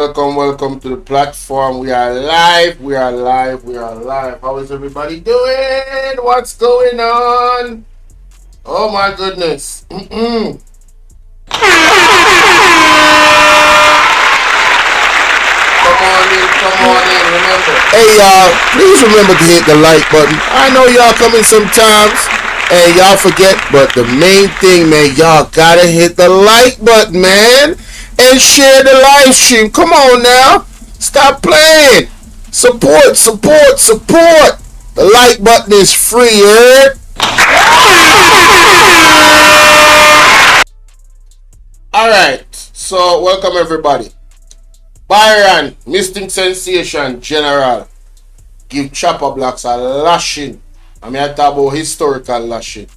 Welcome to the platform. We are live. How is everybody doing? What's going on? Oh my goodness. Come on in, remember. Hey y'all, please remember to hit the like button. I know y'all coming sometimes and y'all forget, but the main thing, man, y'all gotta hit the like button, man. And share the live stream. Come on now. Stop playing. Support. The like button is free, heard? Alright, so welcome everybody. Byron, Mystic Sensation General, give Choppa blocks a lashing. I mean, I talk about historical lashing.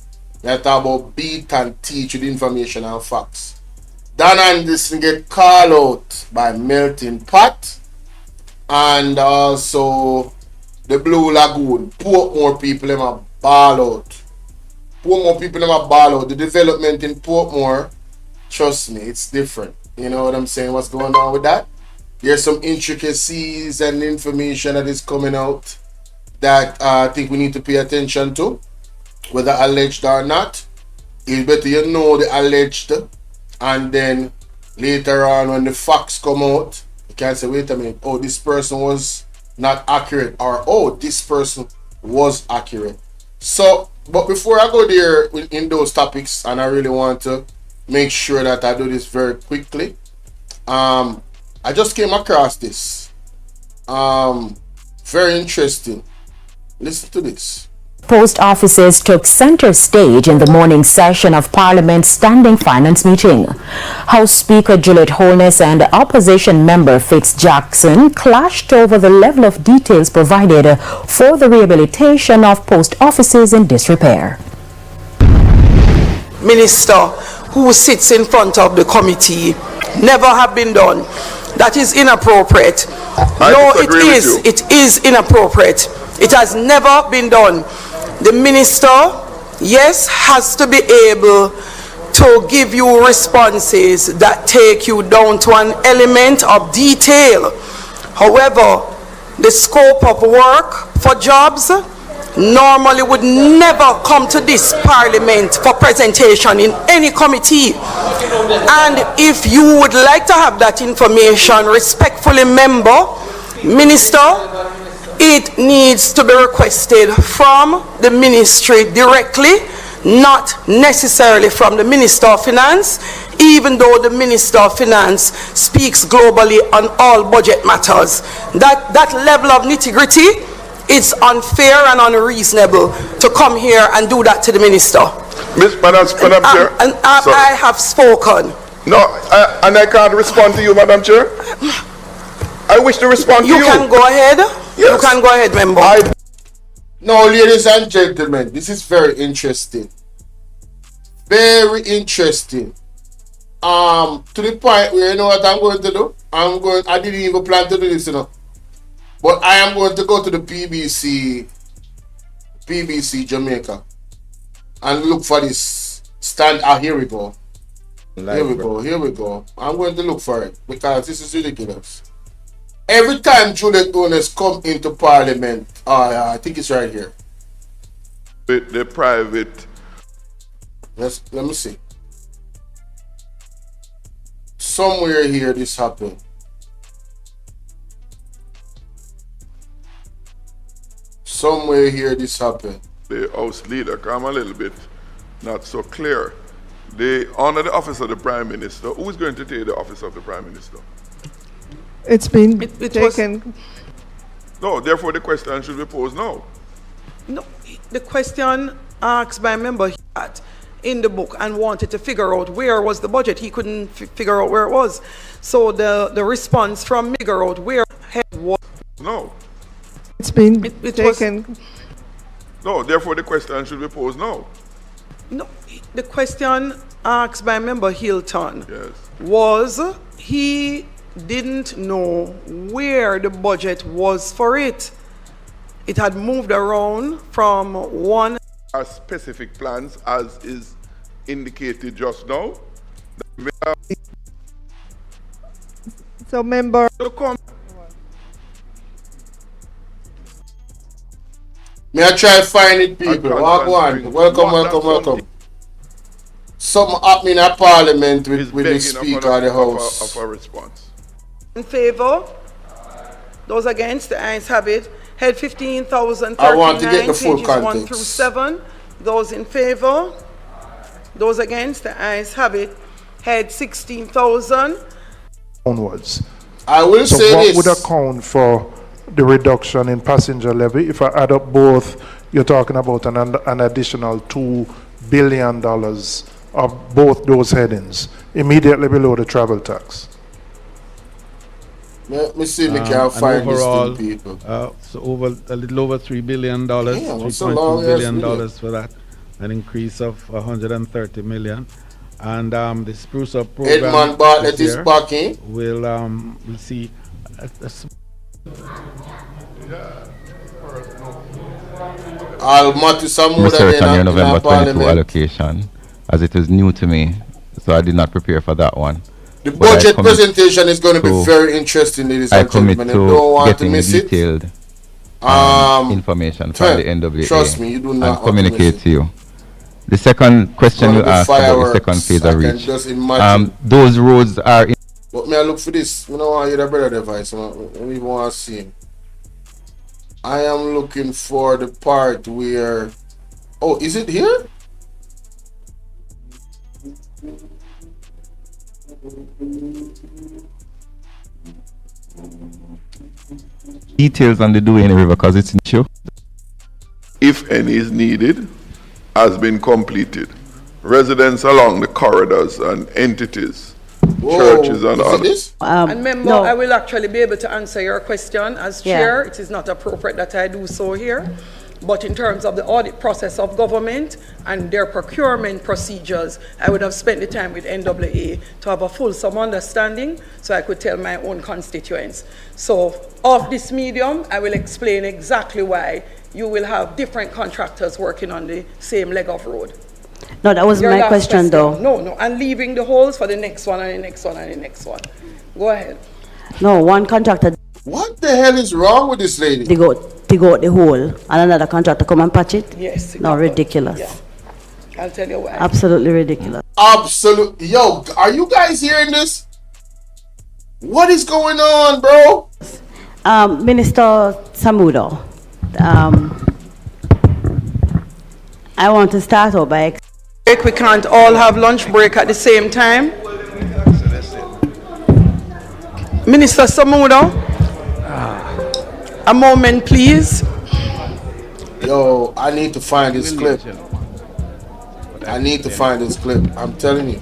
I talk about beat and teach with information and facts. Dan Anderson get called out by Melting Pot and also the Blue Lagoon. Portmore people them a ball out. The development in Portmore, trust me, it's different. You know what I'm saying? What's going on with that? There's some intricacies and information that is coming out that I think we need to pay attention to, whether alleged or not. It's better you know the alleged, and then later on when the facts come out, you can say, wait a minute, oh, this person was not accurate, or oh, this person was accurate. So, but before I go there in those topics, and I really want to make sure that I do this very quickly, I just came across this. Very interesting. Listen to this. Post offices took center stage in the morning session of Parliament's standing finance meeting. House Speaker Juliet Holness and opposition member Fitz Jackson clashed over the level of details provided for the rehabilitation of post offices in disrepair. Minister who sits in front of the committee never have been done. That is inappropriate. No, it is. It is inappropriate. It has never been done. The minister, yes, has to be able to give you responses that take you down to an element of detail. However, the scope of work for jobs normally would never come to this parliament for presentation in any committee. And if you would like to have that information, respectfully, minister, it needs to be requested from the ministry directly, not necessarily from the Minister of Finance, even though the Minister of Finance speaks globally on all budget matters. That level of nitty-gritty, it's unfair and unreasonable to come here and do that to the minister. Madam Chair. I have spoken. No, and I can't respond to you, Madam Chair. I wish to respond to you. You can go ahead. Yes. You can go ahead, member. No, ladies and gentlemen, this is very interesting. Very interesting. To the point where you know what I'm going to do? I didn't even plan to do this, you know. But I am going to go to the BBC Jamaica and look for this stand. Here we go. Here we go. I'm going to look for it because this is ridiculous. Every time Juliet owners come into Parliament, I think it's right here. The private. Let me see. Somewhere here this happened. The House leader, come a little bit not so clear. They honor the office of the Prime Minister. Who is going to take the office of the Prime Minister? It's been taken. No, therefore the question should be posed now. No, the question asked by a member in the book and wanted to figure out where was the budget. He couldn't figure out where it was. So the response from figure out where head was. No. It's been taken. No, therefore the question should be posed now. No, the question asked by member Hilton yes. was he didn't know where the budget was for it. It had moved around from one. Our specific plans, as is indicated just now. So, member. to come. May I try to find it, people? Walk on. Welcome. Something happening at Parliament with the Speaker of the House. Of a response. In favor? Those against? The ayes have it. Head 15,039, I want to get the full pages 1 context. through 7. Those in favor? Those against? The ayes have it. Head 16,000. Onwards. I will So say what this. would account for the reduction in passenger levy? If I add up both, you're talking about an additional $2 billion of both those headings, immediately below the travel tax. Let me see if we can find overall, this thing, people. So a little over $3 billion, it's a $3.2 long billion video. for that, an increase of 130 million. And the Spruce Up program Edmund Bartlett this is year back in. we'll see I'll some more Research on your November 22 Parliament. allocation, as it was new to me, so I did not prepare for that one. The But I budget commit presentation is going to be to- very interesting, ladies I and commit gentlemen. You don't to want to getting miss it. detailed information from the NWA trust me, you do not and want to communicate miss to you. The second question Gonna you be asked about the fireworks, second phase I of can reach. just imagine. Those roads are in But may I look for this? You know what? You're the better device. I don't even want to see him. I am looking for the part where. Oh, is it here? details on the Duane River because it's an issue. If any is needed, has been completed. Residents along the corridors and entities, Whoa, churches and is it others. this? And member, no. I will actually be able to answer your question as Yeah. chair. It is not appropriate that I do so here. But in terms of the audit process of government and their procurement procedures, I would have spent the time with NWA to have a fulsome understanding so I could tell my own constituents. So of this medium, I will explain exactly why you will have different contractors working on the same leg of road. No, that was Your my last question though. No, and leaving the holes for the next one and the next one and the next one. Go ahead. No, one contractor What the hell is wrong with this lady? dig out the hole and another contractor come and patch it? Yes. No, ridiculous. Yeah. I'll tell you why. Absolutely ridiculous. Absolutely. Yo, are you guys hearing this? What is going on, bro? Minister Samudo, I want to start out by We can't all have lunch break at the same time. Minister Samudo, a moment, please. Yo, I need to find this clip. I need to find this clip. I'm telling you.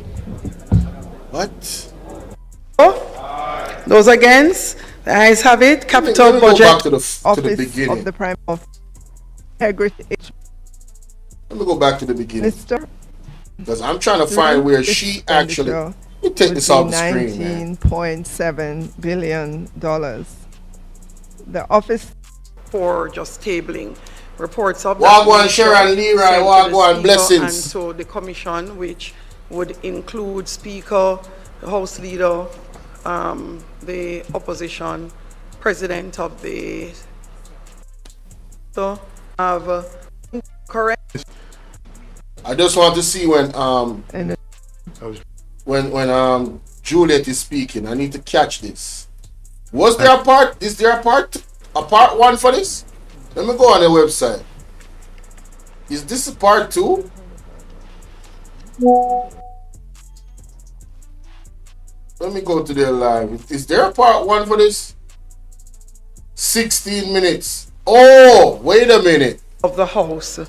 What? Those against? The ayes have it. Capital Let me go budget. back to the Office beginning. of the Prime of Integrity Let me go back to the beginning. Minister. Because I'm trying to find where she actually. Let me take this off the screen, man. $19.7 billion. The office For just tabling reports of Wagwan, that Sharon, nature Leroy, sent to the Wagwan, Speaker blessings. And to the commission, which would include Speaker, the House Leader, the opposition, President of the... So, have correct. I just want to see when and Juliet is speaking. I need to catch this. Was there a part? Is there a part one for this? Let me go on the website. Is this a part 2? Let me go to their live. Is there a part 1 for this? 16 minutes. Oh, wait a minute. Of the House.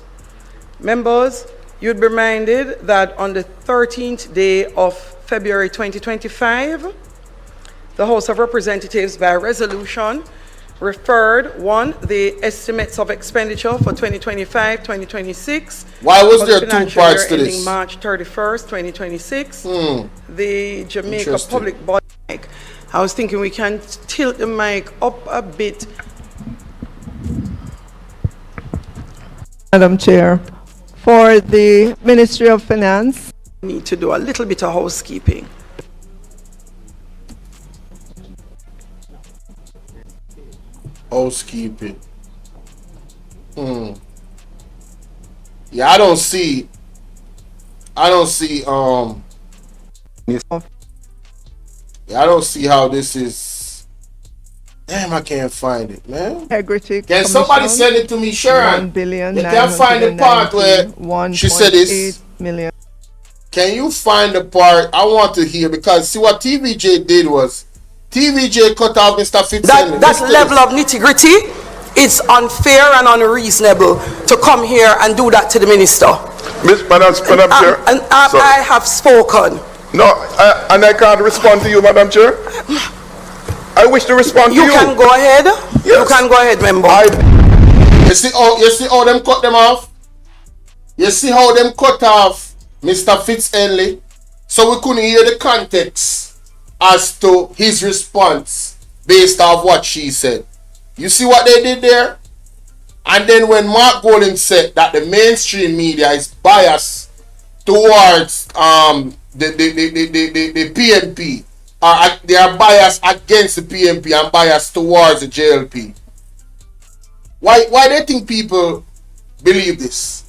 Members, you'd be reminded that on the 13th day of February 2025, the House of Representatives by resolution referred, 1, the estimates of expenditure for 2025-2026. Why was for there the 2 financial parts year to ending this? March 31st, 2026. The Jamaica Interesting. Public Body mic. I was thinking we can tilt the mic up a bit. Madam Chair, for the Ministry of Finance, Need to do a little bit of housekeeping. Housekeeping. Yeah, I don't see. Yeah, I don't see how this is. Damn, I can't find it, man. Integrity Can somebody send it to me, Sharon? You can't find the part where she said this. Million. Can you find the part I want to hear? Because see what TVJ did was TVJ cut off Mr. Fitzgerald. That level of nitty-gritty, it's unfair and unreasonable to come here and do that to the minister. Madam Chair. I have spoken. No, and I can't respond to you, Madam Chair. I wish to respond to you. You can go ahead. Yes. You can go ahead, member. You see how them cut them off? You see how them cut off Mr. Fitzgerald? So we couldn't hear the context as to his response based off what she said. You see what they did there? And then when Mark Golden said that the mainstream media is biased towards the PNP, they are biased against the PNP and biased towards the JLP. Why do you think people believe this?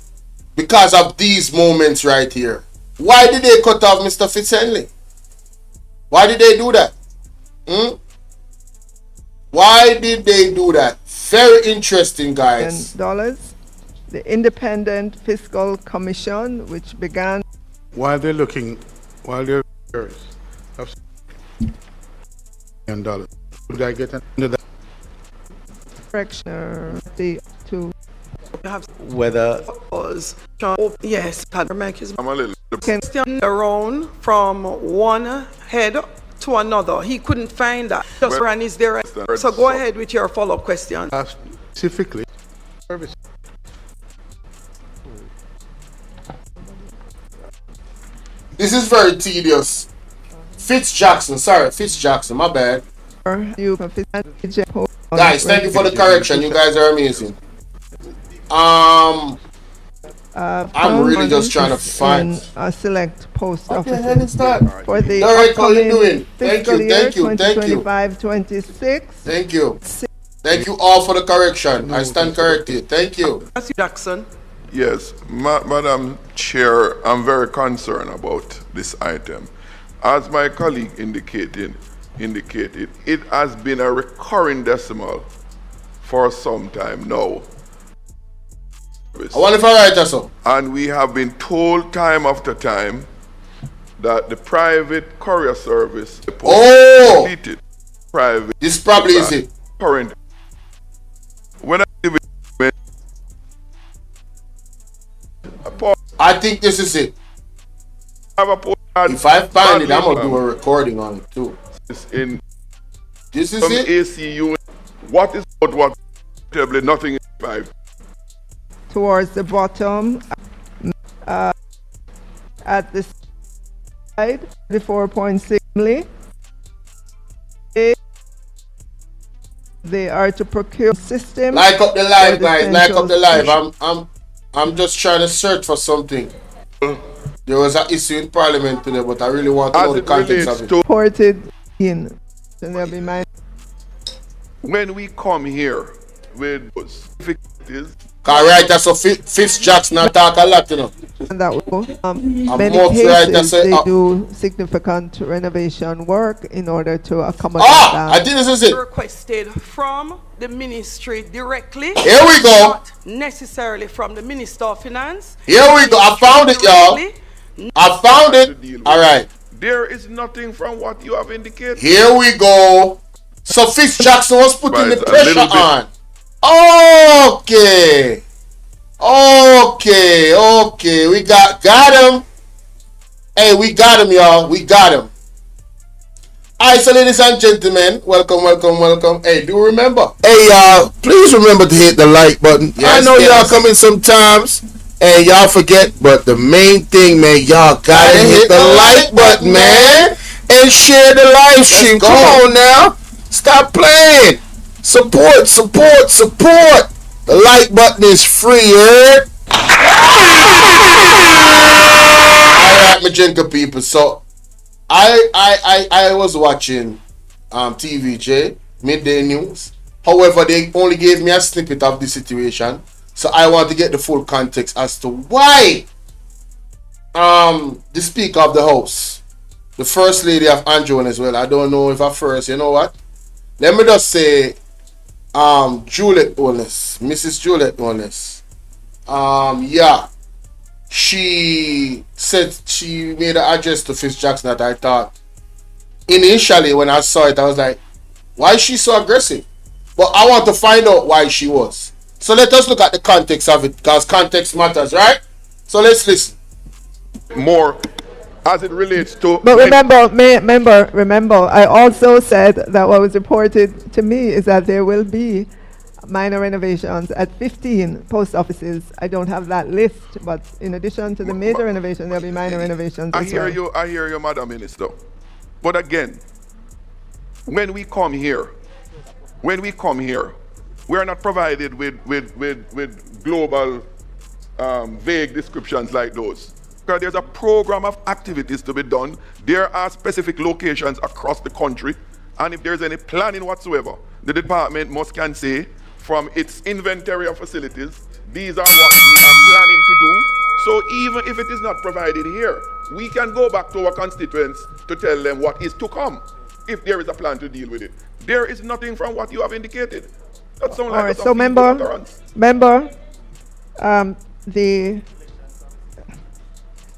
Because of these moments right here. Why did they cut off Mr. Fitzgerald? Why did they do that? Why did they do that? Very interesting, guys. Dollars. The Independent Fiscal Commission, which began while they're $1 million. Would I get under that? correction the two. Whether was yes, make his I'm a little question around from one head to another. He couldn't find that. Just ran is there. So go ahead with your follow-up question. Specifically, service. This is very tedious. Fitzjackson, my bad. Guys, thank you for the correction. You guys are amazing. I'm really just trying to find a select post what office. the hell is that? For the Derek, how you upcoming doing? Thank fiscal you, year thank you, thank you. 2025-26. Thank you. Thank you all for the correction. I stand corrected. Thank you. Jackson. Yes, Madam Chair, I'm very concerned about this item. As my colleague indicated, it has been a recurring decimal for some time now. I wonder if I write that so. And we have been told time after time that the private courier service completed private. This probably is it. Current. When I think this is it. If I find it, I'm gonna do a recording on it too. This is it. ACU. What is what? Nothing is 5. Towards the bottom, at the side, the 4.6 million. They are to procure system. Like up the live, guys. Like up the live. I'm just trying to search for something. There was an issue in Parliament today, but I really want to know the context of it. Reported in. So there'll be my. When we come here with difficulties. Right, that's so Fitzjackson not talk a lot, you know. And that will, many cases they do significant renovation work in order to accommodate that. I think this is it. Requested from the ministry directly. Here we go. Not necessarily from the Minister of Finance. Here we go. I found it, y'all. I found it. All right. There is nothing from what you have indicated. Here we go. So Fitzjackson was putting the pressure on. Okay. We got him. Hey, we got him, y'all. We got him. Alright, so ladies and gentlemen, welcome. Hey, do remember. Hey, y'all, please remember to hit the like button. Yes, I know y'all come in sometimes and y'all forget, but the main thing, man, y'all gotta hit the like button, man. And share the live stream. Come on now. Stop playing. Support. The like button is free, Alright, Majinka people. So I was watching TVJ, Midday News, However, they only gave me a snippet of the situation. So I want to get the full context as to why the Speaker of the House, the First Lady of Anjouan as well. I don't know if at first, you know what? Let me just say Juliet Holness, Mrs. Juliet Holness. Yeah. She said she made an address to Fitz Jackson that I thought initially when I saw it, I was like, why is she so aggressive? But I want to find out why she was. So let us look at the context of it, because context matters, right? So let's listen. More as it relates to... But remember, I also said that what was reported to me is that there will be minor renovations at 15 post offices. I don't have that list, but in addition to the major renovation, there'll be minor renovations I hear you, Madam Minister. But again, when we come here, we are not provided with global vague descriptions like those. Because there's a program of activities to be done. There are specific locations across the country, and if there's any planning whatsoever, the department can say from its inventory of facilities, these are what we are planning to do. So even if it is not provided here, we can go back to our constituents to tell them what is to come, if there is a plan to deal with it. There is nothing from what you have indicated. That sounds like so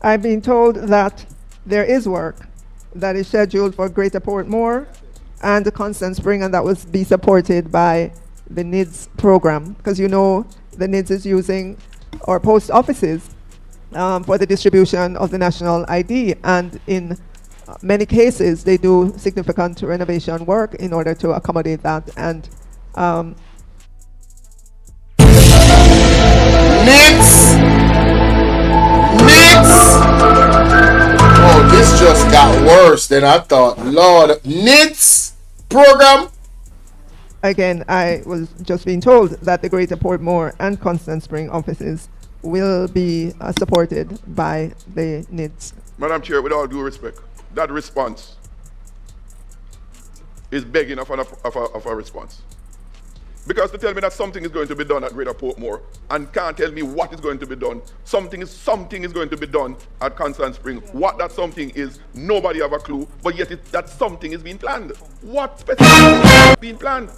I've been told that there is work that is scheduled for Greater Portmore and the Constant Spring, and that will be supported by the NIDS program, because you know the NIDS is using our post offices for the distribution of the national ID, and in many cases they do significant renovation work in order to accommodate that. And NIDS! Oh, this just got worse than I thought. Lord, NIDS program? Again, I was just being told that the Greater Portmore and Constant Spring offices will be supported by the NIDS. Madam Chair, with all due respect, that response is begging of a response. Because to tell me that something is going to be done at Greater Portmore and can't tell me what is going to be done, something is going to be done at Constant Spring. What that something is, nobody have a clue, but yet that something is being planned. What specifically is being planned? To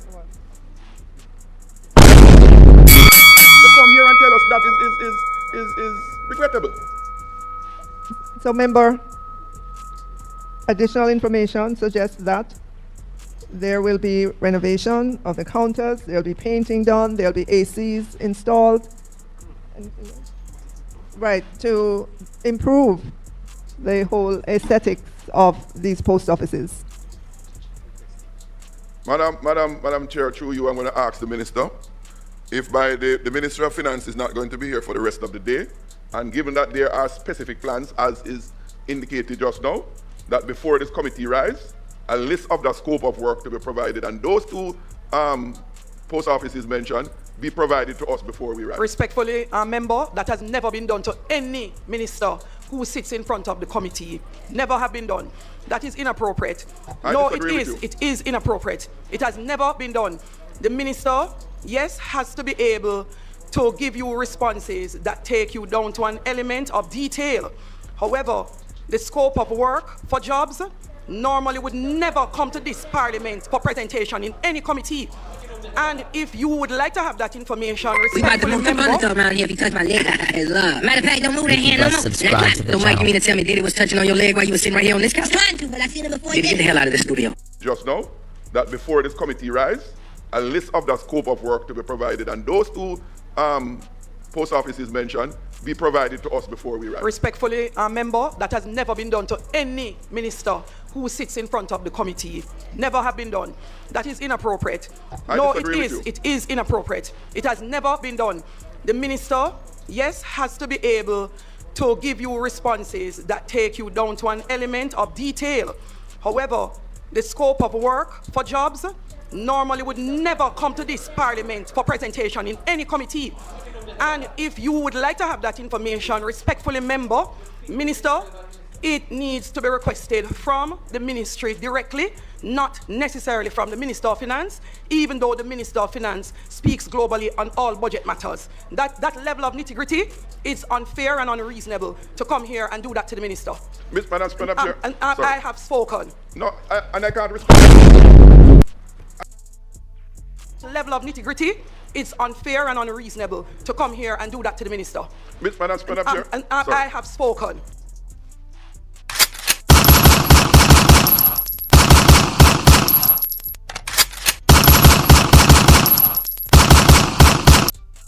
come here and tell us that is regrettable. So, member, additional information suggests that there will be renovation of the counters, there will be painting done, there will be ACs installed. Right, to improve the whole aesthetics of these post offices. Madam Chair, through you, I'm going to ask the Minister if by the Minister of Finance is not going to be here for the rest of the day, and given that there are specific plans, as is indicated just now, that before this committee rise, a list of the scope of work to be provided, and those two post offices mentioned be provided to us before we rise. Respectfully, member, that has never been done to any minister who sits in front of the committee. Never have been done. That is inappropriate. No, it is. It is inappropriate. It has never been done. The minister, yes, has to be able to give you responses that take you down to an element of detail. However, the scope of work for jobs normally would never come to this parliament for presentation in any committee. And if you would like to have that information, we about to move the furniture around here because my leg is love. Matter of fact, don't move that hand no more. Don't make me to tell me Diddy was touching on your leg while you were sitting right here on this couch. Trying to, but I seen it before. Diddy, get the hell out of the studio. Just now, that before this committee rise, a list of the scope of work to be provided, and those two post offices mentioned be provided to us before we rise. Respectfully, member, that has never been done to any minister who sits in front of the committee. Never have been done. That is inappropriate. No, it is. It is inappropriate. It has never been done. The minister, yes, has to be able to give you responses that take you down to an element of detail. However, the scope of work for jobs normally would never come to this parliament for presentation in any committee. And if you would like to have that information, respectfully, member, minister, it needs to be requested from the ministry directly, not necessarily from the Minister of Finance, even though the Minister of Finance speaks globally on all budget matters. That level of nitty-gritty is unfair and unreasonable to come here and do that to the Minister. Ms. Madam Speaker, I have spoken. No, and I can't respond. Level of nitty-gritty, it's unfair and unreasonable to come here and do that to the Minister. Ms. Madam Speaker, I have spoken.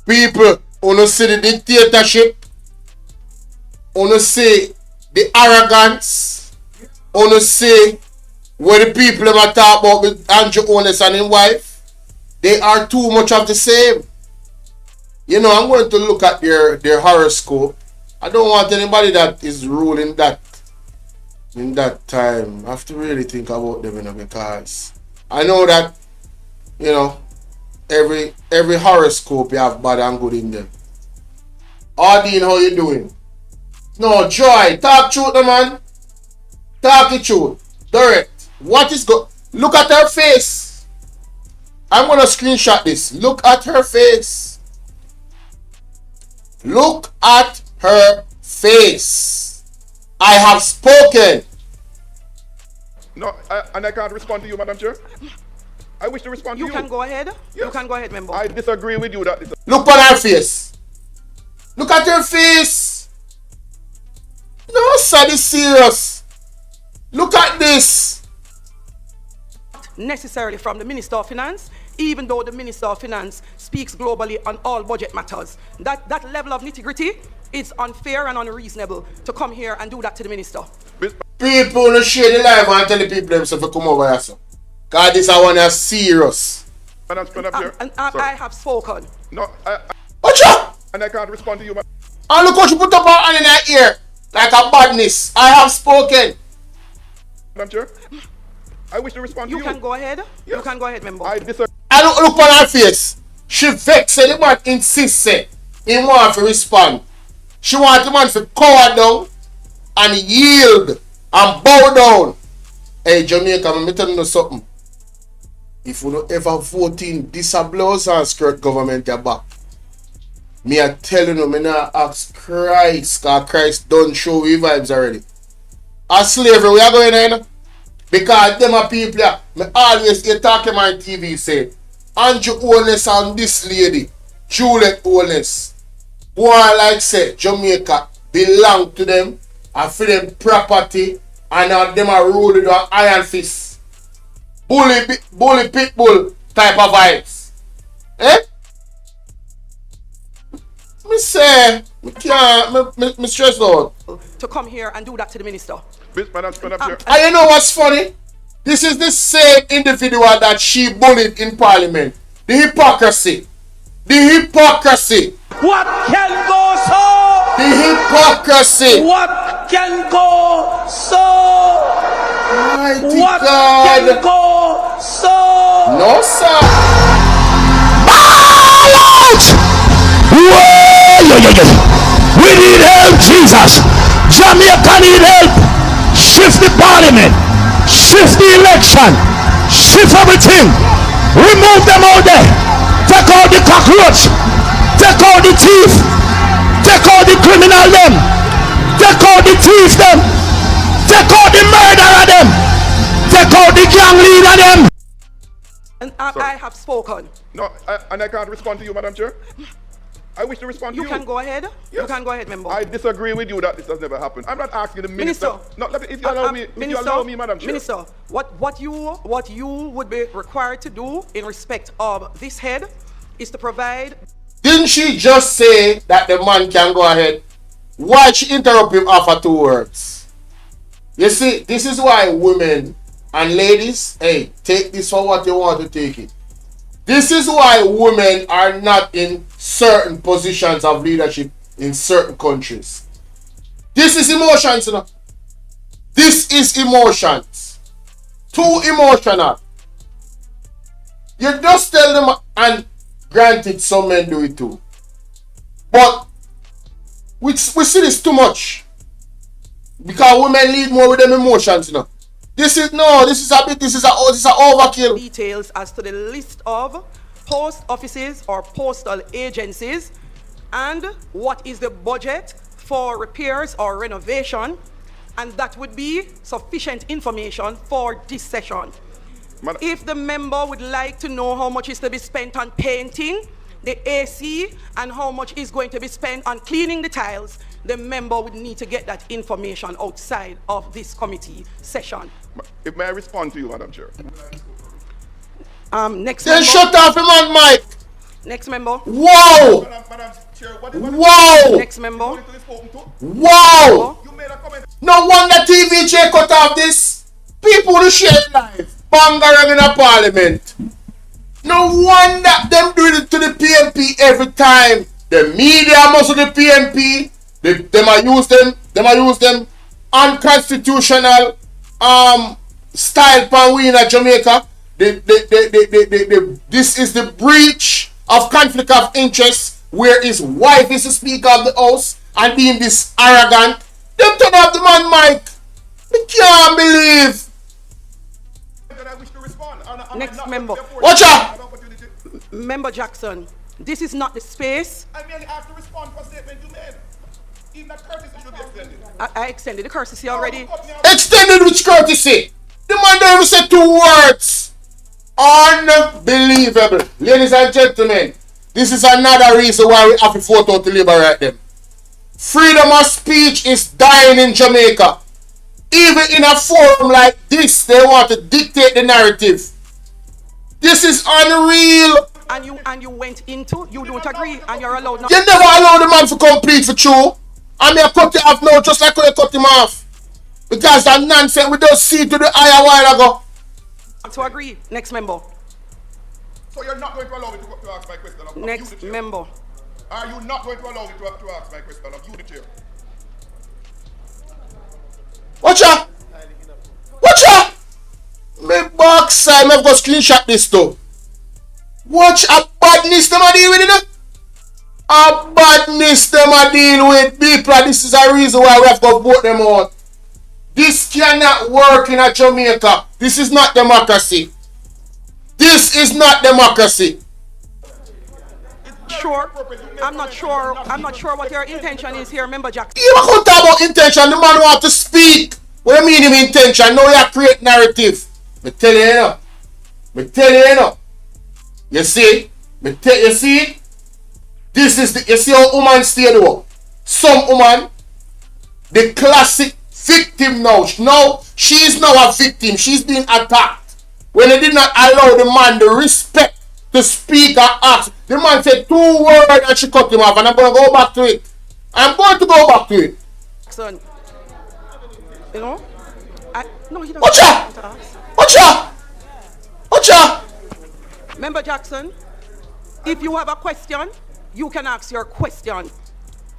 People, wanna see the dictatorship, wanna see the arrogance, wanna see what the people ever talk about with Andrew Honest and his wife. They are too much of the same. You know, I'm going to look at their horoscope. I don't want anybody that is ruling that in that time. I have to really think about them, you know, because I know that, you know, every horoscope you have bad and good in them. Ardeen, how you doing? No, Joy, talk truth, no, man. Talk the truth. Direct. What is good? Look at her face. I'm gonna screenshot this. Look at her face. Look at her face. I have spoken. No, and I can't respond to you, Madam Chair. I wish to respond to you. You can go ahead. Yes. You can go ahead, member. I disagree with you that. Look at her face. Look at her face. No, sir, this is serious. Look at this. Necessarily from the Minister of Finance, even though the Minister of Finance speaks globally on all budget matters. That level of nitty-gritty, it's unfair and unreasonable to come here and do that to the Minister. People will share the live and tell the people themselves to come over here, sir. God, this one is serious. Madam Speaker, I have spoken. No, Watch out! And I can't respond to you, Madam. And look what you put up her hand in her ear. Like a badness. I have spoken. Madam Chair, I wish to respond to you. You can go ahead. Yes. You can go ahead, member. I disagree. I look on her face. She vexed. The man insists he want to respond. She want the man to cower down and yield and bow down. Hey, Jamaica, let me tell you something. If you don't ever vote in this a blouse and skirt government your back, me I tell you, me not ask Christ, because Christ don't show we vibes already. A slavery, we are going in. Because them are people, me always hear talking on TV say, Andrew Honest and this lady, Juliet Honest, one like say, Jamaica belong to them, and for them property, and them are ruled with an iron fist. Bully pitbull type of vibes. Eh? Me say, me stress out. To come here and do that to the Minister. Madam Speaker. And you know what's funny? This is the same individual that she bullied in Parliament. The hypocrisy. The hypocrisy. What can go so? The hypocrisy. What can go so? Mighty what God. Can go so? No, sir. We need help, Jesus. Jamaica need help. Shift the parliament. Shift the election. Shift everything. Remove them out there. Take out the cockroach. Take out the thief. Take out the criminal them. Take out the thief them. Take out the murderer them. Take out the gang leader them. And I have spoken. No, and I can't respond to you, Madam Chair. I wish to respond to you. You can go ahead. Yes. You can go ahead, member. I disagree with you that this has never happened. I'm not asking the minister. No, if you allow me, if you allow me, Madam Chair. Minister, what you would be required to do in respect of this head is to provide. Didn't she just say that the man can go ahead? Why she interrupt him after 2 words? You see, this is why women and ladies, hey, take this for what you want to take it. This is why women are not in certain positions of leadership in certain countries. This is emotions, you know. This is emotions. Too emotional. You just tell them, and granted, some men do it too. But we see this too much. Because women lead more with them emotions, you know. This is overkill. Details as to the list of post offices or postal agencies and what is the budget for repairs or renovation, and that would be sufficient information for this session. If the member would like to know how much is to be spent on painting the AC and how much is going to be spent on cleaning the tiles, the member would need to get that information outside of this committee session. If may I respond to you, Madam Chair? Next then member. shut off the man, Mike. Next member. Whoa! Madam Chair, Whoa! Next member. Whoa! No wonder TVJ cut off this. People who share live. Bangarang in a parliament. No wonder them do it to the PNP every time. The media must of the PNP. Them use them unconstitutional style pan we in Jamaica. This is the breach of conflict of interest where his wife is the speaker of the house and being this arrogant. Them turn off the man Mike. I can't believe. Next member. Watch out! Member Jackson, this is not the space. I merely have to respond for a statement you made. Even that courtesy should be extended. I extended the courtesy already. Extended which courtesy? The man don't even say 2 words. Unbelievable. Ladies and gentlemen, this is another reason why we have to vote out to liberate them. Freedom of speech is dying in Jamaica. Even in a forum like this, they want to dictate the narrative. This is unreal. And you went into, you don't agree, and you're allowed not. You never allow the man to complete for true. And me cut it off now just like how you cut him off. Because that nonsense we don't see to the eye a while ago. To agree. Next member. So you're not going to allow me to ask my question of Next you, the chair? member. Are you not going to allow me to ask my question of you, the chair? Watch out! Watch out! Me backside, me go screenshot this too. Watch a badness them a deal with it. A badness them a deal with people. This is a reason why we have to vote them out. This cannot work in a Jamaica. This is not democracy. This is not democracy. Sure. I'm not sure what your intention is here, Member Jackson. You can't talk about intention. The man want to speak. What do you mean him intention? No, you create narrative. Me tell you, You see? You see? This is the, you see how woman stay though? Some woman, the classic victim now. Now, she's now a victim. She's being attacked. When they did not allow the man the respect to speak and ask. The man said 2 words and she cut him off. And I'm going to go back to it. I'm going to go back to it. Son, you know? No, he doesn't. Watch out! Watch out! Watch out! Member Jackson, if you have a question, you can ask your question.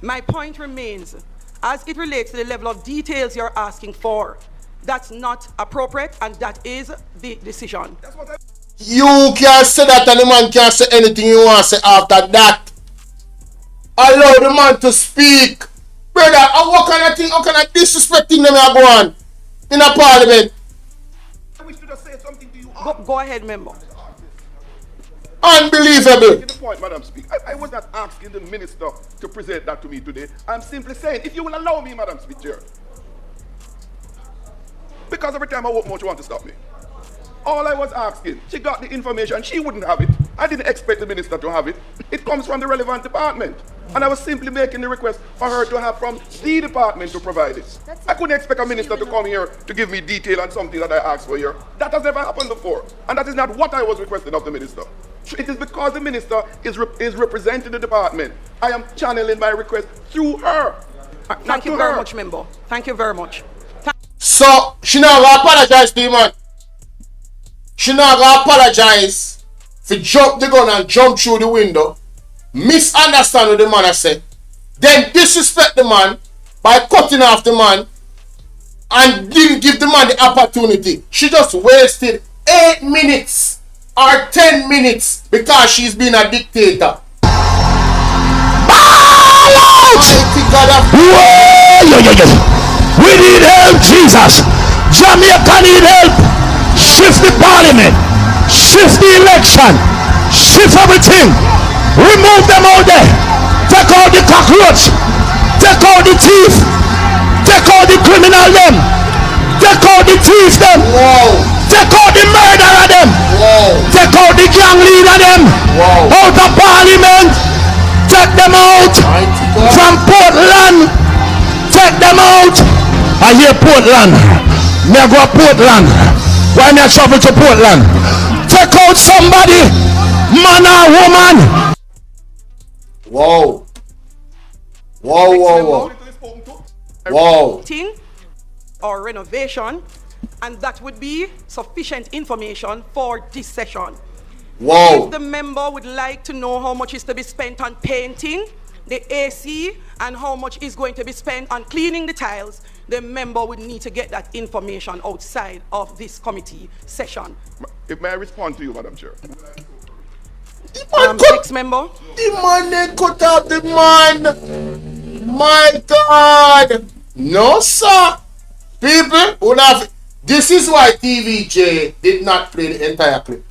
My point remains, as it relates to the level of details you're asking for, that's not appropriate, and that is the decision. You can't say that, and the man can't say anything you want to say after that. Allow the man to speak. Brother, what kind of thing, how kind of disrespecting them are going in a parliament? I wish to just say something to you. Go ahead, member. Unbelievable. The point, Madam Speaker. I was not asking the minister to present that to me today. I'm simply saying, if you will allow me, Madam Speaker. Because every time I open mouth, you want to stop me. All I was asking, she got the information, she wouldn't have it. I didn't expect the minister to have it. It comes from the relevant department. And I was simply making the request for her to have from the department to provide it. I couldn't expect a minister to come here to give me detail on something that I asked for here. That has never happened before. And that is not what I was requesting of the minister. It is because the minister is representing the department. I am channeling my request through her. Thank you very much, member. Thank you very much. So, she not gonna apologize to him, man. She not gonna apologize for jump the gun and jump through the window, misunderstand what the man has said, then disrespect the man by cutting off the man and didn't give the man the opportunity. She just wasted 8 minutes or 10 minutes because she's been a dictator. Ball out! We need help, Jesus. Jamaica need help. Shift the parliament. Shift the election. Shift everything. Remove them out there. Take out the cockroach. Take out the thief. Take out the criminal them. Take out the thief them. Whoa. Take out the murderer them. Whoa. Take out the gang leader them. Whoa. Out of parliament. Take them out from Portland. Take them out. I hear Portland. Me I go to Portland. Why me I travel to Portland? Take out somebody, man or woman. Whoa. Whoa, whoa, whoa. Whoa. Or renovation, and that would be sufficient information for this session. Whoa. If the member would like to know how much is to be spent on painting the AC and how much is going to be spent on cleaning the tiles, the member would need to get that information outside of this committee session. If may I respond to you, Madam Chair? Next member. The man they cut out the man. My God. No, sir. People would have. This is why TVJ did not play the entire clip.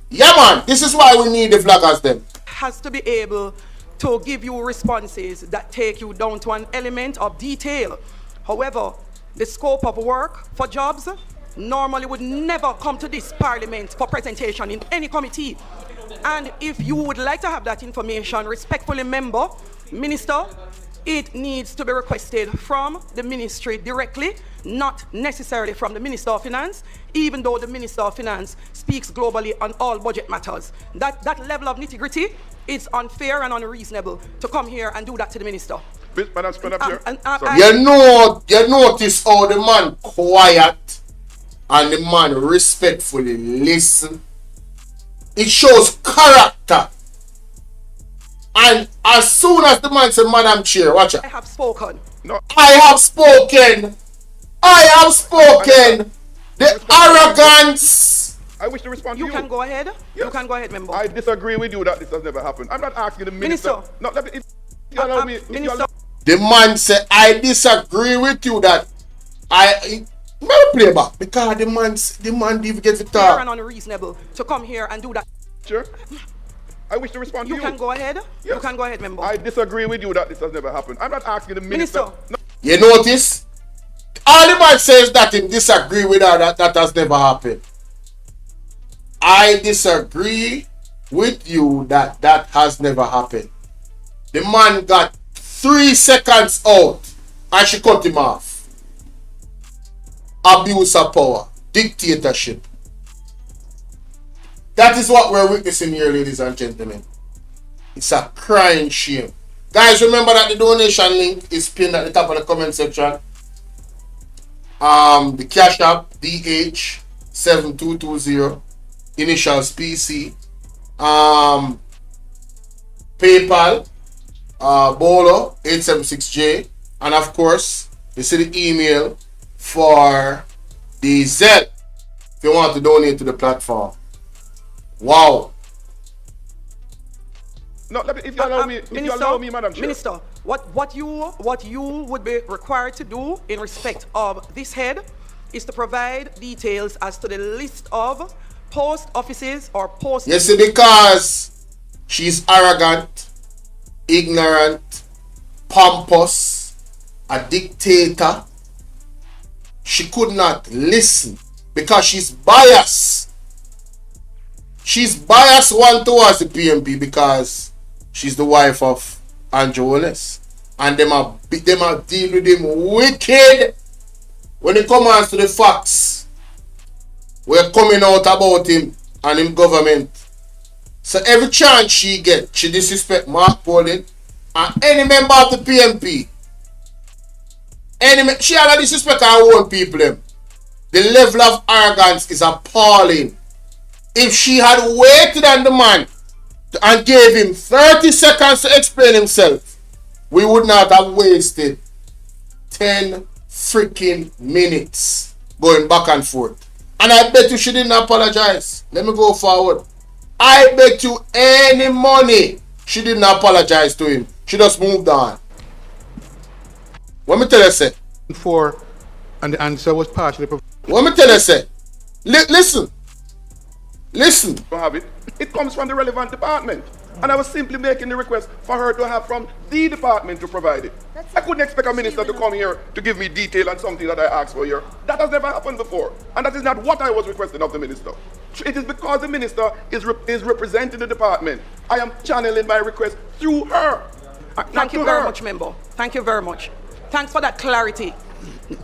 Yeah, man. This is why we need the flaggers them. Has to be able to give you responses that take you down to an element of detail. However, the scope of work for jobs normally would never come to this parliament for presentation in any committee. And if you would like to have that information, respectfully, Minister, it needs to be requested from the ministry directly, not necessarily from the Minister of Finance, even though the Minister of Finance speaks globally on all budget matters. That level of nitty-gritty is unfair and unreasonable to come here and do that to the Minister. Madam Chair. You notice how the man quiet and the man respectfully listen. It shows character. And as soon as the man said, Madam Chair, watch out. I have spoken. No. I have spoken. I have spoken. The arrogance. I wish to respond to you. You can go ahead. Yes. You can go ahead, member. I disagree with you that this has never happened. I'm not asking the minister. No, if you allow me. Minister. The man said, I disagree with you that I play back because the man didn't get to talk. Fair and unreasonable to come here and do that. Sure. I wish to respond to you. You can go ahead. Yes. You can go ahead, member. I disagree with you that this has never happened. I'm not asking the minister. Minister. No. You notice? All the man says that he disagree with her that has never happened. I disagree with you that has never happened. The man got 3 seconds out and she cut him off. Abuse of power. Dictatorship. That is what we're witnessing here, ladies and gentlemen. It's a crying shame. Guys, remember that the donation link is pinned at the top of the comment section. The Cash App, DH7220, initials PC. PayPal, Bolo 876J, and of course, you see the email for the Zelle if you want to donate to the platform. Wow. No, if you allow me, Madam Chair. Minister, what you would be required to do in respect of this head is to provide details as to the list of post offices or post. You see, because she's arrogant, ignorant, pompous, a dictator, she could not listen because she's biased. She's biased one towards the PMP because she's the wife of Andrew Wallace. And them are deal with him wicked when it comes to the facts. We're coming out about him and him government. So every chance she get, she disrespect Mark Pauling and any member of the PMP. She had a disrespect our own people. Them. The level of arrogance is appalling. If she had waited on the man and gave him 30 seconds to explain himself, we would not have wasted 10 freaking minutes going back and forth. And I bet you she didn't apologize. Let me go forward. I bet you any money she didn't apologize to him. She just moved on. Let me tell you, say. For And the answer was partially provided. What me tell you, say? Listen. Listen. Don't have it. It comes from the relevant department. And I was simply making the request for her to have from the department to provide it. I couldn't expect a minister to come here to give me detail on something that I asked for here. That has never happened before. And that is not what I was requesting of the minister. It is because the minister is representing the department. I am channeling my request through her. Thank you very much, member. Thank you very much. Thanks for that clarity.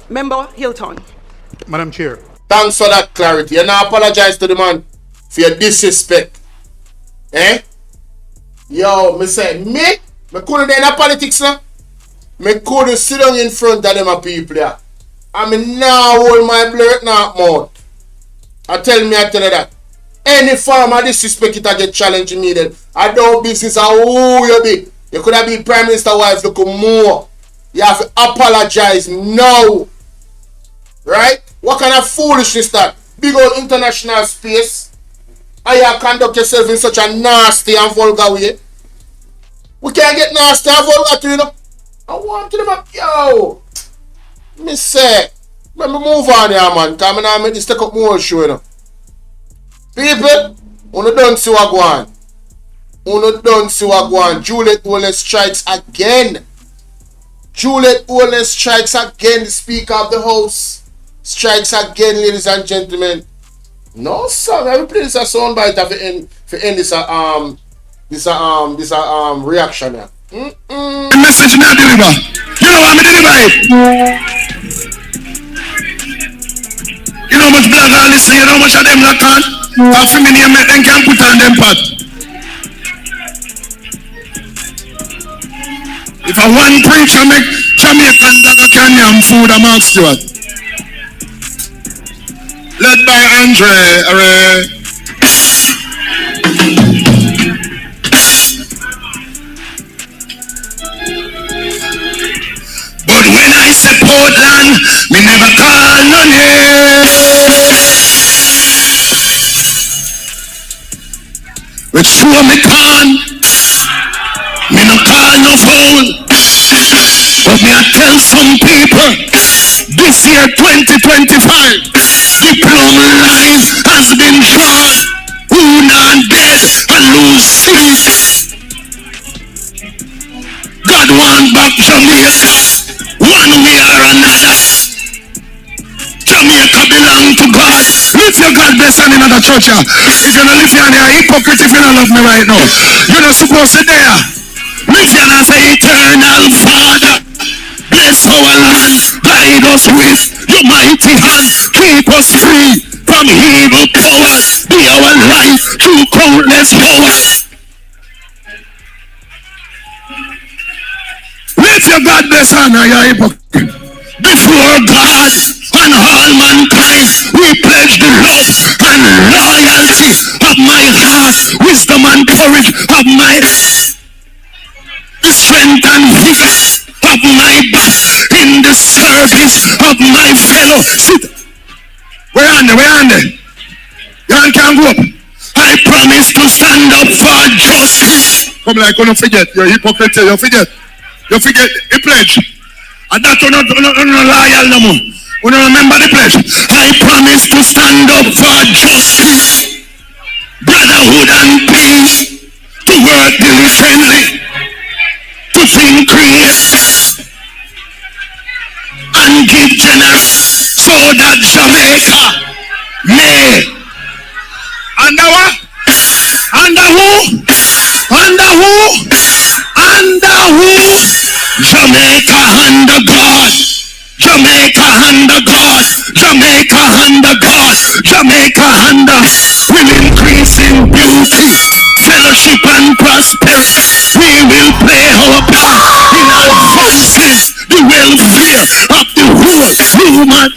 Member Hilton. Madam Chair. Thanks for that clarity. And I apologize to the man for your disrespect. Eh? Yo, me say, me couldn't do in politics now. Me couldn't sit down in front of them people here. I mean, now hold my blurt now mouth. I tell you that. Any form of disrespect it I get challenging me then. I don't business of who you be. You could have been Prime Minister wife look more. You have to apologize now. Right? What kind of foolishness that? Big old international space. And you conduct yourself in such a nasty and vulgar way. We can't get nasty and vulgar to you know. I want to them up. Yo. Me say. Let me move on here, man. Because I make this take up more show, you know. People, you don't see what go on. You don't see what go on. Juliet Wallace strikes again. Juliet Wallace strikes again. The Speaker of the House strikes again, ladies and gentlemen. No, sir. I will play this a soundbite for end this reaction here. The message me I deliver. You know what me deliver it? You know how much black I listen, you know how much of them that can? Half a million make them can put on them pot. If I one preacher make Jamaican dagger can yam food, I'm asked you what. Led by Andre. But when I say Portland, me never call no name. But sure me can, me no call no fool. But me I tell some people, this year 2025, the plumb line has been drawn. Who not dead and lose sleep. God want back Jamaica. One way or another. Jamaica belong to God. Lift your God bless in another church here. If you don't lift your hand here, hypocrite if you don't love me right now. You're not supposed to there. Lift your hand and say, Eternal Father, bless our land, guide us with your mighty hand, keep us free from evil powers, be our life through countless powers. Lift your God bless hand, you hypocrite. Before God and all mankind, we pledge the love and loyalty of my heart, wisdom and courage of my the strength and vigor of my back in the service of my fellow. Where are they? You can't go up. I promise to stand up for justice. Come like, don't forget, you're a hypocrite, you forget the pledge. And that's not loyal no more. We don't remember the pledge. I promise to stand up for justice, brotherhood and peace, to work diligently, to think create, and give generous, so that Jamaica may. Under what? Under who? Under who? Under who? Jamaica under God. Jamaica under God. Jamaica under God. Jamaica under will increase in beauty, fellowship and prosperity. We will play our part in advancing the welfare of the whole human.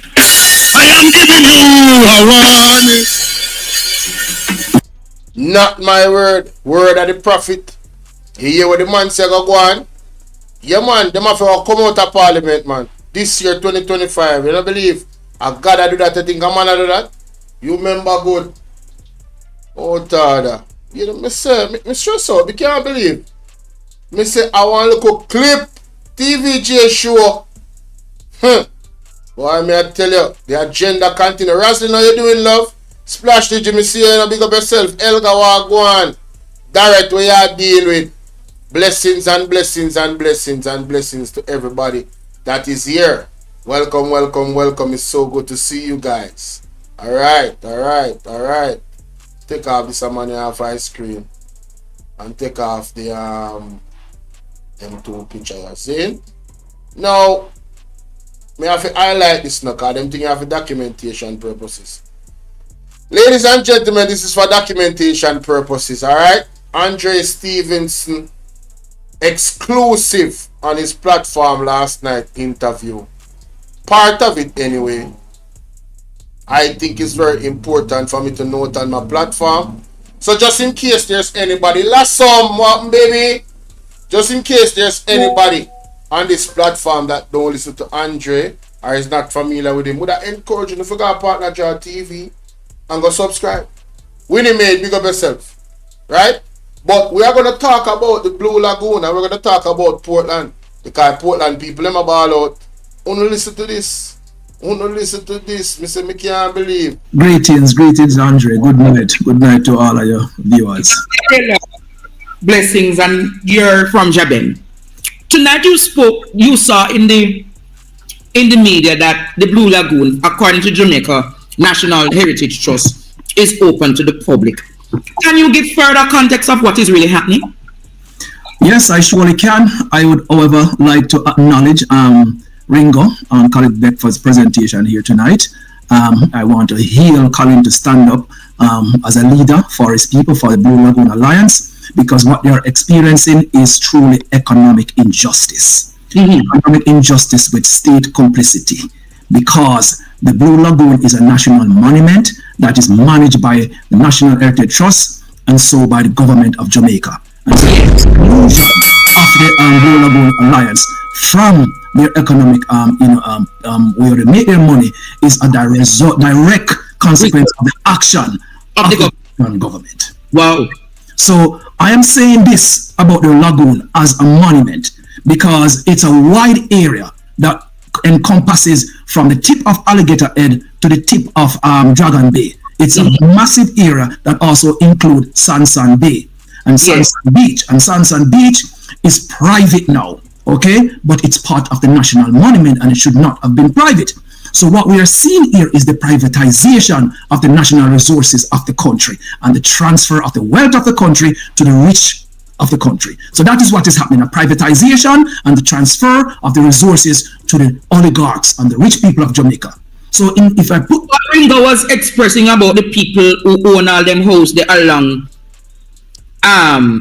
I am giving you a warning. Not my word. Word of the prophet. You hear what the man say go on? Yeah, man, them have to come out of Parliament, man. This year, 2025. You don't believe? I gotta do that. I think a man do that. You remember good. Oh, Tada. You know, me say, me sure so. You can't believe. Me say, I want to look a clip. TVJ show. Boy, may I tell you, the agenda continue. Raslin, how you doing, love? Splash the Jimmy C, you big up yourself. Elga Wagwan. Direct, where you are dealing with. Blessings and blessings and blessings and blessings to everybody that is here. Welcome, welcome, welcome. It's so good to see you guys. Alright. Take off this money off ice cream. And take off the M2 picture you're seeing. Now, me have to highlight this now because them thing have for documentation purposes. Ladies and gentlemen, this is for documentation purposes, alright? Andre Stevenson exclusive on his platform last night interview. Part of it anyway. I think it's very important for me to note on my platform. So just in case there's anybody, last some baby. Just in case there's anybody on this platform that don't listen to Andre or is not familiar with him, would I encourage you to forget Partner Jar TV and go subscribe. Winnie made, big up yourself. Right? But we are going to talk about the Blue Lagoon and we're going to talk about Portland. Because Portland people, them a ball out. Only listen to this. Me say me can't believe. Greetings, Andre. Good night to all of your viewers. Blessings, and you're from Jaben. Tonight you saw in the media that the Blue Lagoon, according to Jamaica National Heritage Trust, is open to the public. Can you give further context of what is really happening? Yes, I surely can. I would, however, like to acknowledge Ringo, Colin Beck, for his presentation here tonight. I want to hail Colin to stand up as a leader for his people, for the Blue Lagoon Alliance, because what they are experiencing is truly economic injustice. Economic injustice with state complicity, because the Blue Lagoon is a national monument that is managed by the National Heritage Trust and so by the government of Jamaica. And so the exclusion of the Blue Lagoon Alliance from their economic, where they make their money is a direct consequence of the action of the government. Wow. So I am saying this about the lagoon as a monument because it's a wide area that encompasses from the tip of Alligator Head to the tip of Dragon Bay. It's a massive area that also includes Sansan Bay and Sansan Beach. And Sansan Beach is private now, okay? But it's part of the national monument and it should not have been private. So what we are seeing here is the privatization of the national resources of the country and the transfer of the wealth of the country to the rich of the country. So that is what is happening, a privatization and the transfer of the resources to the oligarchs and the rich people of Jamaica. So if I put... What Ringo was expressing about the people who own all them houses they along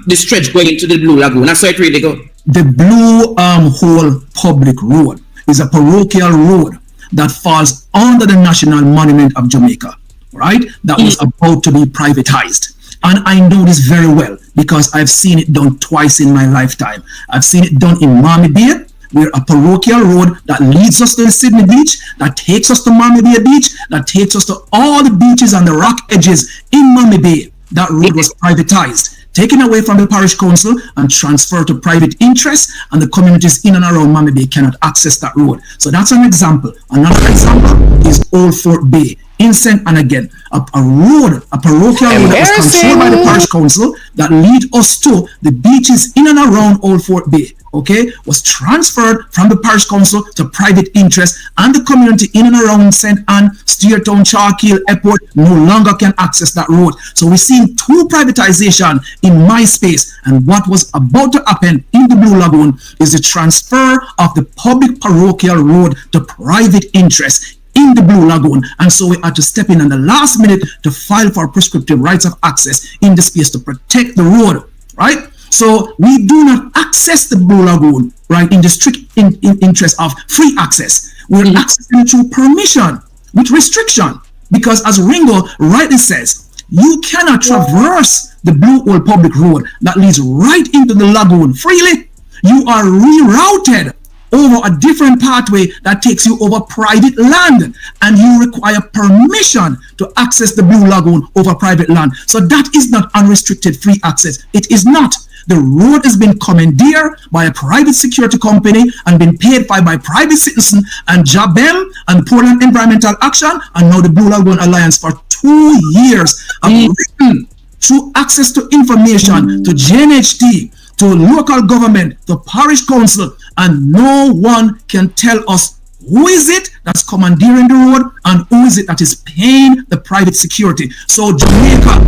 the stretch going into the Blue Lagoon, that's how it really go. The Blue Hole Public Road is a parochial road that falls under the National Monument of Jamaica, right? That was about to be privatized. And I know this very well because I've seen it done twice in my lifetime. I've seen it done in Miami Bay, where a parochial road that leads us to the Sydney Beach, that takes us to Miami Bay Beach, that takes us to all the beaches and the rock edges in Miami Bay. That road was privatized, taken away from the parish council and transferred to private interests, and the communities in and around Miami Bay cannot access that road. So that's an example. Another example is Old Fort Bay. In St. and again, a parochial road that was controlled by the parish council that lead us to the beaches in and around Old Fort Bay, okay, was transferred from the parish council to private interest, and the community in and around St. Anne, Steertown, Chalkhill Airport no longer can access that road. So we're seeing two privatization in my space, and what was about to happen in the Blue Lagoon is the transfer of the public parochial road to private interest in the Blue Lagoon, and so we had to step in the last minute to file for prescriptive rights of access in the space to protect the road, right? So we do not access the Blue Lagoon, right, in the strict interest of free access. We're accessing it through permission with restriction, because as Ringo rightly says, you cannot traverse the Blue Hole Public Road that leads right into the lagoon freely. You are rerouted over a different pathway that takes you over private land, and you require permission to access the Blue Lagoon over private land. So that is not unrestricted free access. It is not. The road has been commandeered by a private security company and been paid for by private citizens, and Jabem and Portland Environmental Action and now the Blue Lagoon Alliance for 2 years have written through access to information to GNHT, to local government, to parish council, and no one can tell us who is it that's commandeering the road and who is it that is paying the private security. So Jamaica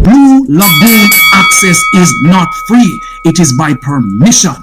Blue Lagoon access is not free. It is by permission.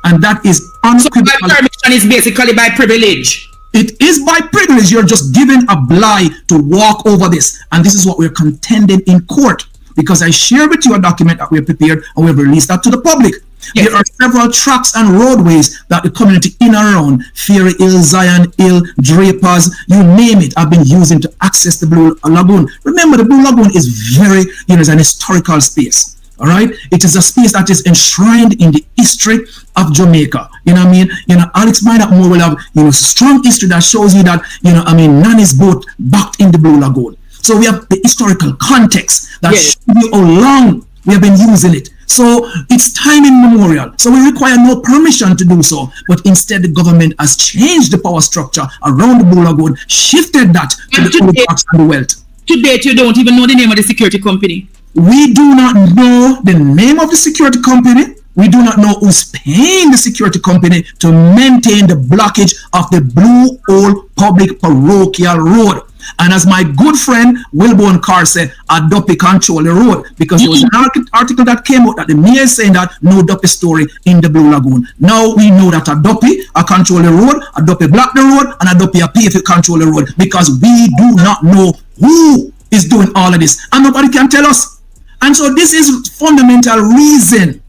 And that is unequivocal. So by permission is basically by privilege. It is by privilege. You're just given a blight to walk over this. And this is what we're contending in court. Because I share with you a document that we have prepared and we have released that to the public. Yes. There are several tracks and roadways that the community in and around Ferry Hill, Zion Hill, Drapers, you name it, have been using to access the Blue Lagoon. Remember, the Blue Lagoon is very, it's an historical space. All right, it is a space that is enshrined in the history of Jamaica. You know what I mean? Alex Minor Moore will have strong history that shows you that Nanny's boat backed in the Blue Lagoon. So we have the historical context that shows you how long we have been using it. So it's time immemorial. So we require no permission to do so, but instead the government has changed the power structure around the Blue Lagoon, shifted that to the oligarchs and the wealth. To date, you don't even know the name of the security company. We do not know the name of the security company. We do not know who's paying the security company to maintain the blockage of the Blue Hole Public Parochial Road. And as my good friend Wilborn Carr said, a duppy control the road, because there was an article that came out that the mayor is saying that no duppy story in the Blue Lagoon. Now we know that a duppy control the road, a duppy block the road, and a duppy pay to control the road, because we do not know who is doing all of this, and nobody can tell us. And so this is fundamental reason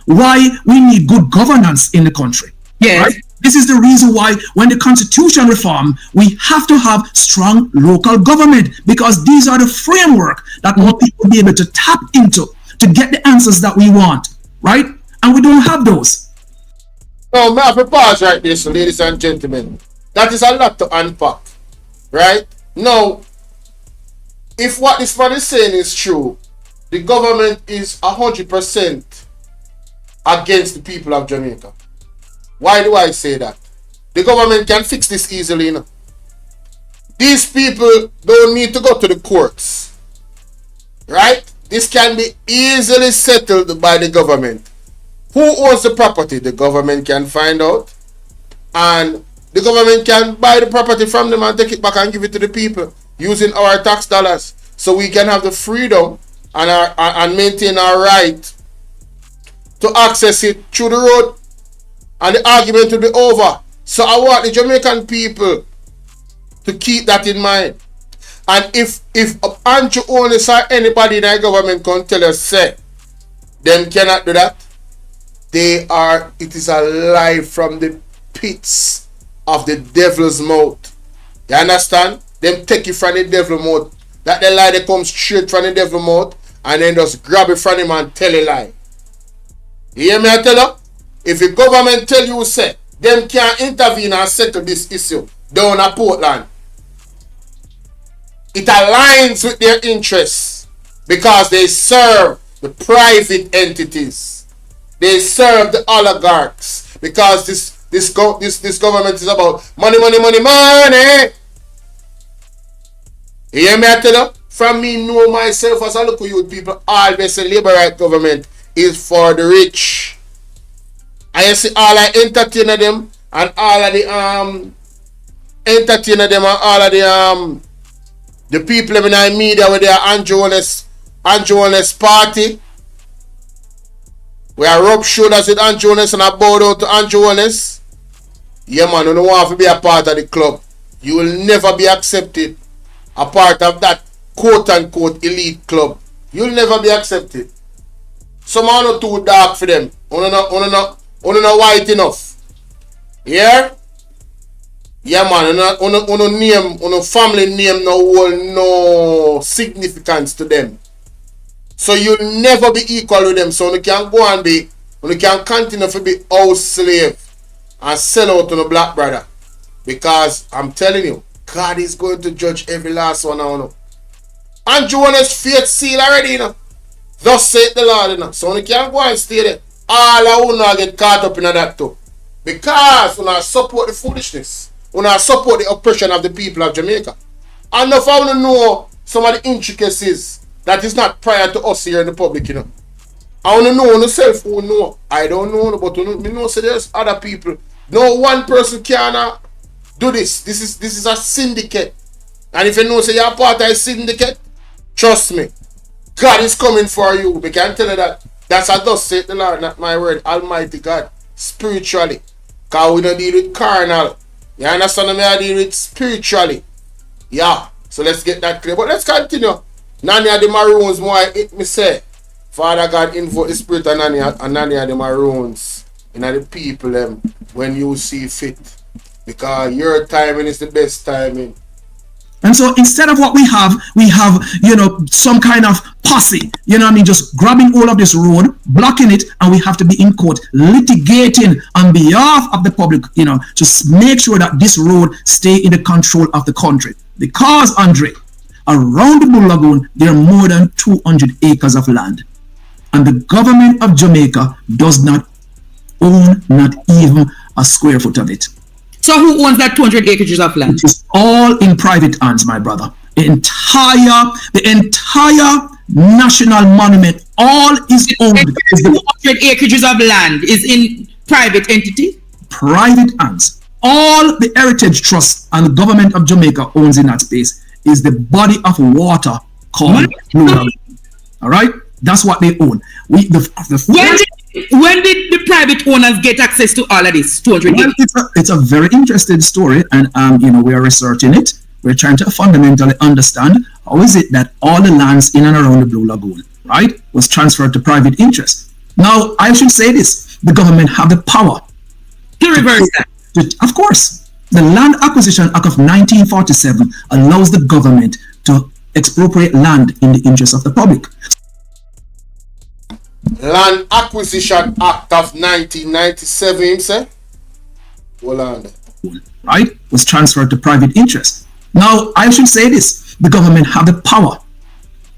why we need good governance in the country. Yes. Right? This is the reason why when the constitution reform, we have to have strong local government, because these are the framework that more people will be able to tap into to get the answers that we want, right? And we don't have those. Now, may I have to pause right there, so ladies and gentlemen. That is a lot to unpack, right? Now, if what this man is saying is true, the government is 100% against the people of Jamaica. Why do I say that? The government can fix this easily, These people don't need to go to the courts, right? This can be easily settled by the government. Who owns the property? The government can find out, and the government can buy the property from them and take it back and give it to the people using our tax dollars, so we can have the freedom and maintain our right to access it through the road, and the argument will be over. So I want the Jamaican people to keep that in mind. And if Andrew Onis or anybody in the government can tell us, say, them cannot do that, it is a lie from the pits of the devil's mouth. You understand? Them take it from the devil's mouth. That the lie, they come straight from the devil's mouth, and then just grab it from him and tell a lie. You hear me, I tell you? If the government tell you, say, them can't intervene and settle this issue down at Portland, it aligns with their interests, because they serve the private entities. They serve the oligarchs, because this government is about money, money, money, money. You hear me, I tell you? From me, know myself as a local youth people, always say labor right government is for the rich. I see all I entertain them, and all of the the people in the media with their Andrew Onis party. We are rub shoulders with Andrew Onis and I bow down to Andrew Onis. Yeah man, you don't want to be a part of the club. You will never be accepted a part of that quote unquote elite club. You'll never be accepted. Some are not too dark for them. Only not white enough. Yeah? Yeah man, on family name no significance to them. So you'll never be equal with them. So you can go and you can continue to be house slave and sell out to the black brother. Because I'm telling you, God is going to judge every last one of them. And Jonah's faith seal already, you know. Thus saith the Lord, you know. So you can't go and stay there. All of you not get caught up in that too. Because you not support the foolishness. You not support the oppression of the people of Jamaica. And if I want to know some of the intricacies that is not prior to us here in the public, you know. I want to know myself who know. I don't know, but you know, so there's other people. No one person can do this. This is a syndicate. And if you know say you're part of a syndicate, trust me, God is coming for you. We can tell you that. That's a thus saith the Lord, not my word. Almighty God, spiritually. Because we don't deal with carnal. You understand me? I deal with spiritually. Yeah. So let's get that clear. But let's continue. Nani of the Maroons, more it me say. Father God, invoke the spirit of Nani of the Maroons. And the people them when you see fit. Because your timing is the best timing. And so instead of what we have, you know, some kind of posse, you know what I mean, just grabbing all of this road, blocking it, and we have to be in court litigating on behalf of the public, you know, to make sure that this road stay in the control of the country. Because, Andre, around the Bolo Lagoon, there are more than 200 acres of land. And the government of Jamaica does not own not even a square foot of it. So who owns that 200 acres of land? It is all in private hands, my brother. The entire national monument, all is owned. 200 acres of land is in private entity? Private hands. All the Heritage Trust and the government of Jamaica owns in that space is the body of water called Blue Lagoon. All right? That's what they own. When did the private owners get access to all of this 200 acres? It's a very interesting story, and you know, we are researching it. We're trying to fundamentally understand how is it that all the lands in and around the Blue Lagoon, right, was transferred to private interests. Now, I should say this: the government have the power to reverse that. Of course, the Land Acquisition Act of 1947 allows the government to expropriate land in the interest of the public. Land Acquisition Act of 1997, sir. Hold on. Right? Was transferred to private interest. Now, I should say this: the government have the power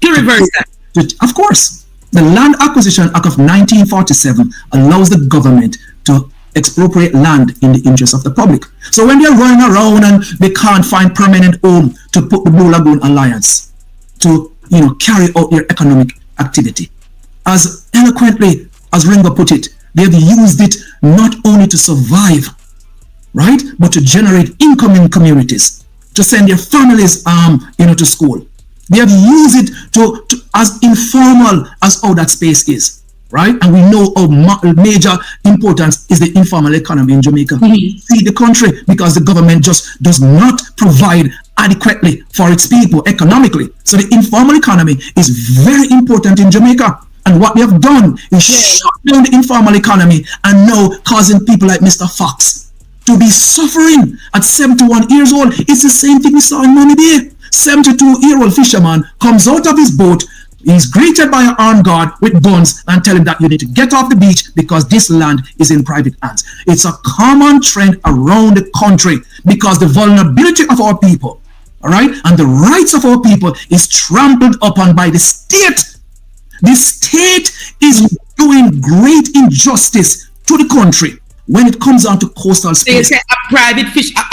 to reverse that. Of course, the Land Acquisition Act of 1947 allows the government to expropriate land in the interest of the public. So when they're running around and they can't find permanent home to put the Blue Lagoon Alliance to, you know, carry out their economic activity, as eloquently as Ringo put it, they've used it not only to survive, right, but to generate income in communities, to send their families, you know, to school. They have used it to as informal as how that space is, right? And we know how major importance is the informal economy in Jamaica. See the country, because the government just does not provide adequately for its people economically. So the informal economy is very important in Jamaica. And what they have done is shut down the informal economy and now causing people like Mr. Fox to be suffering at 71 years old. It's the same thing we saw in Money Bay. 72-year-old fisherman comes out of his boat. He's greeted by an armed guard with guns and tell him that you need to get off the beach because this land is in private hands. It's a common trend around the country because the vulnerability of our people, all right, and the rights of our people is trampled upon by the state. The state is doing great injustice to the country when it comes down to coastal space. They say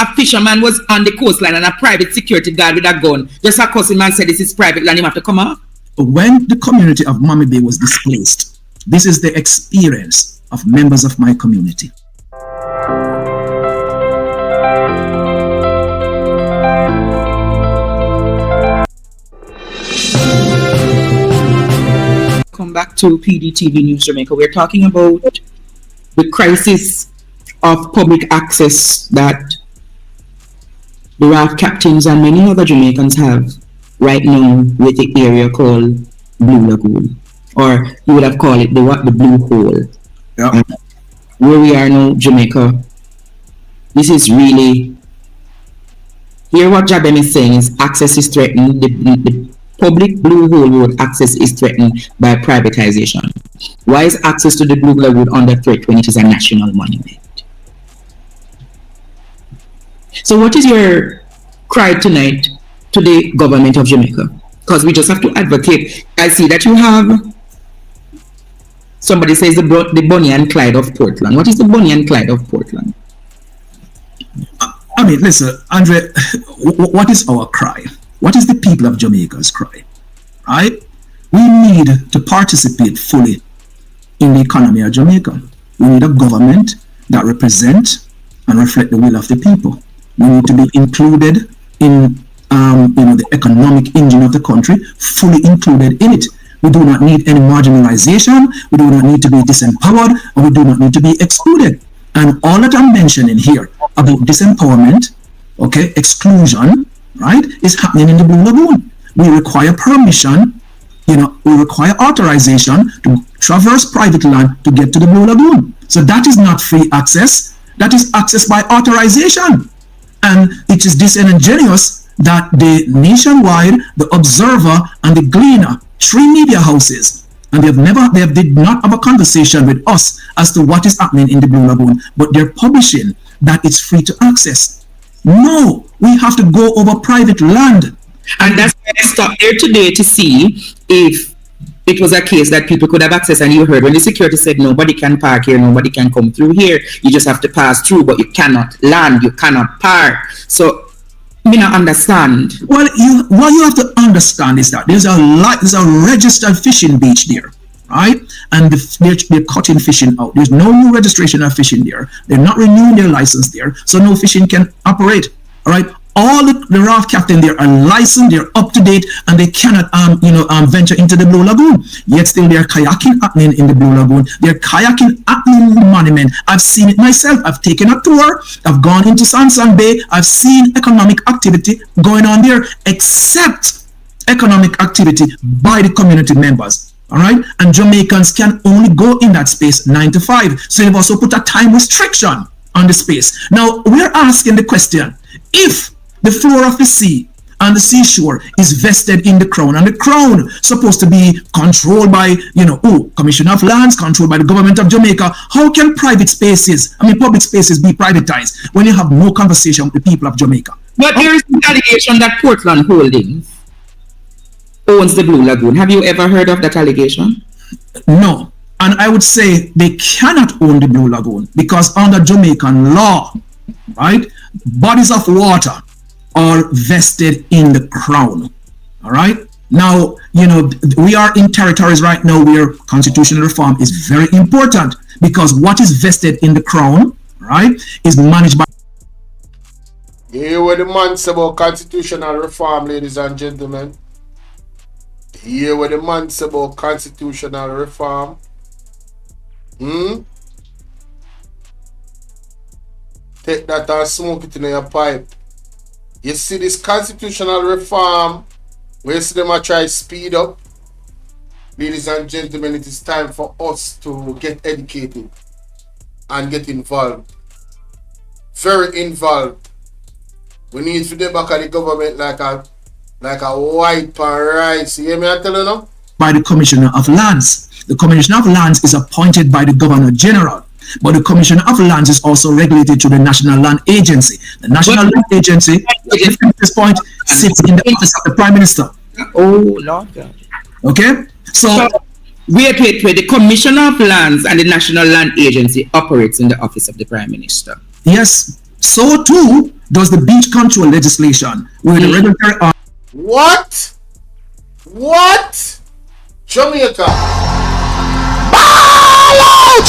a fisherman was on the coastline and a private security guard with a gun. Just a cousin man said this is private land, you have to come out. When the community of Mammy Bay was displaced, this is the experience of members of my community. Come back to PDTV News Jamaica. We're talking about the crisis of public access that the RAF captains and many other Jamaicans have right now with the area called Blue Lagoon, or you would have called it the Blue Hole. Yeah. Where we are now, Jamaica, this is really, here what Jabem is saying is access is threatened. The public Blue Hole road access is threatened by privatization. Why is access to the Blue Lagoon under threat when it is a national monument? So what is your cry tonight to the government of Jamaica? Because we just have to advocate. I see that you have, somebody says the Bonnie and Clyde of Portland. What is the Bonnie and Clyde of Portland? I mean, listen, Andre, what is our cry? What is the people of Jamaica's cry? Right? We need to participate fully in the economy of Jamaica. We need a government that represents and reflects the will of the people. We need to be included in the economic engine of the country, fully included in it. We do not need any marginalization. We do not need to be disempowered, and we do not need to be excluded. And all that I'm mentioning here about disempowerment, okay, exclusion, right, is happening in the Blue Lagoon. We require permission, we require authorization to traverse private land to get to the Blue Lagoon. So that is not free access. That is access by authorization. And it is disingenuous that the Nationwide, the Observer, and the Gleaner, 3 media houses, and they did not have a conversation with us as to what is happening in the Blue Lagoon, but they're publishing that it's free to access. No, we have to go over private land. And that's why I stopped there today to see if it was a case that people could have access. And you heard when the security said nobody can park here, nobody can come through here, you just have to pass through, but you cannot land, you cannot park. So me not understand. Well, what you have to understand is that there's a registered fishing beach there, right? And they're cutting fishing out. There's no new registration of fishing there. They're not renewing their license there, so no fishing can operate. All right. All the raft captain there are licensed, they're up to date, and they cannot venture into the Blue Lagoon. Yet still they're kayaking happening in the Blue Lagoon. They're kayaking happening in the monument. I've seen it myself. I've taken a tour. I've gone into Sansan Bay. I've seen economic activity going on there, except economic activity by the community members. All right, and Jamaicans can only go in that space 9 to 5. So they've also put a time restriction on the space. Now we're asking the question: if the floor of the sea and the seashore is vested in the crown, and the crown supposed to be controlled by, Commissioner of Lands, controlled by the government of Jamaica, how can public spaces be privatized when you have no conversation with the people of Jamaica? But there is an allegation that Portland Holdings owns the Blue Lagoon. Have you ever heard of that allegation? No. And I would say they cannot own the Blue Lagoon because under Jamaican law, right, bodies of water are vested in the crown. All right. Now, we are in territories right now where constitutional reform is very important because what is vested in the crown, right, is managed by. You hear what the man said about constitutional reform, ladies and gentlemen? You hear what the man said about constitutional reform? Take that and smoke it in your pipe. You see this constitutional reform, where you see them try to speed up. Ladies and gentlemen, it is time for us to get educated and get involved. Very involved. We need to get back at the government like a white pan rice. You hear me I tell you now? By the Commissioner of Lands. The Commissioner of Lands is appointed by the Governor General. But the Commissioner of Lands is also regulated to the National Land Agency. The National Land Agency, at this point, sits in the office of the Prime Minister. Oh, Lord. Okay? So wait. The Commissioner of Lands and the National Land Agency operates in the office of the Prime Minister. Yes. So too does the beach control legislation, where the regulatory... What? Jamaica. Ball out!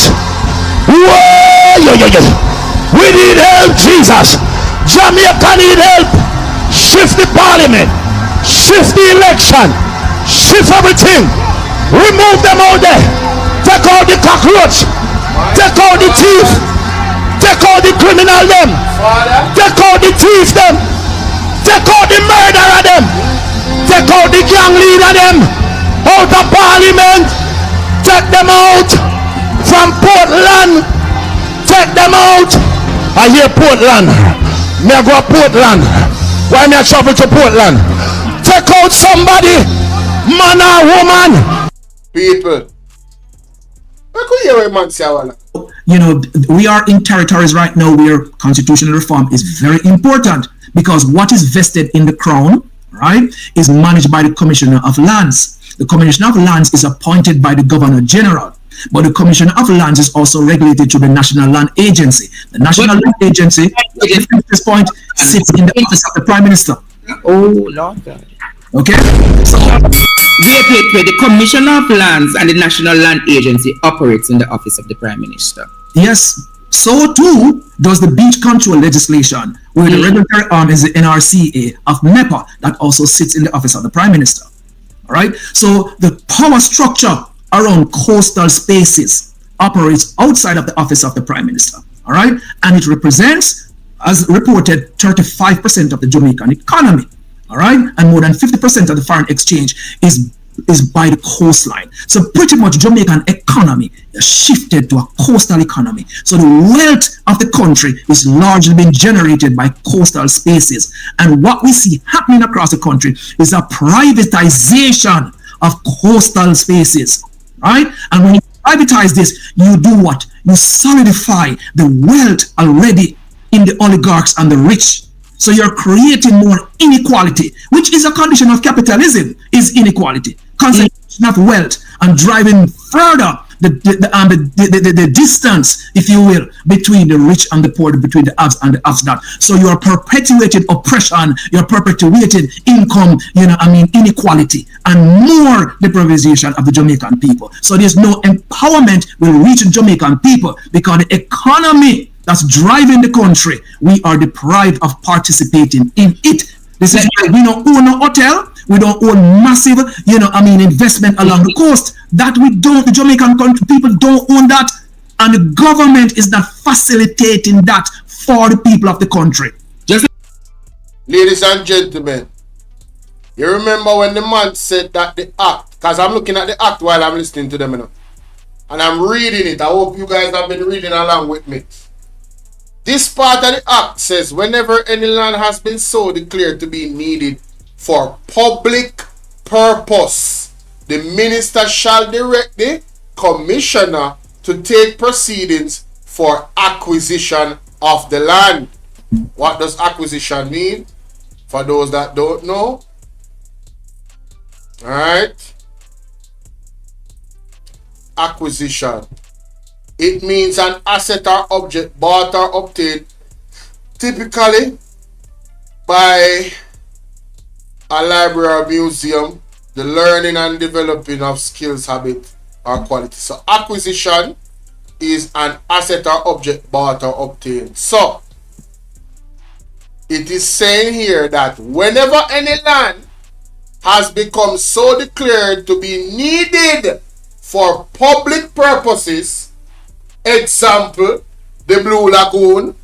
Whoa, we need help, Jesus. Jamaica need help. Shift the parliament, shift the election, shift everything. Remove them out there. Take out the cockroach, take out the thief, take out the criminal them, take out the thief them, take out the murderer them, take out the gang leader them out of parliament. Take them out from Portland. Take them out. I hear Portland. Me I go to Portland. Why me I travel to Portland? Take out somebody, man or woman. People. I could hear a man say we are in territories right now where constitutional reform is very important, because what is vested in the crown, right, is managed by the Commissioner of Lands. The Commissioner of Lands is appointed by the Governor General, but the Commissioner of Lands is also regulated through the National Land Agency. The National Land Agency, at this point, sits in the office of the Prime Minister. Oh, Lord God. Okay? So, wait. The Commissioner of Lands and the National Land Agency operates in the office of the Prime Minister. yes, so too does the beach control legislation, where the regulatory arm is the NRCA of MEPA, that also sits in the office of the Prime Minister. All right? So the power structure around coastal spaces operates outside of the office of the Prime Minister. All right? And it represents, as reported, 35% of the Jamaican economy. All right? And more than 50% of the foreign exchange is by the coastline. So pretty much Jamaican economy is shifted to a coastal economy. So the wealth of the country is largely being generated by coastal spaces. And what we see happening across the country is a privatization of coastal spaces. Right? And when you privatize this, you do what? You solidify the wealth already in the oligarchs and the rich. So you're creating more inequality, which is a condition of capitalism, is inequality, concentration of wealth, and driving further the distance, if you will, between the rich and the poor, between the haves and the have-not. So you are perpetuated oppression, you're perpetuated income, inequality, and more deprivation of the Jamaican people. So there's no empowerment will reach the Jamaican people, because the economy that's driving the country, we are deprived of participating in it. This is why we don't own a hotel, we don't own massive, investment along the coast. That we don't, the Jamaican country people don't own that, and the government is not facilitating that for the people of the country. Ladies and gentlemen, you remember when the man said that the act, because I'm looking at the act while I'm listening to them, and I'm reading it. I hope you guys have been reading along with me. This part of the act says, whenever any land has been so declared to be needed for public purpose, the minister shall direct the commissioner to take proceedings for acquisition of the land. What does acquisition mean? For those that don't know. Alright. Acquisition. It means an asset or object bought or obtained typically by a library or museum, the learning and developing of skills, habit, or quality. So acquisition is an asset or object bought or obtained. So it is saying here that whenever any land has become so declared to be needed for public purposes, example, the Blue Lagoon,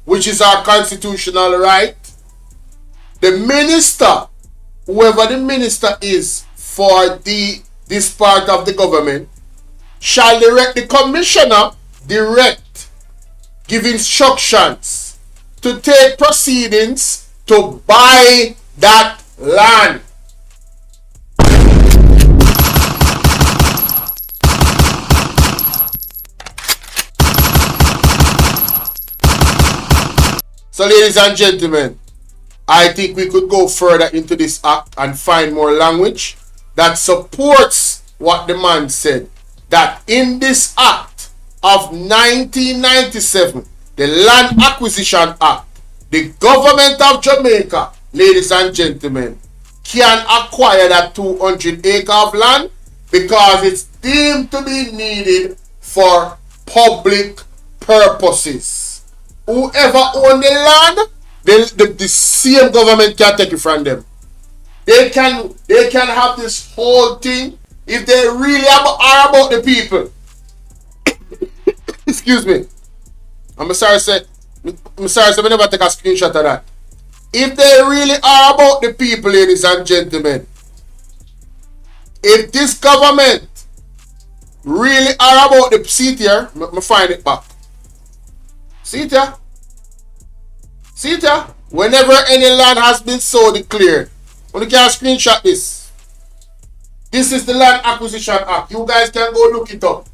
which is our constitutional right, the minister, whoever the minister is for this part of the government, shall direct the commissioner, give instructions to take proceedings to buy that land. So ladies and gentlemen, I think we could go further into this act and find more language that supports what the man said, that in this act of 1997, the Land Acquisition Act, the government of Jamaica, ladies and gentlemen, can acquire that 200 acre of land because it's deemed to be needed for public purposes. Whoever own the land, the same government can take it from them. They can have this whole thing if they really are about the people. Excuse me. I'm sorry, sir. We never take a screenshot of that. If they really are about the people, ladies and gentlemen, if this government really are about the seat here, me find it back. See it here? See it here? Whenever any land has been so declared, when you can screenshot this. This is the Land Acquisition Act. You guys can go look it up.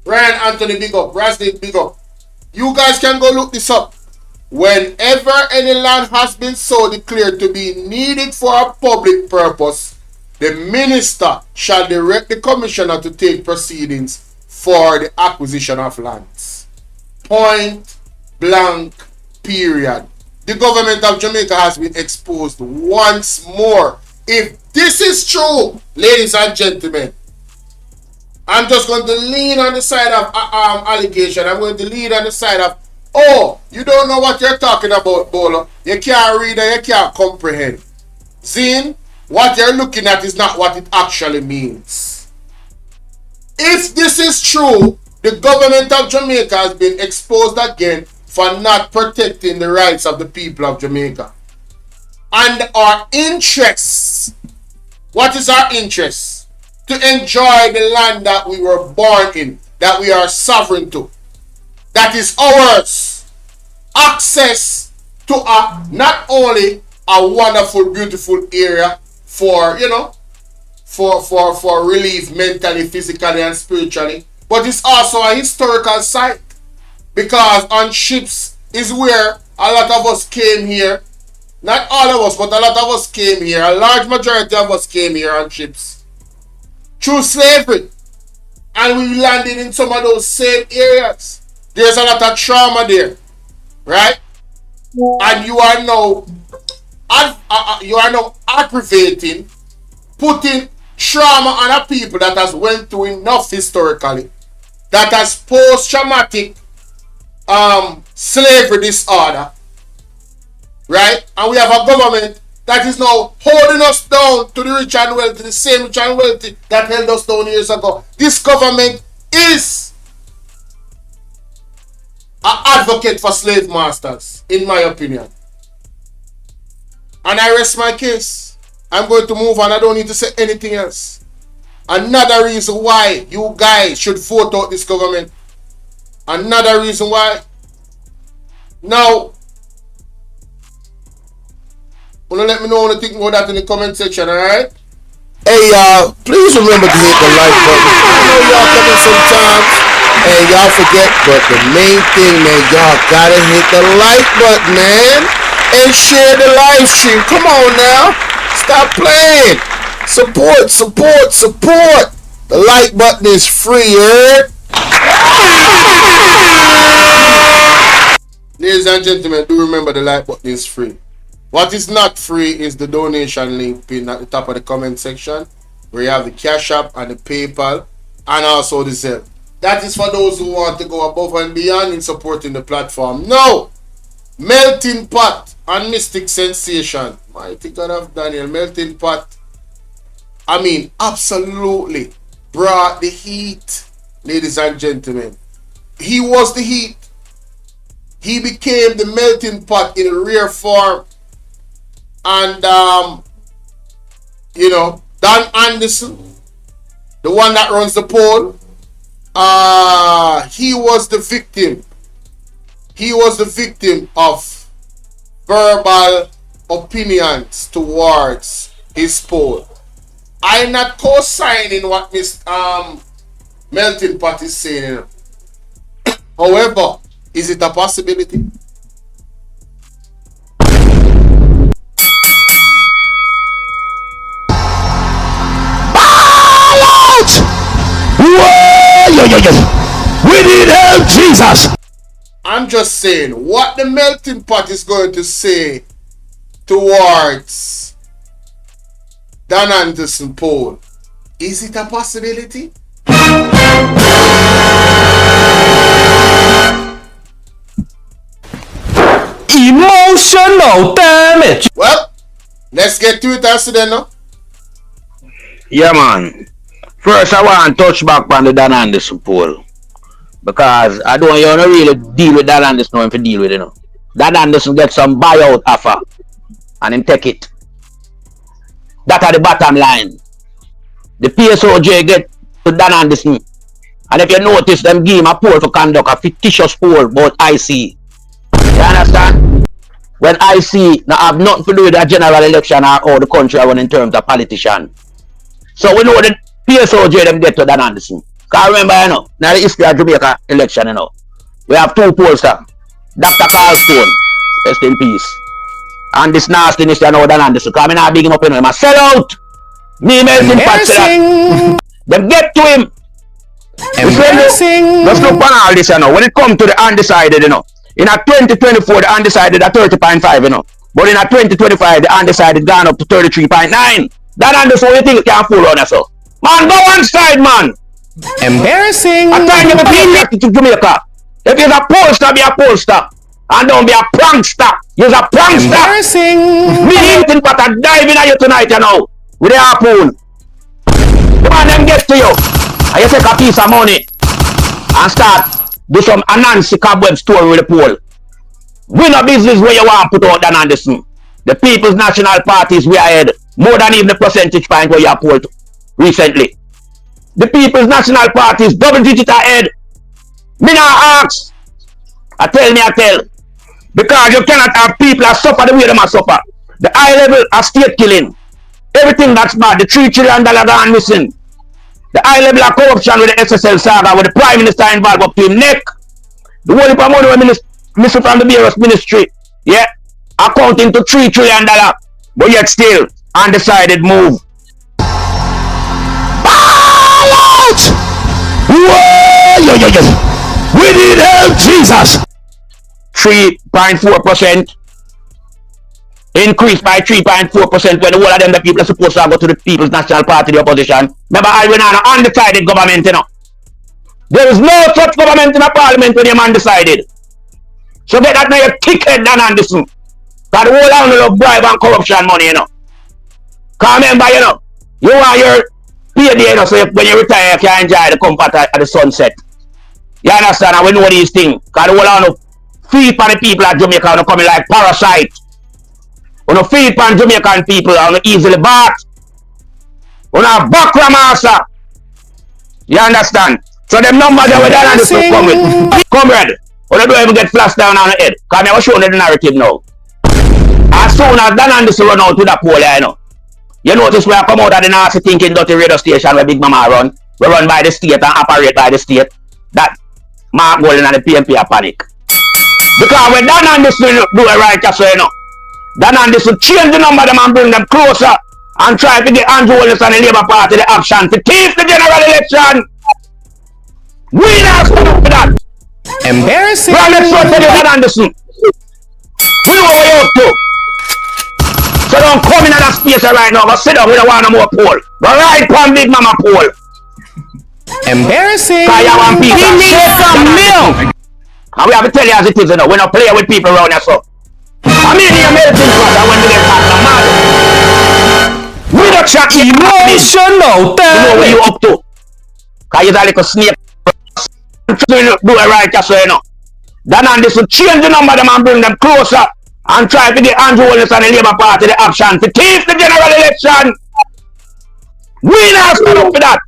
Ryan Anthony, big up. Rasnik, big up. You guys can go look this up. Whenever any land has been so declared to be needed for a public purpose, the minister shall direct the commissioner to take proceedings for the acquisition of lands. Point blank, period. The government of Jamaica has been exposed once more. If this is true, ladies and gentlemen, I'm just going to lean on the side of allegation. I'm going to lean on the side of, oh, you don't know what you're talking about, Bolo. You can't read and you can't comprehend. Zine, what you're looking at is not what it actually means. If this is true, the government of Jamaica has been exposed again for not protecting the rights of the people of Jamaica. And our interests, what is our interest? To enjoy the land that we were born in, that we are sovereign to, that is ours. Access to not only a wonderful, beautiful area for, you know, for relief mentally, physically, and spiritually, but it's also a historical site, because on ships is where a lot of us came here. Not all of us, but a lot of us came here. A large majority of us came here on ships through slavery, and we landed in some of those same areas. There's a lot of trauma there, right? And you are now aggravating, putting trauma on a people that has went through enough historically, that has post-traumatic slavery disorder, right? And we have a government that is now holding us down to the rich and wealthy, the same rich and wealthy that held us down years ago. This government is an advocate for slave masters, in my opinion. And I rest my case. I'm going to move on. I don't need to say anything else. Another reason why you guys should vote out this government. Another reason why. Now, let me know what you think about that in the comment section, alright? Hey y'all, please remember to hit the like button. I know y'all come in sometimes and y'all forget, but the main thing, man, y'all gotta hit the like button, man. And share the live stream. Come on now. Stop playing. Support, support, support. The like button is free, heard? Ladies and gentlemen, do remember the like button is free. What is not free is the donation link pinned at the top of the comment section, where you have the Cash App and the PayPal, and also the Zelle. That is for those who want to go above and beyond in supporting the platform. No! Melting Pot and Mystic Sensation. Mighty God of Daniel. Melting Pot, I mean, absolutely brought the heat, ladies and gentlemen. He was the heat. He became the melting pot in rare form. And, you know, Dan Anderson, the one that runs the poll, he was the victim. He was the victim of verbal opinions towards his poll. I'm not co-signing what Miss Melting Pot is saying. However, is it a possibility? We need help, Jesus. I'm just saying what the melting pot is going to say towards Dan Anderson poll. Is it a possibility? Emotional damage. Well, let's get to it after then, no? Yeah, man. First, I want to touch back on the Dan Anderson poll. Because I don't want to really deal with Dan Anderson if you deal with it, you know. Dan Anderson get some buyout offer and him take it. That are the bottom line. The PSOJ get to Dan Anderson. And if you notice, them give him a poll for conduct, a fictitious poll about IC. You understand? When IC now have nothing to do with the general election or how the country run in terms of politician. So we know the PSOJ them get to Dan Anderson. Because remember, you know, now the history of Jamaica election, you know, we have two pollsters. Dr. Carlstone, rest in peace. And this nastiness, you know, Dan Anderson. Because I'm not big him up, you know, I'm a sellout. Me melting pot to that. Them get to him. Let's look on all this, you know. When it comes to the undecided, you know. In a 2024, the undecided are 30.5, you know. But in a 2025, the undecided gone up to 33.9. That Anderson, you think you can fool on us, so? Man, go one side, man. Embarrassing. I'm trying to be to Jamaica. If you're a pollster, be a pollster. And don't be a prankster. You're a prankster. Embarrassing. Me eating but I diving at you tonight, you know. With the harpoon. The man them get to you. And you take a piece of money. And start do some Anansi cobweb story with the poll. Win a business where you want to put out Dan Anderson. The People's National Party is way ahead. More than even the percentage point where you have polled recently. The People's National Party is double digit ahead. Me not ask. I tell. Because you cannot have people that suffer the way they must suffer. The high level of state killing. Everything that's bad. The $3 trillion gone missing. The high level of corruption with the SSL saga with the Prime Minister involved up to his neck. The whole heap of money missing from the various ministry. Yeah. Accounting to $3 trillion. But yet still undecided move. Ball out! Whoa! We need help, Jesus! 3.4%. Increased by 3.4% when the whole of them the people are supposed to go to the People's National Party, the opposition. Remember, I went on an undecided government, you know. There is no such government in a parliament when you're undecided. So get that now your thickhead Dan Anderson. Because the whole of bribe and corruption money, you know. Because remember, you know, you want your payday, you know, so when you retire, you can enjoy the comfort at the sunset. You understand? And we know these things. Because the whole of feed for the people at Jamaica are coming like parasite. We don't feed for Jamaican people are easily bought. We don't Bvrfam master. You understand? So them numbers that we done and this will come with. Comrade, we don't even get flashed down on the head. Because I never shown the narrative now. As soon as Dan Anderson run out to that pole, you know. You notice we have come out of the nasty thinking dirty radio station where Big Mama run. We run by the state and operate by the state. That Mark Golden and the PMP are panic. Because when Dan Anderson do a righteous way, you know. Dan Anderson change the number of them and bring them closer and try to get Andrew Holness and the Labour Party the action to keep the general election. We not stand up for that. Embarrassing. Well, let's tell you Dan Anderson. We know what you're up to. So don't come in that space right now, but sit down, we don't want no more poll. Go right from Big Mama poll. Embarrassing. Because you want people. He needs some milk. And we have to tell you as it is, you know, we don't play with people around here, so. I mean, you're melting pot, and when we get back, I'm mad. We don't chat emotional. You know what you up to. Because you're like a snake. Do it right, just so you know. Dan Anderson change the number of them and bring them closer and try to get Andrew Holness and the Labour Party the action to keep the general election. We not stand up for that.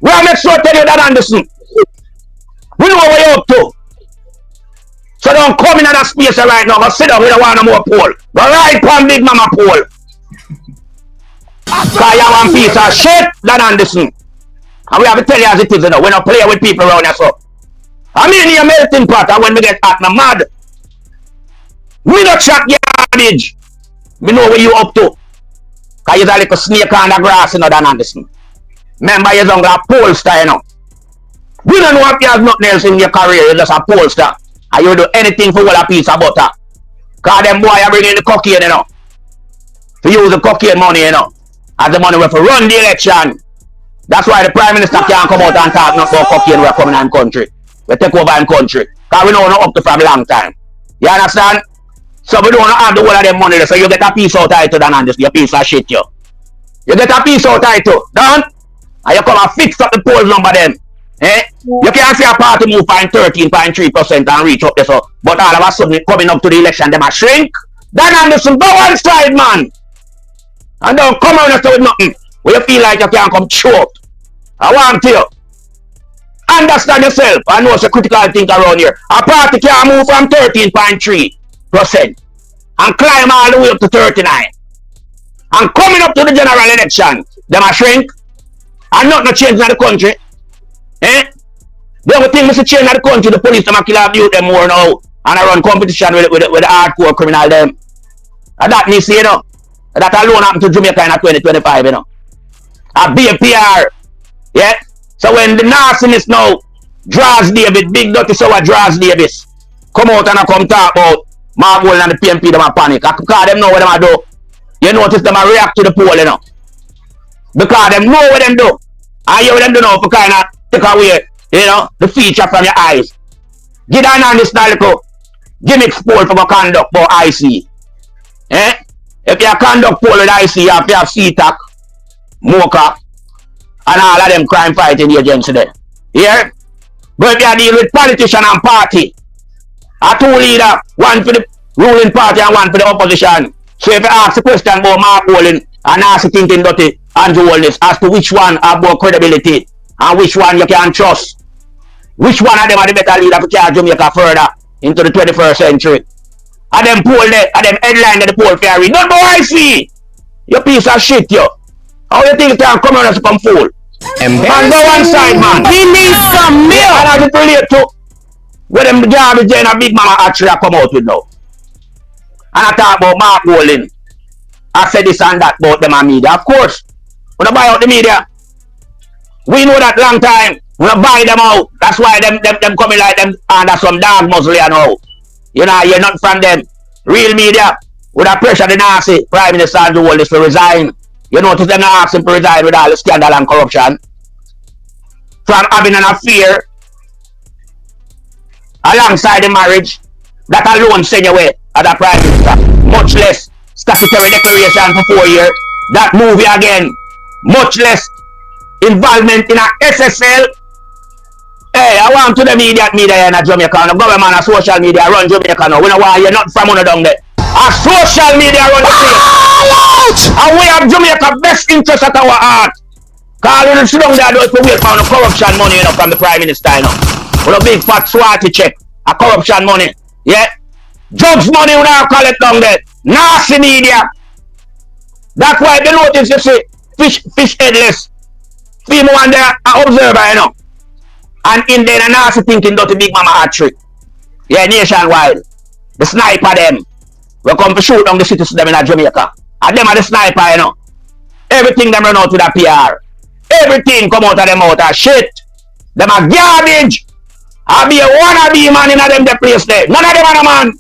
We'll make sure to tell you Dan Anderson. We know what you're up to. So don't come in that space right now, but sit down, we don't want no more poll. Go right from Big Mama poll. Because you want piece of shit, Dan Anderson. And we have to tell you as it is, you know, we don't play with people around here, so. I mean, you're melting pot, and when we get hot, I'm mad. We don't chat garbage. We know what you up to. Because you're like a snake on the grass, you know, Dan Anderson. Remember, you're a pollster, you know. We don't know if you have nothing else in your career, you're just a pollster. And you do anything for a piece of butter. Because them boy are bringing the cocaine, you know. To use the cocaine money, you know. As the money we for run the election. That's why the Prime Minister can't come out and talk about cocaine we're coming in the country. We take over in the country. Because we know we're up to for a long time. You understand? So we don't have the whole of them money. So you get a piece out of it done and just your piece of shit, you. You get a piece out of it done. And you come and fix up the poll number then. Eh? You can't see a party move from 13.3% and reach up there, so. But all of a sudden, coming up to the election, they must shrink. Dan Anderson, go one side, man. And don't come on us with nothing. Where you feel like you can't come short. I want you. Understand yourself. I know it's a critical thing around here. A party can move from 13.3% and climb all the way up to 39. And coming up to the general election, they must shrink. And nothing change in the country. Eh? The only thing Mr. Change in the country, the police them a kill abuse them more now. And I run competition with the hardcore criminal them. And that needs to, you know. That alone happened to Jamaica in 2025, you know. A BPR. Yeah? So when the nastiness now draws David, big dirty sour draws Davis, come out and I come talk about Bawll and the PMP them a panic. Because them know what them a do. You notice them a react to the poll, you know. Because them know what them do. And you what them do now for kind of take away, you know, the feature from your eyes. Get down on this little gimmick poll for conduct for IC. Eh? If you conduct poll with IC, you have to have CTAC, MOCA, and all of them crime fighting agents there. Yeah? But if you deal with politician and party, a two leader, one for the ruling party and one for the opposition. So if you ask the question about Bawll and ask the thinking dirty and Holness as to which one have more credibility and which one you can trust, which one of them are the better leader to carry Jamaica further into the 21st century. And them poll there, and them headline of the poll fair read. Not more I see. You piece of shit, yo. How you think you can come on us to come fool? Man, go one side, man. He needs some milk. And I just relate to where them garbage there and a big mama actually come out with now. And I talk about Bawll. I said this and that about them and media. Of course, when I buy out the media, we know that long time. When I buy them out, that's why them coming like them under some dog muzzle, you know. You know, you're not from them. Real media would have pressure the Nazi Prime Minister and Holness to resign. You notice them not asking to resign with all the scandal and corruption. From having an affair alongside the marriage, that alone send you away as a Prime Minister. Much less statutory declaration for 4 years. That movie again. Much less involvement in a SSL. Hey, I want to the media in Jamaica. The government and social media run Jamaica now. We don't want you not from one down there. A social media run the place. And we have Jamaica best interest at our heart. Because we sit down there to wait for the corruption money, you know, from the Prime Minister, you know. With a big fat swatty check. A corruption money. Yeah. Drugs money we now call it down there. Nasty media. That's why the notice you see fish headless. People want there an observer, you know. And in there, and also thinking dirty big mama hat trick. Yeah, nationwide. The sniper them. We come to shoot down the citizens them in Jamaica. And them are the sniper, you know. Everything them run out with a PR. Everything come out of them out of shit. Them are garbage. I be a wannabe man in them the place there. None of them are a man.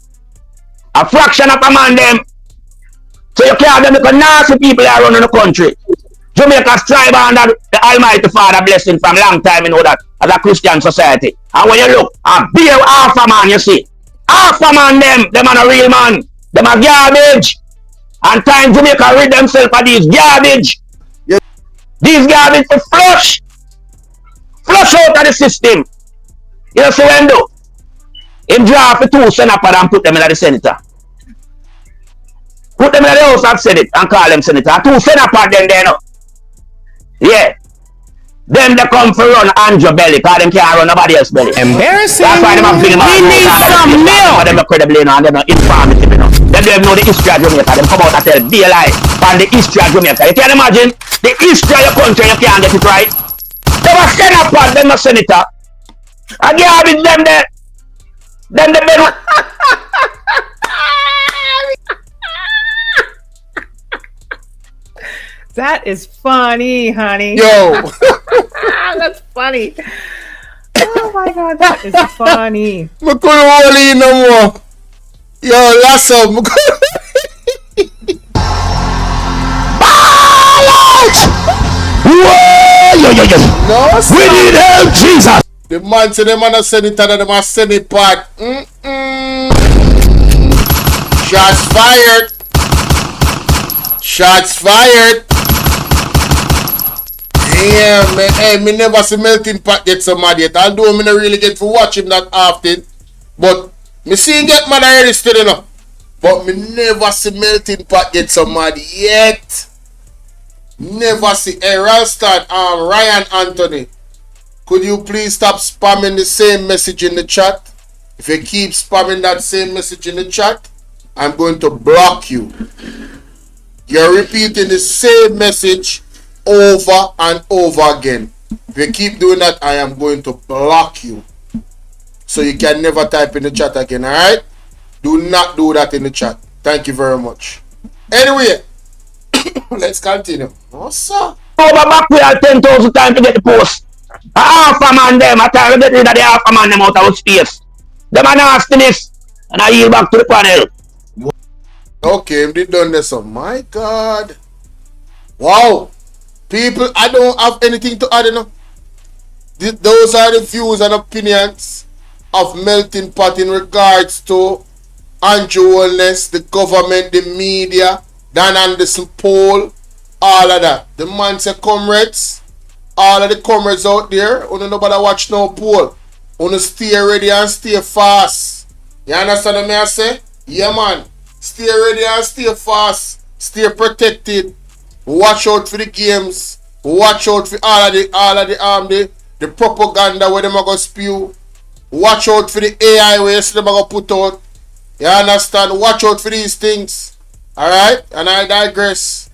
A fraction of a man them. So you can't them because nasty people are running the country. Jamaica strive under the Almighty Father blessing from long time, you know that, as a Christian society. And when you look, a beer half a man, you see. Half a man them are a real man. Them are garbage. And time Jamaica rid themselves of these garbage. Yeah. These garbage to flush. Flush out of the system. You know, so when do? Him draft the two senators and put them in the senator. Put them in the House of Senate and call them senator. Two senators then there now. Yeah. Them they come for run Andrew belly, because them can't run nobody else belly. Embarrassing. That's why them have been He needs some milk. Them not credible, you know, and them not informative, you know. Them don't know the history of Jamaica. Them come out and tell DLI on the history of Jamaica. You can imagine the history of your country, you can't get it right. Them a senator, them a senator. And you have it them there. Them the bed. That is funny, honey. Yo. That's funny. Oh my God, that is funny. I couldn't hold it no more. Yo, last up. No, sir. We need help, Jesus. The man to them and a senator and them a senate part. Shots fired. Shots fired. Damn, man. Hey, me never see Melting Pot get so mad yet. Although me not really get to watch him that often. But me see him get mad already still enough. But me never see Melting Pot get so mad yet. Never see. Hey, Ralston, Ryan Anthony. Could you please stop spamming the same message in the chat? If you keep spamming that same message in the chat, I'm going to block you. You're repeating the same message over and over again. If you keep doing that, I am going to block you. So you can never type in the chat again, alright? Do not do that in the chat. Thank you very much. Anyway, let's continue. What's up? Over back we are 10,000 times to get the post. Half a man them, I try to get rid of the half a man them out of space. Them are nastiness. And I yield back to the panel. Okay, they done this. Oh my God. Wow. People, I don't have anything to add, you know. Those are the views and opinions of Melting Pot in regards to Andrew Wellness, the government, the media, Dan Anderson poll, all of that. The man say, comrades, all of the comrades out there, you nobody watch no poll. You stay ready and stay fast. You understand what I say? Yeah, man. Stay ready and stay fast. Stay protected. Watch out for the games. Watch out for all of the propaganda where them are going to spew. Watch out for the AI where them are going to put out. You understand? Watch out for these things. Alright? And I digress.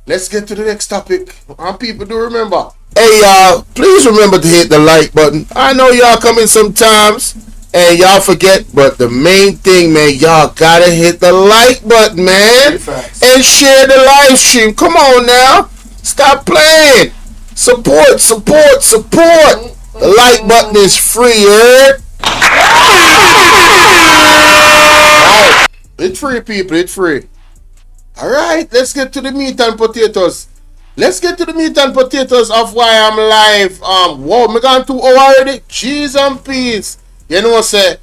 Let's get to the next topic. And people do remember. Hey y'all, please remember to hit the like button. I know y'all come in sometimes and y'all forget, but the main thing, man, y'all gotta hit the like button, man. And share the live stream. Come on now. Stop playing. Support, support, support. The like button is free, heard? Right. It's free, people, it's free. Alright, let's get to the meat and potatoes. Let's get to the meat and potatoes of why I'm live. Whoa, me gone 2 hours already. Jeez and peace. You know that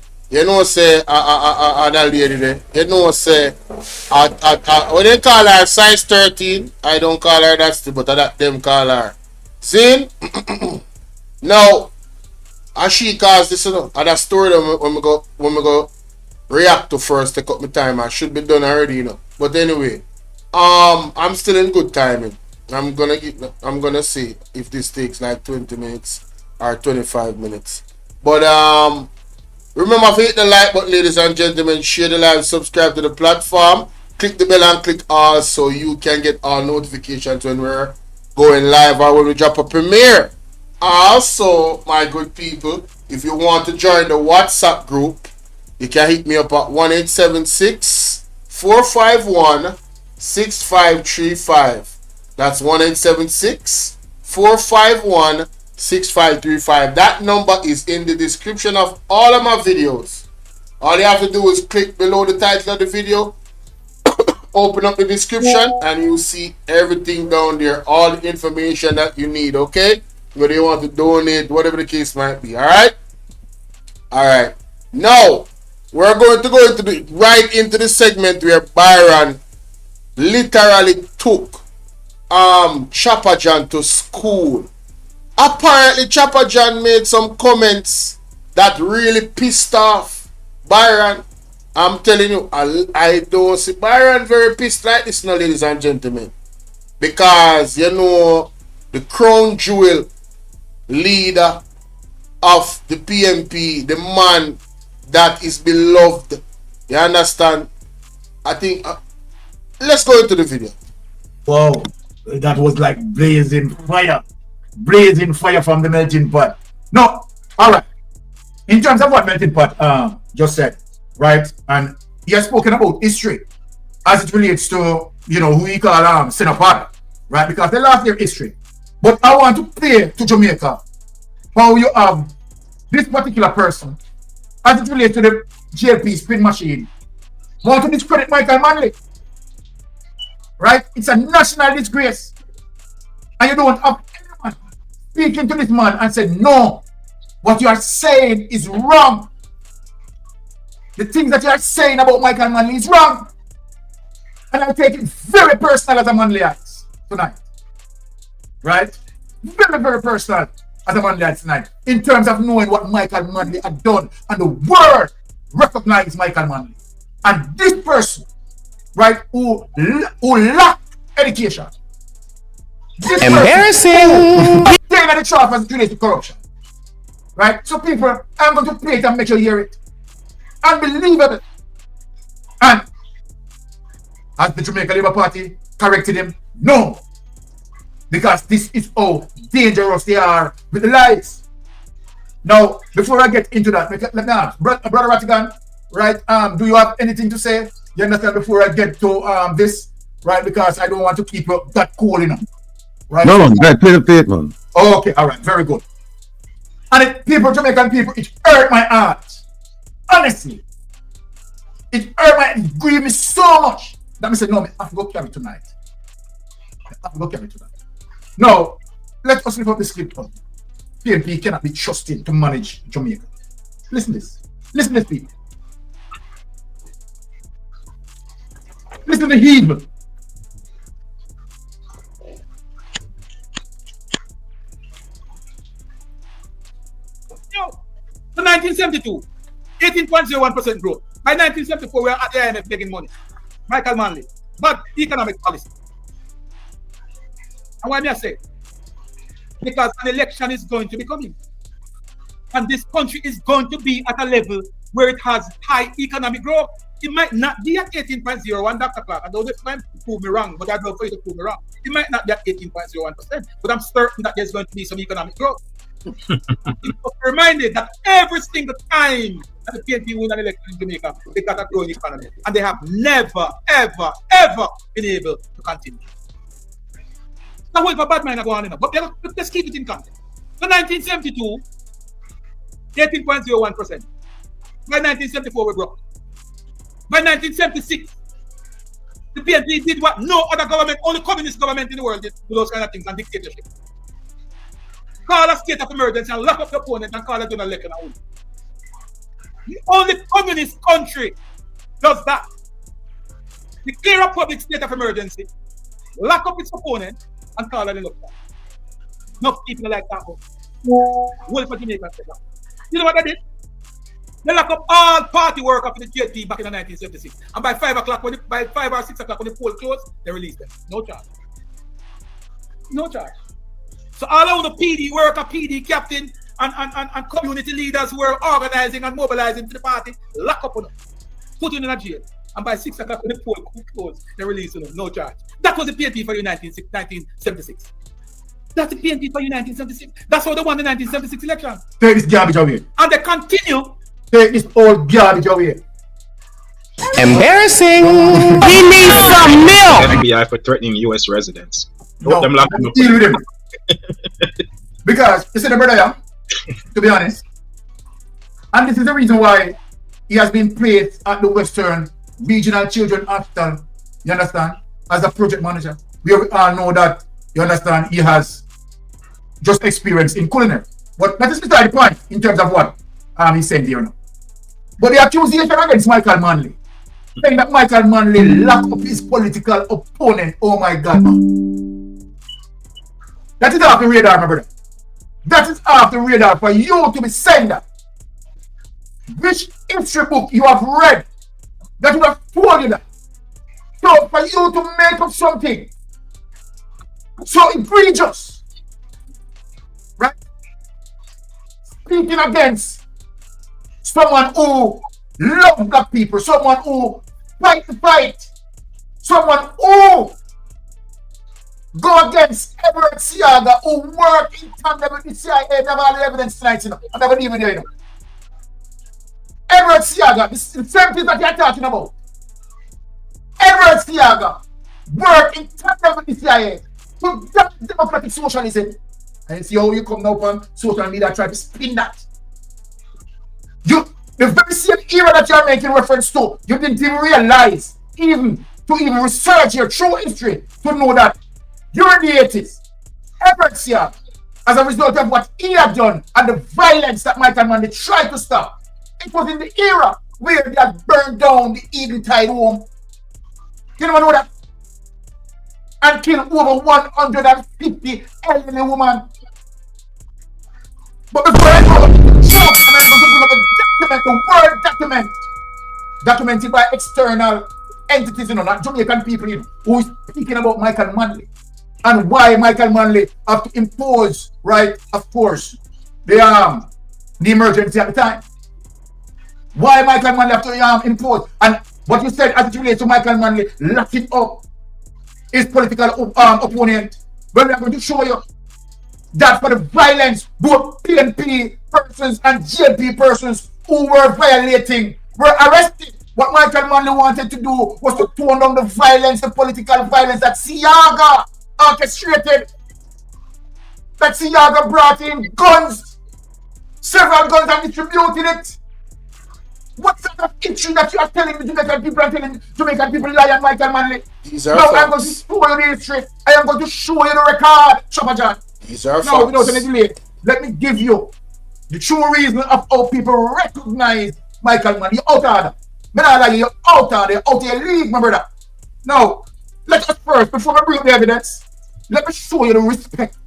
lady there. You know say, when they call her size 13, I don't call her that still, but that them call her. See? Now, as she calls this, you know, and that story when we go react to first, take up my time. I should be done already, you know. But anyway, I'm still in good timing. I'm gonna see if this takes like 20 minutes or 25 minutes. But remember to hit the like button, ladies and gentlemen. Share the live, subscribe to the platform, click the bell and click all so you can get all notifications when we're going live or when we drop a premiere. Also, my good people, if you want to join the WhatsApp group, you can hit me up at 1-876-451-6535. That's 1-876-451-6535. That number is in the description of all of my videos. All you have to do is click below the title of the video, open up the description, and you see everything down there, all the information that you need, okay? Whether you want to donate, whatever the case might be, alright? Alright. Now, we're going to go right into the segment where Byron literally took Choppa John to school. Apparently Choppa John made some comments that really pissed off Byron. I'm telling you, I don't see Byron very pissed like this now, ladies and gentlemen. Because, you know, the crown jewel leader of the PMP, the man that is beloved, you understand? I think, let's go into the video. Wow, that was like blazing fire from the melting pot. No, all right. In terms of what melting pot just said, right? And he has spoken about history as it relates to, you know, who he call Sinapad, right? Because they lost their history. But I want to play to Jamaica how you have this particular person as it relates to the GLP spin machine. Want to discredit Michael Manley, right? It's a national disgrace. And you don't have anyone speaking to this man and say, no, what you are saying is wrong. The things that you are saying about Michael Manley is wrong. And I take it very personal as a Manleyites tonight. Right? Very, very personal as a Manleyites tonight. In terms of knowing what Michael Manley had done. And the world recognized Michael Manley. And this person, right, who lacked education. This embarrassing. Taking the charge as it relates to corruption. Right? So people, I'm going to play it and make you hear it. Unbelievable. And as the Jamaica Labour Party corrected him, no. because this is how dangerous they are with the lies. Now, before I get into that, let me ask, Brother Ratigan, right? Do you have anything to say? You understand, before I get to this, right? Because I don't want to keep that cool, right? No, play the plate, man. Oh, okay, all right, very good. And Jamaican people, it hurt my heart. Honestly. It hurt it grieved me so much that I said, no, I have to go carry tonight. Now, let us lift up the script. PNP cannot be trusted to manage Jamaica. Listen to this. Listen to this, people. Listen to the evil. So 1972, 18.01% growth. By 1974, we are at the IMF making money. Michael Manley. But economic policy. And why may I say? Because an election is going to be coming. And this country is going to be at a level where it has high economic growth. It might not be at 18.01, Dr. Clark. I don't know if you prove me wrong, but I'd love for you to prove me wrong. It might not be at 18.01%, but I'm certain that there's going to be some economic growth. Reminded that every single time that the PNP won an election in Jamaica, they got a growing economy, and they have never, ever, ever been able to continue. Now, what if a bad man are going on? But let's keep it in context. So 1972, 18.01%. By 1974, we broke. By 1976, the PNP did what no other government, only communist government in the world did, do those kind of things, and dictatorship. Call a state of emergency and lock up the opponent and call it an election. The only communist country does that. Declare a public state of emergency, lock up its opponent, and call it an election. Enough people like that. Wolf for Jamaica. You know what they did? They lock up all party work of the JP back in 1976. And by 5 o'clock, by 5 or 6 o'clock when the poll closed, they released them. No charge. No charge. So all of the PD worker, PD captain, and community leaders who were organizing and mobilizing to the party, lock up on them, put them in a jail. And by 6 o'clock when the poll closed, they released them. No charge. That was the PNP for you 1976. That's the PNP for you 1976. That's how they won the 1976 election. Take this garbage away. And they continue. Take this old garbage away. Embarrassing. He needs some milk. FBI for threatening U.S. residents. No, them deal with him. Because, you see the brother, yeah? To be honest, and this is the reason why he has been placed at the Western Regional Children Hospital, you understand, as a project manager. We all know that, you understand, he has just experience in culinary. But that is beside the point in terms of what he said there now. But the accusation against Michael Manley, saying that Michael Manley locked up his political opponent, oh my God, man. That is off the radar, my brother. That is off the radar for you to be saying that. Which history book you have read that would have told you that? So for you to make up something so egregious, right? Speaking against someone who loves black people, someone who fight the fight, someone who go against Everett Siaga, who work in tandem with the CIA. Never had the evidence tonight, you know. I never even there, you know. Everett Siaga, the same thing that you're talking about. Everett Siaga work in tandem with the CIA to that democratic socialism. And you see how you come now on social media and try to spin that. The very same era that you're making reference to, you didn't even realize, even to research your true history, to know that during the 80s, Everett Siaga, as a result of what he had done and the violence that Michael Manley tried to stop, it was in the era where they had burned down the Eden Tide home. You know that? And killed over 150 elderly women. But before I go, I'm going to bring up a word document, documented by external entities, you know, not Jamaican people, you know, who is speaking about Michael Manley and why Michael Manley have to impose, right, of course, the emergency at the time. Why Michael Manley have to impose, and what you said as it relates to Michael Manley locking up his political opponent But we are going to show you that for the violence, both PNP persons and JP persons who were violating were arrested. What Michael Manley wanted to do was to tone down the violence, the political violence that Siaga orchestrated. That Siaga brought in guns, several guns, and distributed it. What sort of issue that you are telling the Jamaican people and telling Jamaican people lie on Michael Manley? Now I'm going to show you the history. I am going to show you the record, Choppa John. These are now, facts. without any delay, let me give you the true reason of how people recognize Michael Manley. You're out of there. You're out of there, out of your league, my brother. Now, let us first, before we bring up the evidence, let me show you the respect.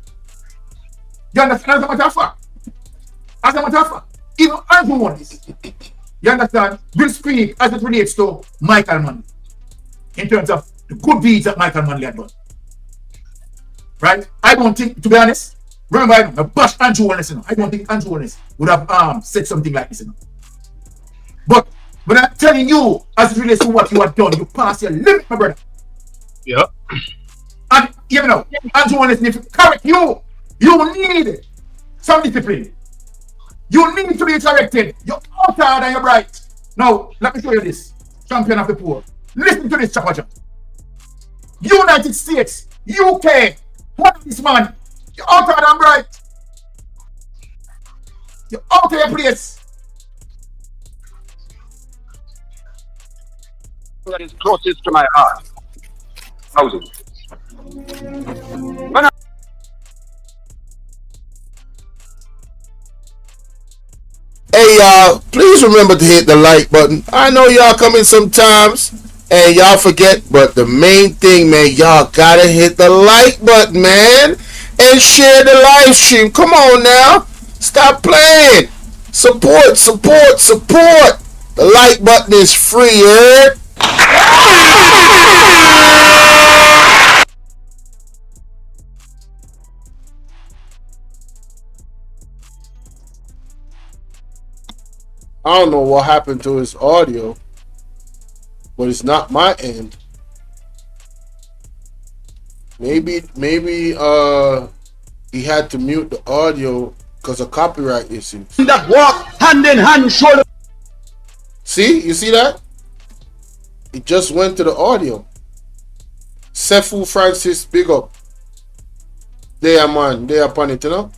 You understand? As a matter of fact, even Andrew won this. You understand? Will speak as it relates to Michael Manley in terms of the good deeds that Michael Manley had done. Right? I don't think, to be honest, remember I bash Andrew Wallace, you know. I don't think Andrew Wallace would have said something like this, you know. But when I'm telling you, as it relates to what you have done, you pass your limit, my brother. Yeah. And you know, Andrew Wallace, if you correct you need some discipline. You need to be corrected. You're out and you're bright. Now, let me show you this. Champion of the poor. Listen to this, Choppa John. United States, UK, what is this man? You're out and bright. You're out of your place. That is closest to my heart. Housing. Hey y'all, please remember to hit the like button. I know y'all come in sometimes and y'all forget, but the main thing, man, y'all gotta hit the like button, man, and share the live stream. Come on now, stop playing. Support. The like button is free, heard? I don't know what happened to his audio, but it's not my end. Maybe he had to mute the audio because of copyright issues. That walk hand in hand, shoulder. See, you see that? It just went to the audio. Sefu Francis, big up. There, man, there upon it, you know.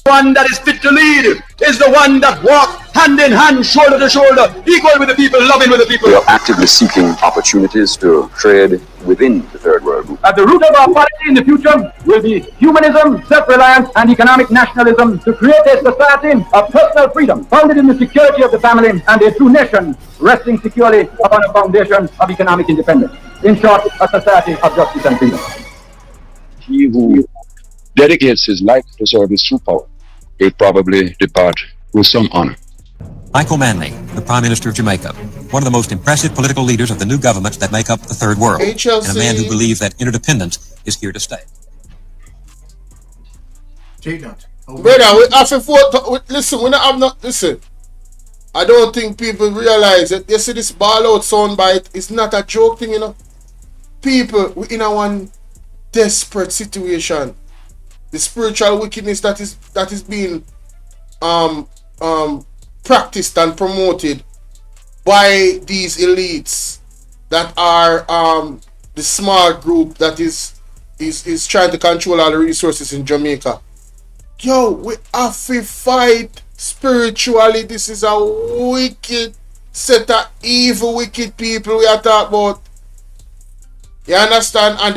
One that is fit to lead is the one that walks hand in hand, shoulder to shoulder, equal with the people, loving with the people. We are actively seeking opportunities to trade within the third world group. At the root of our policy in the future will be humanism, self-reliance, and economic nationalism to create a society of personal freedom, founded in the security of the family, and a true nation resting securely upon a foundation of economic independence. In short, a society of justice and freedom. He who dedicates his life to service through power will probably depart with some honor. Michael Manley, the Prime Minister of Jamaica, one of the most impressive political leaders of the new government that make up the third world, HLC. and a man who believes that interdependence is here to stay. Take that. Brother, we have to listen, we not have not listen. I don't think people realize that you see this ball out soundbite is not a joke thing, you know. People, we in a one desperate situation. The spiritual wickedness that is being practiced and promoted by these elites that are the small group that is trying to control all the resources in Jamaica. Yo, we have to fight spiritually. This is a wicked set of evil, wicked people we are talking about. You understand? And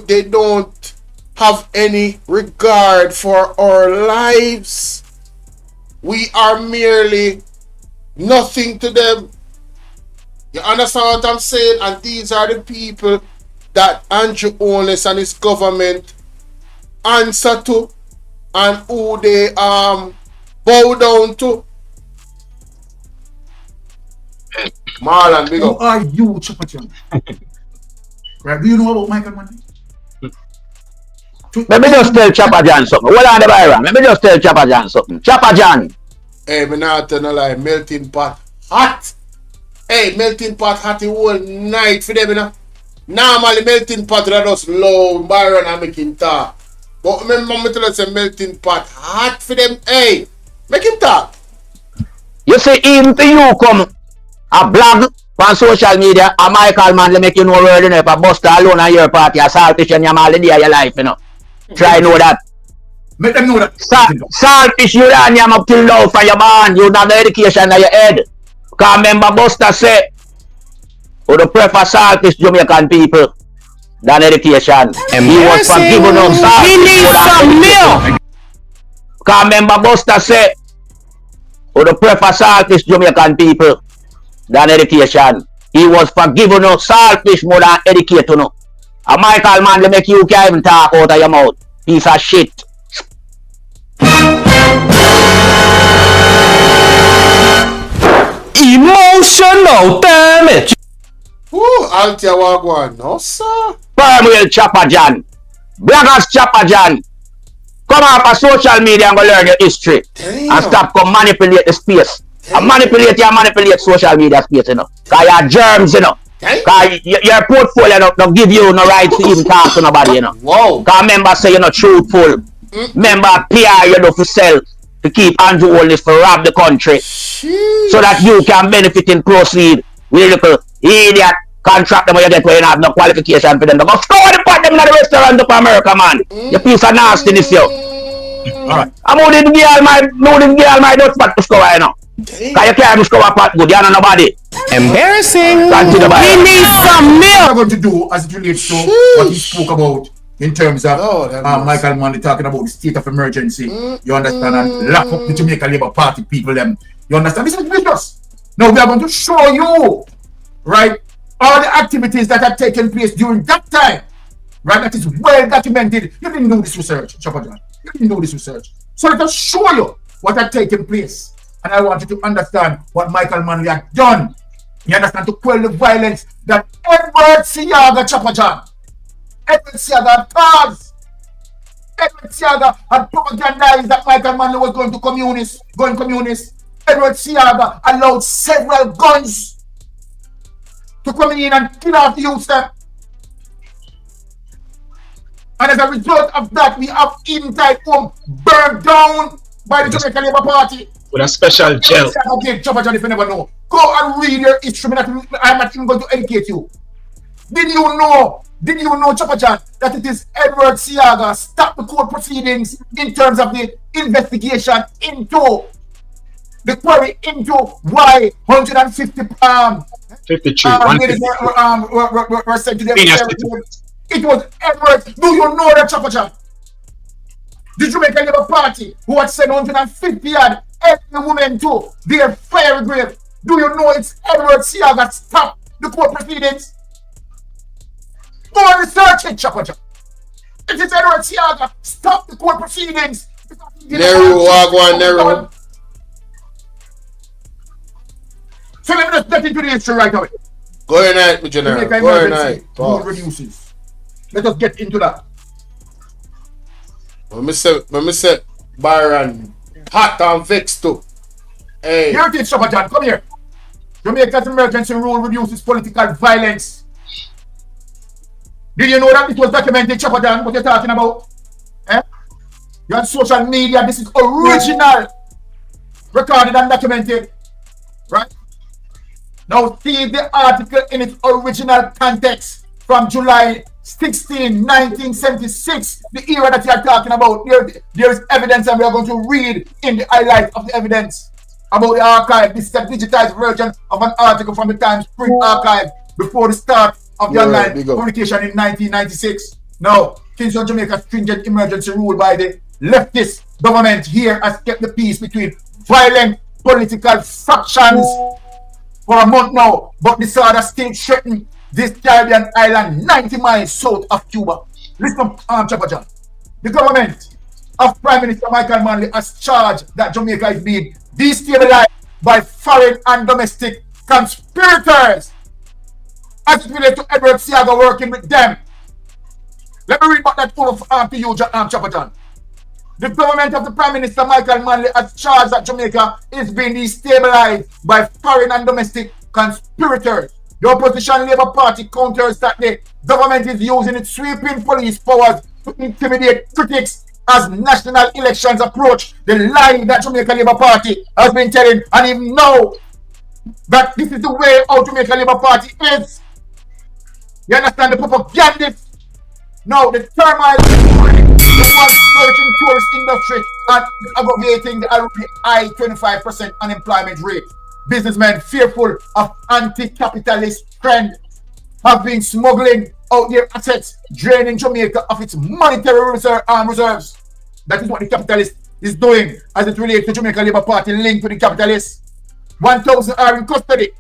they don't have any regard for our lives. We are merely nothing to them. You understand what I'm saying? And these are the people that Andrew Holness and his government answer to and who they bow down to. Marlon, big up. Who are you, Choppa John? Right? Do you know about Michael Manley? Let me just tell Choppa John something. Hold on the Byron. Let me just tell Choppa John something. Choppa John. Hey, me not tell no lie. Melting pot hot. Hey, melting pot hot the whole night for them, you know. Normally, melting pot are just low, Byron and make him talk. But remember, me tell us a melting pot hot for them. Hey, make him talk. You see, even for you come a blog on social media, a Michael Manley make you know word, you know, if a buster alone on your party, a saltish and you're all the day of your life, you know. Try know that. Make them know that. Saltish, you and you're up till now for your man, you have the education on your head. Because remember, buster say, would prefer saltish Jamaican people than education. He was forgiven of saltish. He needs some milk. Because remember, buster say, would prefer saltish Jamaican people than education. He was forgiven of saltish more than educated. No. A Michael Manley make you can't even talk out of your mouth. Piece of shit. Emotional damage. Ooh, Altia Wagwan, no sir. Choppa John. Bloggers Choppa John. Come up on social media and go learn your history. Damn. And stop come manipulate the space. And manipulate social media space, you know. Because you're germs, you know. Because your portfolio don't give you no right to even talk to nobody, you know. Whoa. Because members say you're not truthful. Member PR you know for sell to keep Andrew Holness for rob the country. So that you can benefit and proceed with little idiot contract them when you get where you have no qualification for them. They go store the pot them in the restaurant up America, man. You piece of nastiness, you. Alright. I'm out in the girl, my don't spot to score, you know. Because you can't score a pot good, you know nobody. Embarrassing. He needs some milk. What I'm going to do as it relates to what he spoke about in terms of Michael Manley talking about the state of emergency. You understand? And lock up the Jamaica Labour Party people them. You understand? This is vicious. Now we are going to show you, right, all the activities that have taken place during that time. Right? That is well documented. You didn't do this research, Choppa John. You didn't do this research. So let us show you what had taken place. And I want you to understand what Michael Manley had done. You understand? To quell the violence that Edward Siaga, Choppa John, Edward Siaga had caused. Edward Siaga had propagandized that Michael Manley was going communist. Edward Siaga allowed several guns to come in and kill off the youth. And as a result of that, we have Eden Type Home burned down by the Jamaica Labour Party. With a special gel. Choppa John, if you never know, go and read your history. I'm not even going to educate you. Did you know, Choppa John, that it is Edward Siaga stopped the court proceedings in terms of the investigation into the query into why 150 53 were sent to them. It was Edward. Do you know that, Choppa John? The Jamaica Labour Party, who had sent 150 odd every woman to their fiery grave. Do you know it's Edward Siaga stopped the court proceedings? Go and research it, Choppa John. It is Edward Siaga stopped the court proceedings. Neru, Wagwan, Neru. So let me just get into the history right away. Go ahead, my general. Go ahead. Reduces. Let us get into that. When me say Byron hot and vexed too. Hey. Here it is, Choppa John. Come here. Jamaica's emergency rule reduces political violence. Did you know that it was documented, Choppa John, what you're talking about? You're on social media. This is original. Recorded and documented. Right? Now see the article in its original context from July 16, 1976, the era that you are talking about. There is evidence, and we are going to read in the highlight of the evidence about the archive. This is a digitized version of an article from the Times print archive before the start of the online publication in 1996. Now, Kingston, Jamaica's stringent emergency rule by the leftist government here has kept the peace between violent political factions for a month now, but disorder still threatening this Caribbean island 90 miles south of Cuba. Listen, Choppa John. The government of Prime Minister Michael Manley has charged that Jamaica is being destabilized by foreign and domestic conspirators as it relates to Edward Siaga working with them. Let me read back that over to you, Choppa John. The government of the Prime Minister Michael Manley has charged that Jamaica is being destabilized by foreign and domestic conspirators The opposition Labour Party counters that the government is using its sweeping police powers to intimidate critics as national elections approach. The lie that Jamaica Labour Party has been telling, and even know that this is the way how Jamaica Labour Party is. You understand the propagandist? Now the turmoil the one flourishing tourist industry and aggravating the already high 25% unemployment rate. Businessmen fearful of anti-capitalist trend have been smuggling out their assets, draining Jamaica of its monetary reserves. That is what the capitalist is doing as it relates to Jamaica Labour Party linked to the capitalists. 1,000 are in custody.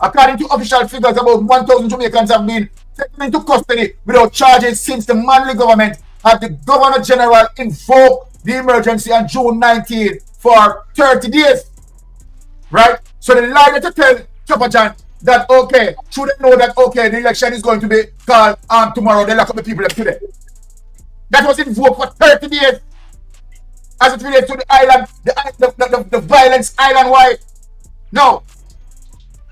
According to official figures, about 1,000 Jamaicans have been taken into custody without charges since the Manley government had the Governor General invoke the emergency on June 19 for 30 days. Right? So the lie that you tell Choppa John that okay, should they know that okay, the election is going to be called tomorrow, they lock up the people today. That was invoked for 30 days as it relates to the island, the violence island-wide. Now,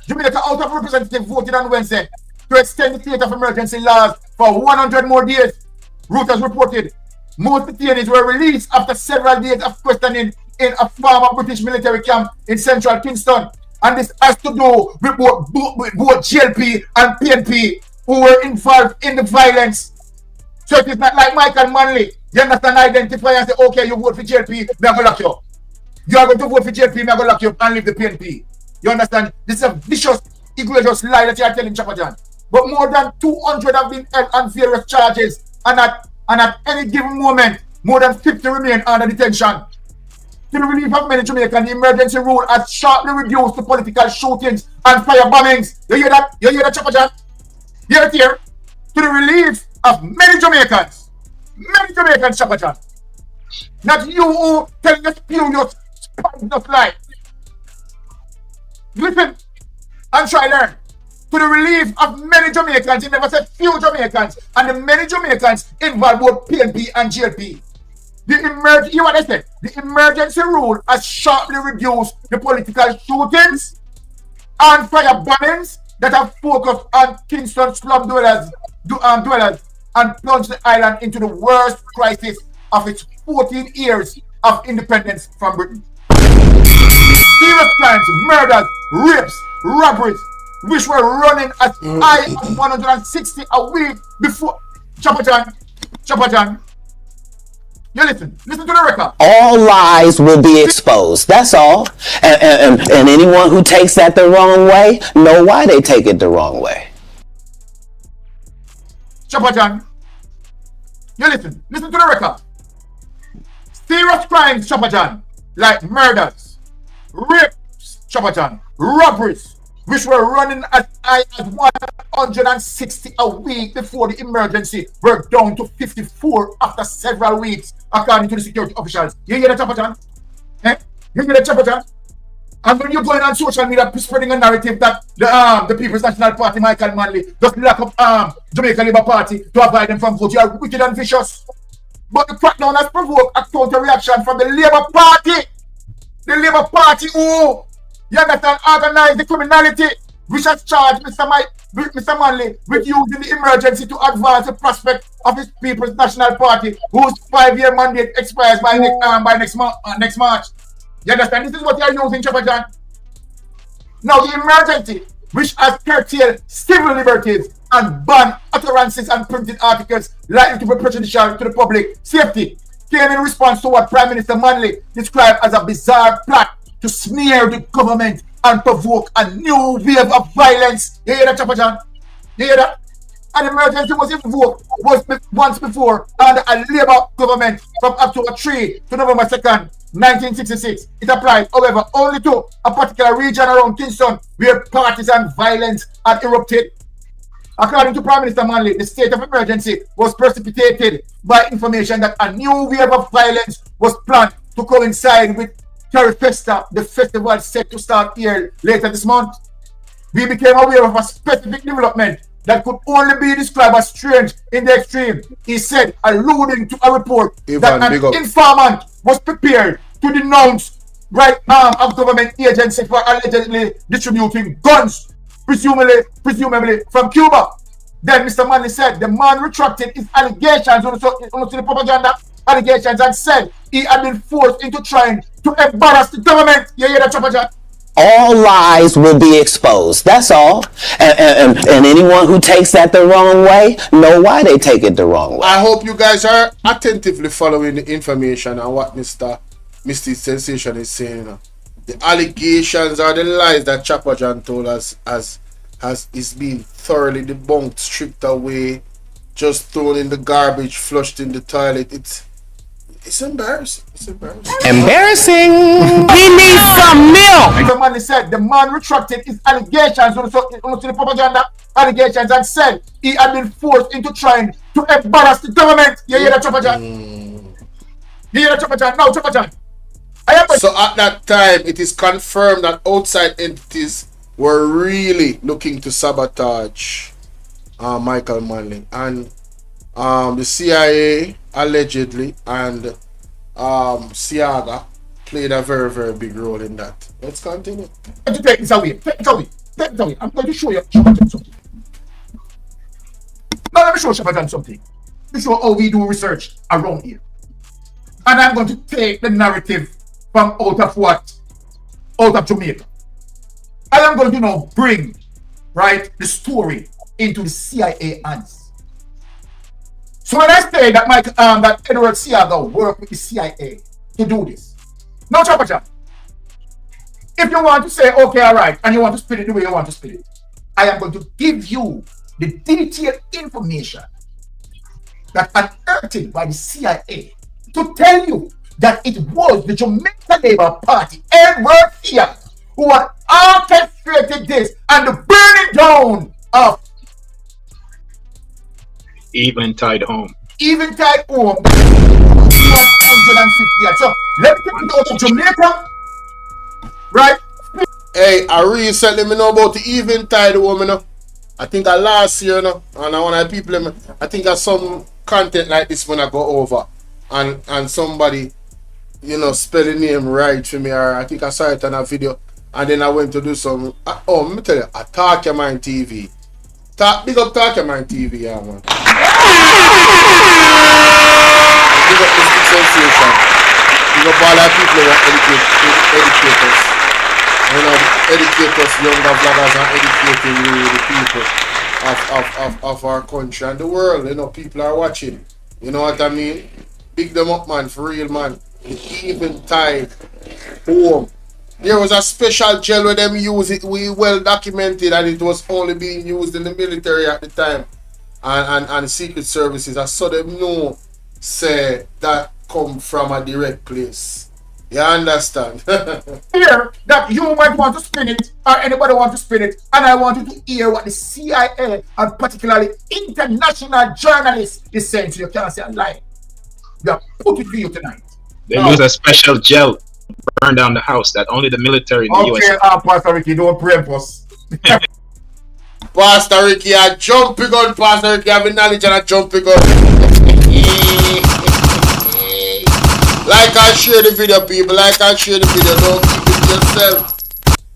Jamaica House of Representatives voted on Wednesday to extend the state of emergency laws for 100 more days. Reuters reported most detainees were released after several days of questioning in a former British military camp in central Kingston. And this has to do with both GLP and PNP who were involved in the violence. So it is not like Michael Manley. You understand, identify and say, okay, you vote for GLP, me I go lock you up. You are going to vote for GLP, me I go lock you up and leave the PNP. You understand? This is a vicious, egregious lie that you are telling Choppa John. But more than 200 have been held on various charges, and at any given moment, more than 50 remain under detention. To the relief of many Jamaicans, the emergency rule has sharply reduced the political shootings and fire bombings. You hear that? You hear that, Choppa John? Hear it here? To the relief of many Jamaicans, Choppa John. Not you who telling us spurious, poisonous lies. Listen and try learn. To the relief of many Jamaicans, he never said few Jamaicans, and the many Jamaicans involved both PNP and GLP. Hear what I said? The emergency rule has sharply reduced the political shootings and fire bombings that have focused on Kingston slum dwellers and plunged the island into the worst crisis of its 14 years of independence from Britain. Serious crimes, murders, rapes, robberies, which were running as high as 160 a week before. Choppa John, you listen to the record. All lies will be exposed. That's all. And anyone who takes that the wrong way, know why they take it the wrong way. Choppa John, you listen to the record. Serious crimes, Choppa John, like murders, rapes, Choppa John, robberies, which were running as high as 160 a week before the emergency, were down to 54 after several weeks, according to the security officials. You hear that, Choppa John? You hear that, Choppa John? And when you're going on social media spreading a narrative that the People's National Party, Michael Manley, just lock up Jamaica Labour Party to avoid them from vote, you are wicked and vicious. But the crackdown has provoked a counter-reaction from the Labour Party. The Labour Party who, you understand, organized the criminality, which has charged Mr. Manley with using the emergency to advance the prospect of his People's National Party, whose 5-year mandate expires by next March. You understand? This is what you are using, Choppa John. Now, the emergency, which has curtailed civil liberties and banned utterances and printed articles likely to be prejudicial to the public safety, came in response to what Prime Minister Manley described as a bizarre plot to smear the government and provoke a new wave of violence. You hear that, Choppa John? You hear that? An emergency was invoked once before under a Labour government from October 3 to November 2nd, 1966. It applied, however, only to a particular region around Kingston where partisan violence had erupted. According to Prime Minister Manley, the state of emergency was precipitated by information that a new wave of violence was planned to coincide with Terry Festa, the festival set to start here later this month. We became aware of a specific development that could only be described as strange in the extreme, he said, alluding to a report that an informant was prepared to denounce right arm of government agency for allegedly distributing guns, presumably from Cuba. Then Mr. Manley said the man retracted his allegations on the propaganda allegations and said he had been forced into trying to embarrass the government. You hear that, Choppa? All lies will be exposed. That's all. And anyone who takes that the wrong way, know why they take it the wrong way. I hope you guys are attentively following the information and what Mr. Sensation is saying. You know. The allegations or the lies that Choppa John told us is being thoroughly debunked, stripped away, just thrown in the garbage, flushed in the toilet. It's embarrassing. It's embarrassing. Embarrassing. He needs some milk. Mr. Manley said the man retracted his allegations on the propaganda allegations and said he had been forced into trying to embarrass the government. You hear that, Choppa John? You hear that, Choppa John? No, Choppa John. So at that time, it is confirmed that outside entities were really looking to sabotage Michael Manley, and the CIA allegedly and Siaga played a very, very big role in that. Let's continue. Take this away. Take it away. Take it away. I'm going to show you Choppa John something. Now let me show Choppa John something. This is how we do research around here. And I'm going to take the narrative from out of what? Out of Jamaica. I am going to now bring, right, the story into the CIA hands. So when I say that that Edward Siaga worked with the CIA to do this. Now, Choppa John, if you want to say, okay, all right, and you want to split it the way you want to split it, I am going to give you the detailed information that unearthed by the CIA to tell you that it was the Jamaica Labour Party, Edward Siaga, who had orchestrated this and the burning down of Eventide Home. 150. So let me take it out of Jamaica, right? Hey, I recently know about the Eventide Home, you know. I think last year, you know, and one of the people, I think some content like this when I go over, and somebody, you know, spell the name right for me, or I think I saw it on a video. And then I went to do some, let me tell you, Talk Your Mind TV. Big up Talk Your Mind TV, yeah, man. Big up Mr. Sensation. Big up all our people who educate us. You know, educate us, younger vloggers, and educating the people of our country and the world. You know, people are watching. You know what I mean? Big them up, man, for real, man. The Eventide Home. There was a special gel where them use it. We well documented, and it was only being used in the military at the time and secret services. I saw them know say that come from a direct place. You understand? Here that you might want to spin it, or anybody want to spin it, and I want you to hear what the CIA and particularly international journalists is saying, so you can't say a lie. We have put it for you tonight. They use a special gel to burn down the house that only the military in the US. Okay, Pastor Ricky, don't pray for us. Pastor Ricky, a jumping gun, Pastor Ricky, have knowledge and a jumping gun. Like and share the video, people. Like and share the video. Don't keep it yourself.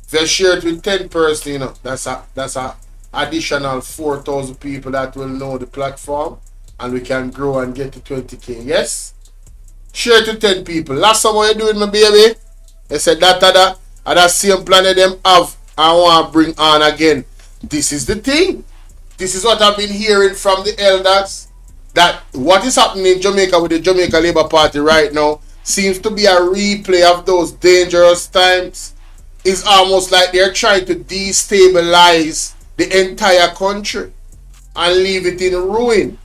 If you share it with 10 persons, you know, that's a additional 4,000 people that will know the platform, and we can grow and get to 20K. Yes? Share it to 10 people. Last summer you doing, my baby? They said that same planet them have, I want to bring on again. This is the thing. This is what I've been hearing from the elders. That what is happening in Jamaica with the Jamaica Labour Party right now seems to be a replay of those dangerous times. It's almost like they're trying to destabilize the entire country and leave it in ruin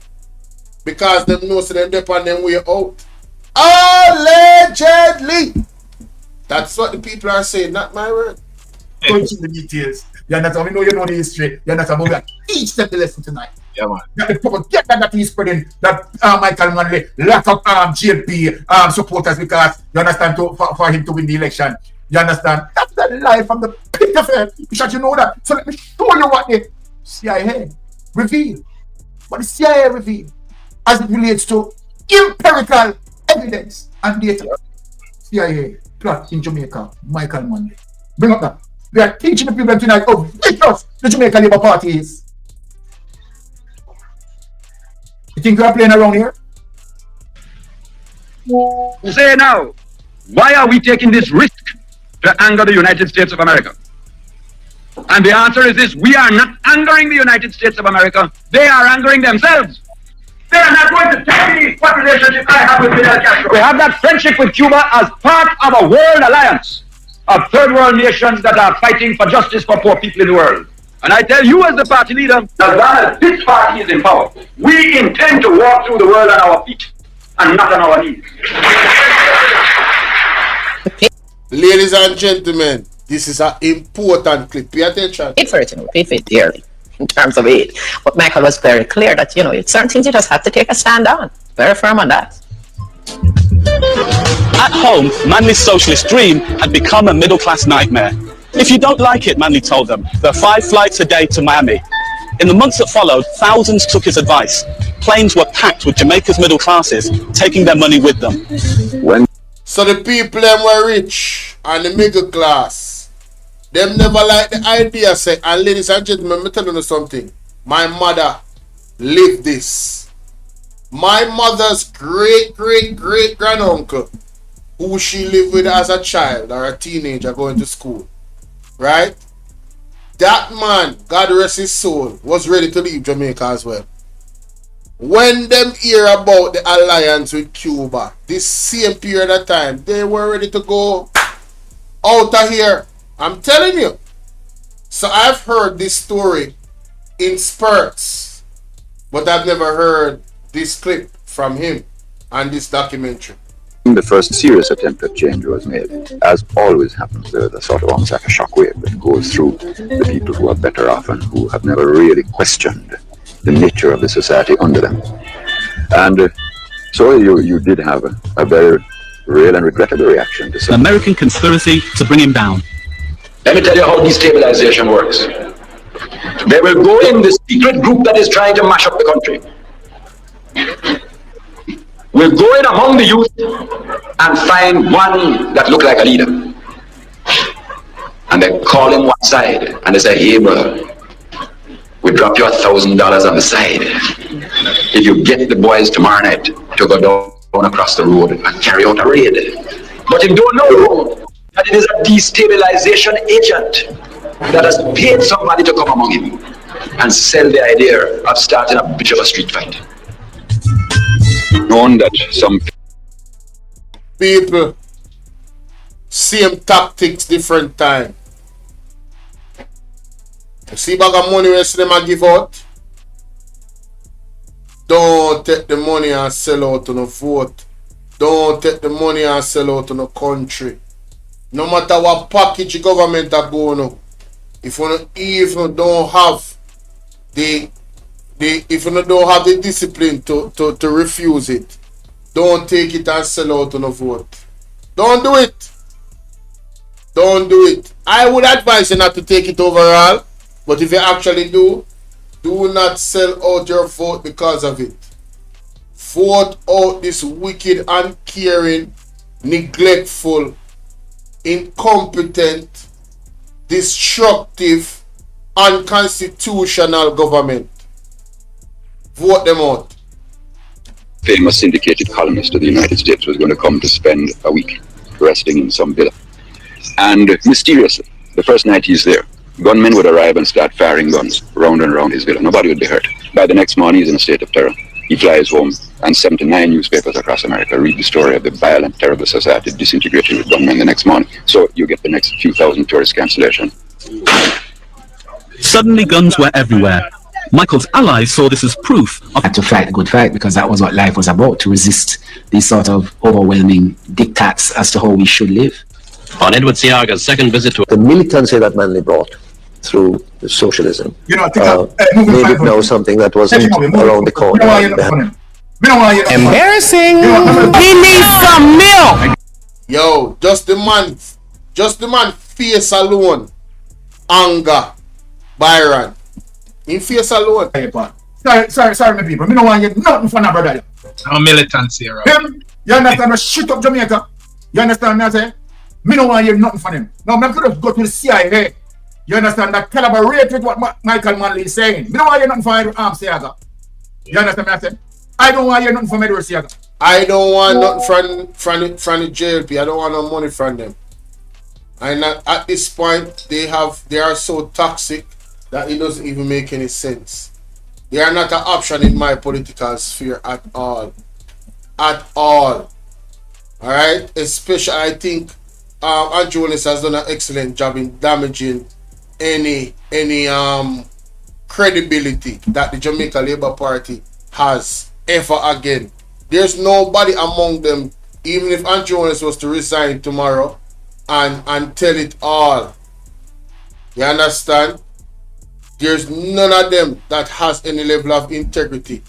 because them know so them depend them way out. Allegedly. That's what the people are saying, not my word. Go into the details. You understand? We know you know the history. You understand? But we are teach them the lesson tonight. Yeah, man. That the people get that he's spreading that Michael Manley lack of GLP supporters because you understand for him to win the election. You understand? That's the lie from the pit of hell. Because you know that. So let me show you what the CIA revealed. What the CIA revealed as it relates to empirical evidence and data. CIA plot in Jamaica, Michael Manley. Bring up that. We are teaching the people tonight how vicious the Jamaica Labour Party is. You think we are playing around here? Say now, why are we taking this risk to anger the United States of America? And the answer is this: we are not angering the United States of America, they are angering themselves. They are not going to tell me what relationship I have with Fidel Castro. We have that friendship with Cuba as part of a world alliance of third world nations that are fighting for justice for poor people in the world. And I tell you as the party leader, as long as this party is in power, we intend to walk through the world on our feet and not on our knees. Ladies and gentlemen, this is an important clip. Pay attention. Pay for it, pay for it dearly in terms of aid. But Michael was very clear that, it's certain things you just have to take a stand on. Very firm on that. At home, Manley's socialist dream had become a middle-class nightmare. If you don't like it, Manley told them, there are 5 flights a day to Miami. In the months that followed, thousands took his advice. Planes were packed with Jamaica's middle classes, taking their money with them. So the people them were rich and the middle class. Them never like the idea, say, and ladies and gentlemen, me tell you something. My mother lived this. My mother's great-great-great-granduncle, who she lived with as a child or a teenager going to school, right? That man, God rest his soul, was ready to leave Jamaica as well. When them hear about the alliance with Cuba, this same period of time, they were ready to go out of here. I'm telling you. So I've heard this story in spurts, but I've never heard this clip from him and this documentary. The first serious attempt at change was made. As always happens, there's a sort of almost like a shockwave that goes through the people who are better off and who have never really questioned the nature of the society under them. And so you did have a very real and regrettable reaction to An American conspiracy to bring him down. Let me tell you how destabilization works. They will go in the secret group that is trying to mash up the country. We'll go in among the youth and find one that look like a leader. And they call him one side and they say, hey brother, we drop you $1,000 on the side if you get the boys tomorrow night to go down across the road and carry out a raid. But you don't know that it is a destabilization agent that has paid somebody to come among him and sell the idea of starting a bit of a street fight. known that some people, same tactics, different time. You see bag of money rest them a give out? Don't take the money and sell out on a vote. Don't take the money and sell out on a country. No matter what package the government are going on, if you even don't have the discipline to refuse it, don't take it and sell out on a vote. Don't do it. Don't do it. I would advise you not to take it overall, but if you actually do not sell out your vote because of it. Vote out this wicked, uncaring, neglectful, incompetent, destructive, unconstitutional government. Vote them out. famous syndicated columnist of the United States was going to come to spend a week resting in some villa. And mysteriously, the first night he's there, gunmen would arrive and start firing guns round and round his villa. Nobody would be hurt. By the next morning, he's in a state of terror. He flies home, and 79 newspapers across America read the story of the violent, terrible society disintegrating with gunmen the next morning. So you get the next few thousand tourist cancellation. Suddenly guns were everywhere. Michael's allies saw this as proof of had to fight a good fight, because that was what life was about, to resist these sort of overwhelming diktats as to how we should live. On Edward Seaga's second visit to the militancy that Manley brought through the socialism made it now something that wasn't around the corner. Embarrassing. He needs some milk. Yo, just the man face alone. Anger. Byron. In face alone. Sorry, my people. Me don't want you nothing for my brother. I'm a militant here. Him, you understand? Shit up Jamaica. You understand me? I say, me don't want you nothing for him. Now, me could just go to the CIA You understand? That collaborate with what Michael Manley is saying. You don't want to hear nothing from Edward Seaga. You understand what I'm saying? I don't want to hear nothing from Edward Seaga. I don't want nothing from the JLP. I don't want no money from them. And at this point, they are so toxic that it doesn't even make any sense. They are not an option in my political sphere at all. At all. Alright? Especially, I think Andrew Holness has done an excellent job in damaging any credibility that the Jamaica Labour Party has ever again. There's nobody among them, even if Andrew Holness was to resign tomorrow and tell it all. You understand? There's none of them that has any level of integrity.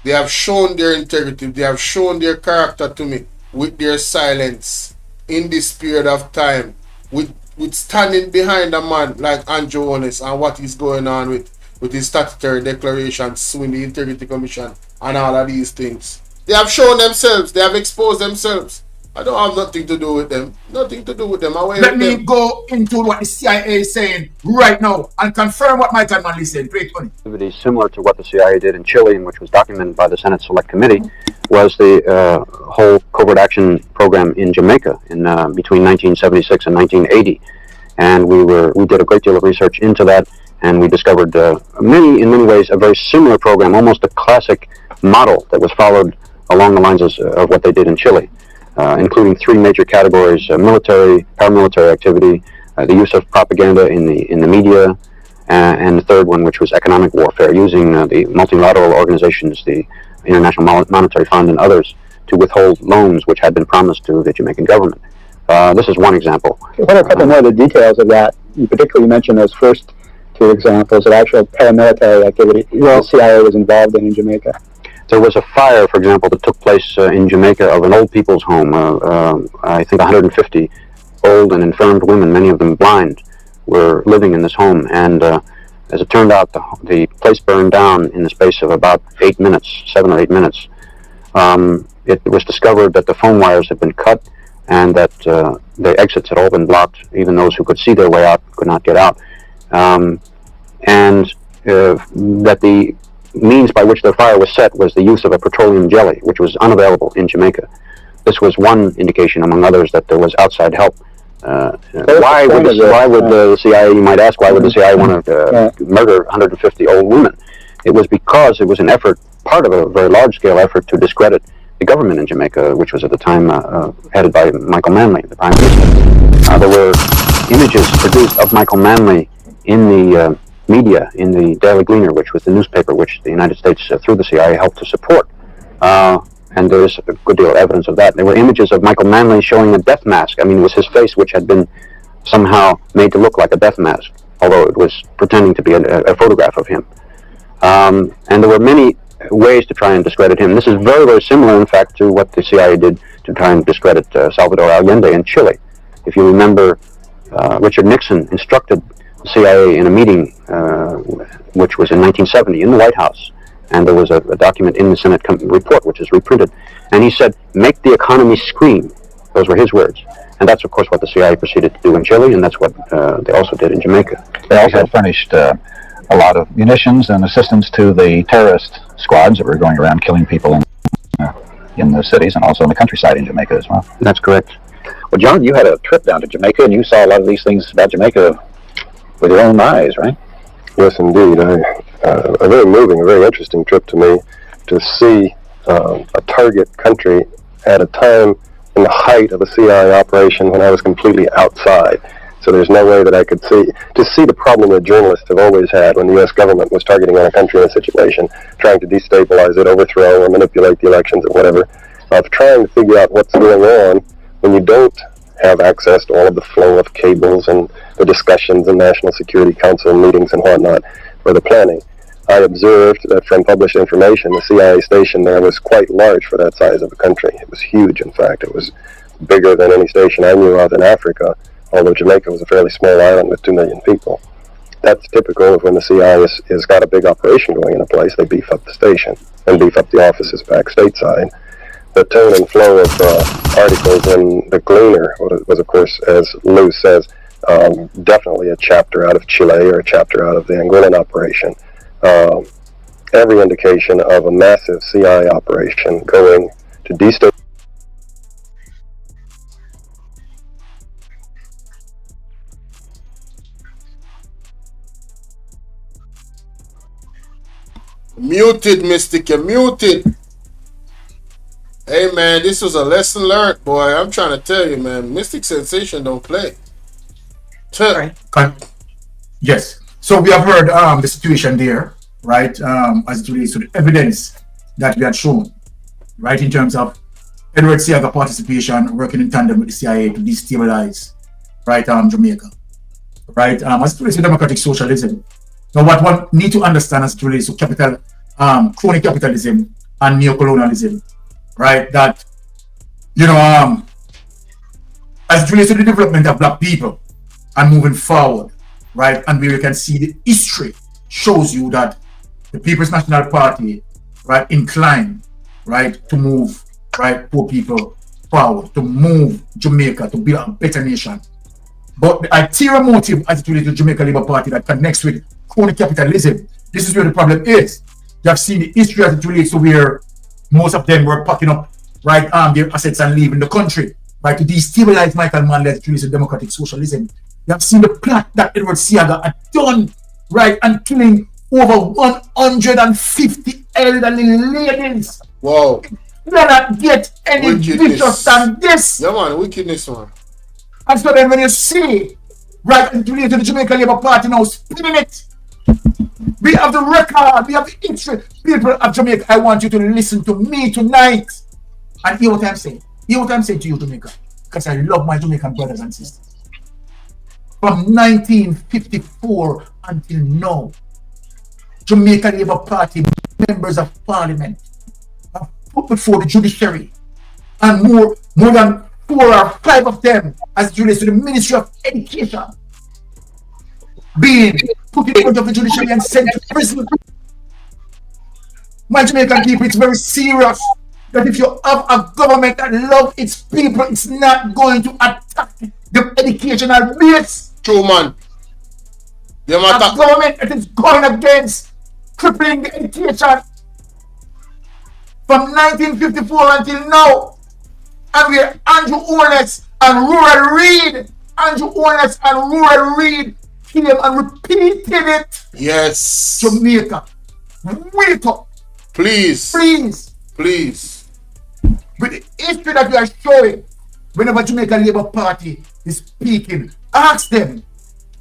They have shown their integrity. They have shown their character to me with their silence in this period of time. With standing behind a man like Andrew Holness and what is going on with his statutory declaration, suing the Integrity Commission and all of these things. They have shown themselves. They have exposed themselves. I don't have nothing to do with them. Nothing to do with them. Let me go into what the CIA is saying right now and confirm what Michael Manley said. Great, honey. Similar to what the CIA did in Chile, and which was documented by the Senate Select Committee, was the whole covert action program in Jamaica in between 1976 and 1980. And we did a great deal of research into that, and we discovered in many ways a very similar program, almost a classic model that was followed along the lines of what they did in Chile. Including three major categories: military, paramilitary activity, the use of propaganda in the media, and the third one, which was economic warfare, using the multilateral organizations, the International Monetary Fund and others, to withhold loans which had been promised to the Jamaican government. This is one example. What are a couple more of the details of that? You particularly mentioned those first two examples of actual paramilitary activity the CIA was involved in Jamaica. There was a fire, for example, that took place in Jamaica of an old people's home. I think 150 old and infirmed women, many of them blind, were living in this home. And as it turned out, the place burned down in the space of about 8 minutes, 7 or 8 minutes. It was discovered that the phone wires had been cut and that the exits had all been blocked. Even those who could see their way out could not get out. And that the means by which the fire was set was the use of a petroleum jelly, which was unavailable in Jamaica. This was one indication, among others, that there was outside help. Why would the CIA, you might ask, why would the CIA want to murder 150 old women? It was because it was an effort, part of a very large-scale effort to discredit the government in Jamaica, which was at the time headed by Michael Manley, the Prime Minister. There were images produced of Michael Manley in the media, in the Daily Gleaner, which was the newspaper which the United States, through the CIA, helped to support. And there's a good deal of evidence of that. There were images of Michael Manley showing a death mask. I mean, it was his face which had been somehow made to look like a death mask, although it was pretending to be a photograph of him. And there were many ways to try and discredit him. This is very, very similar, in fact, to what the CIA did to try and discredit Salvador Allende in Chile. If you remember, Richard Nixon instructed the CIA in a meeting, which was in 1970 in the White House, and there was a document in the Senate report which is reprinted, and he said, "Make the economy scream." Those were his words, and that's of course what the CIA proceeded to do in Chile, and that's what they also did in Jamaica. They also furnished a lot of munitions and assistance to the terrorist squads that were going around killing people in the cities and also in the countryside in Jamaica as well. That's correct. Well, John, you had a trip down to Jamaica, and you saw a lot of these things about Jamaica with your own eyes, right? Yes, indeed. A very moving, a very interesting trip to me to see a target country at a time in the height of a CIA operation when I was completely outside. So there's no way that I could see the problem that journalists have always had when the U.S. government was targeting on a country in a situation, trying to destabilize it, overthrow, or manipulate the elections or whatever, of trying to figure out what's going on when you don't have access to all of the flow of cables and the discussions in National Security Council meetings and whatnot for the planning. I observed that from published information, the CIA station there was quite large for that size of a country. It was huge, in fact. It was bigger than any station I knew of in Africa, although Jamaica was a fairly small island with 2 million people. That's typical of when the CIA has got a big operation going in a place. They beef up the station and beef up the offices back stateside. The tone and flow of articles in the Gleaner was, of course, as Lou says, definitely a chapter out of Chile or a chapter out of the Angolan operation. Every indication of a massive CIA operation going to destabilize. Muted, Mystic, you're muted. Hey man, this was a lesson learned, boy. I'm trying to tell you, man. Mystic Sensation don't play. Yes. So we have heard the situation there, right? As it relates to the evidence that we had shown, right, in terms of Edward Seaga participation, working in tandem with the CIA to destabilize, right, Jamaica, right? As it relates to democratic socialism. Now, what one need to understand as it relates to crony capitalism and neocolonialism, right? That, you know, as it relates to the development of black people and moving forward, right? And where you can see the history shows you that the People's National Party, right, inclined, right, to move, right, poor people forward, to move Jamaica, to build a better nation. But the ulterior motive as it relates to the Jamaica Labour Party that connects with crony capitalism, this is where the problem is. You have seen the history as it relates to where most of them were packing up, right, their assets and leaving the country, right, to destabilize Michael Manley as it relates to democratic socialism. You have seen the plot that Edward Seaga had done, right, and killing over 150 elderly ladies. Whoa. You cannot get any vicious than this. Yeah, man, wickedness, man. And so then when you see, right, and related to the Jamaica Labour Party now spinning it, we have the record, we have the history. People of Jamaica, I want you to listen to me tonight and hear what I'm saying. Hear what I'm saying to you, Jamaica, because I love my Jamaican brothers and sisters. From 1954 until now, Jamaica Labour Party members of Parliament have put before the judiciary, and more than 4 or 5 of them, as it relates to the Ministry of Education, being put in front of the judiciary and sent to prison. My Jamaican people, it's very serious that if you have a government that loves its people, it's not going to attack the educational base. True, man. A government that is going against crippling the education from 1954 until now. And we're Andrew Orness and Rural Reid. Andrew Orness and Rural Reid came and repeated it. Yes. Jamaica, wake up. Please. Please. Please. With the history that we are showing, whenever Jamaica Labour Party is speaking, ask them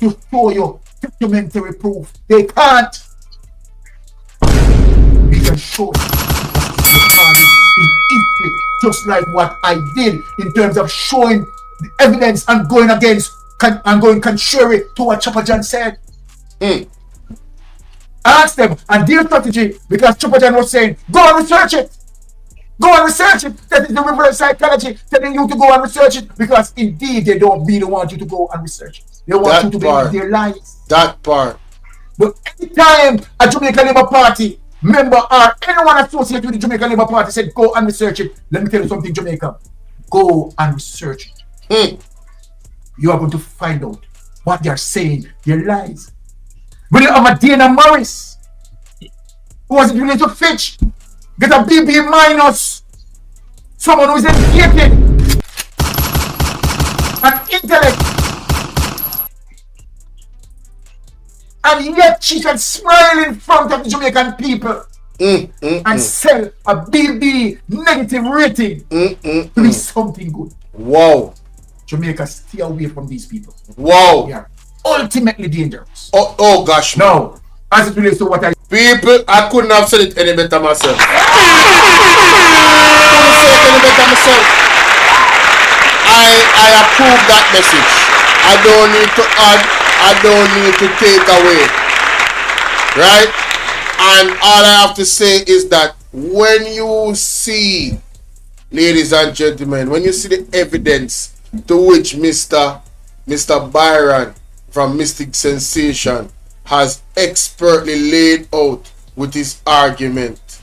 to show you documentary proof. They can't. We can show the party in history, just like what I did in terms of showing the evidence and going against and going contrary to what Choppa John said. Ask them and their strategy, because Choppa John was saying, go and research it. Go and research it. That is the reverse psychology telling you to go and research it, because indeed they don't really want you to go and research it. They want you to believe their lies. That part. But anytime a Jamaica Labour Party member or anyone associated with the Jamaica Labour Party said go and research it, let me tell you something, Jamaica. Go and research it. You are going to find out what they are saying, their lies. When you have a Dana Morris, who was related to Fitch, get a BB minus, someone who is educated and intellect, and yet she can smile in front of the Jamaican people and sell a BB negative rating to be something good. Wow. Jamaica, stay away from these people. Wow. They are ultimately dangerous. Oh gosh. No. As it relates to what I... People, I couldn't have said it any better myself. I couldn't say it any better myself. I approve that message. I don't need to add. I don't need to take away. Right? And all I have to say is that when you see, ladies and gentlemen, when you see the evidence to which Mr. Byron from Mystic Sensation has expertly laid out with his argument,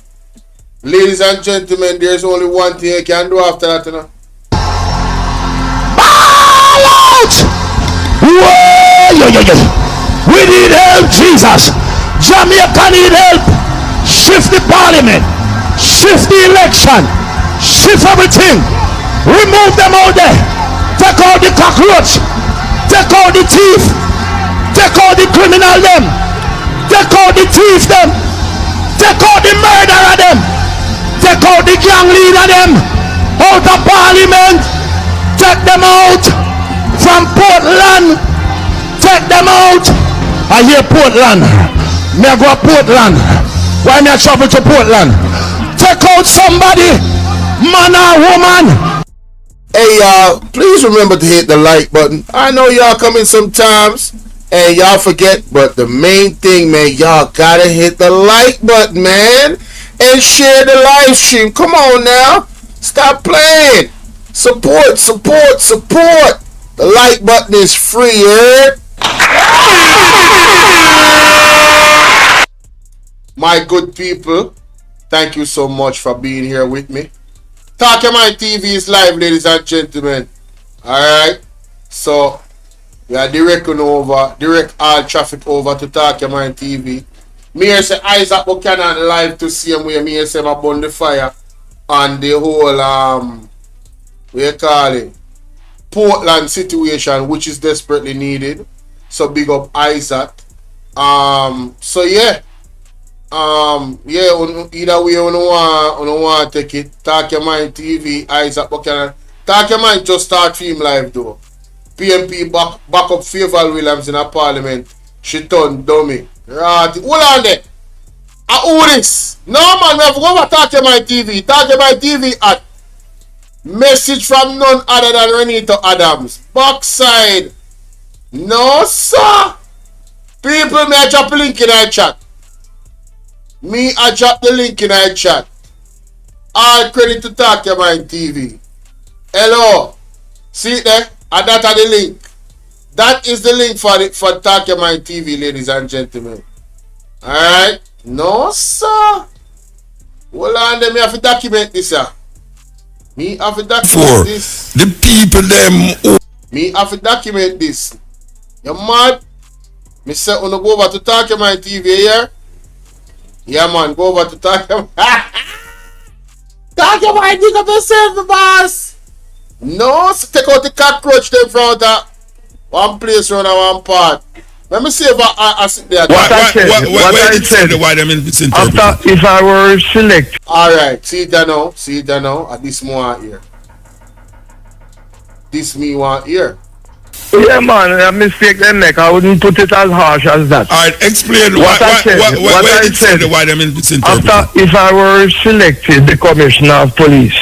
ladies and gentlemen, there's only one thing you can do after that, you know. Ball out! Whoa, we need help, Jesus. Jamaica need help. Shift the parliament. Shift the election. Shift everything. Remove them out there. Take out the cockroach. Take out the thief. Take out the criminal them. Take out the thief them. Take out the murderer them. Take out the gang leader them. Out of parliament. Take them out. From Portland. Take them out. I hear Portland. Me I go to Portland. Why me I travel to Portland? Take out somebody. Man or woman. Hey y'all, please remember to hit the like button. I know y'all come in sometimes and y'all forget, but the main thing, man, y'all gotta hit the like button, man, and share the live stream. Come on now, stop playing. Support. The like button is free, heard? My good people, thank you so much for being here with me. Talk Your Mind TV is live, ladies and gentlemen. Alright. So we are direct all traffic over to Talk Your Mind TV. Me here say Isaac Buchanan live to see him where me here say my burn the fire on the whole Portland situation, which is desperately needed. So big up Isaac. So yeah. Either way you want to take it. Talk Your Mind TV, Isaac Buchanan. Talk Your Mind just start film live though. PMP back up Favour Williams in a parliament. She turned dummy. Right. Hold on there. Who this? No man, we have to go over Talk Your Mind TV. Talk Your Mind TV at message from none other than Renito Adams. Backside. No sir. People, may I drop a link in our chat. I drop the link in our chat. All credit to Talk Your Mind TV. Hello. See it there? And that are the link. That is the link for Talk Your Mind TV, ladies and gentlemen. Alright? No, sir. Hold on, then me have to document this, sir. Me have to document this. The people them. Me have to document this. You mad? Me say, wanna go over to Talk Your Mind TV here? Yeah, man, go over to Talk Your Mind. Talk Your Mind, dig up yourself, boss. No, so take out the cockroach them from that one place around one part. Let me see if I sit there. What I said. After, if I were select. Alright, see that now. At this more here. This me want here. Yeah, man, a mistake they make. I wouldn't put it as harsh as that. Alright, explain what I said. After, if I were selected the Commissioner of Police,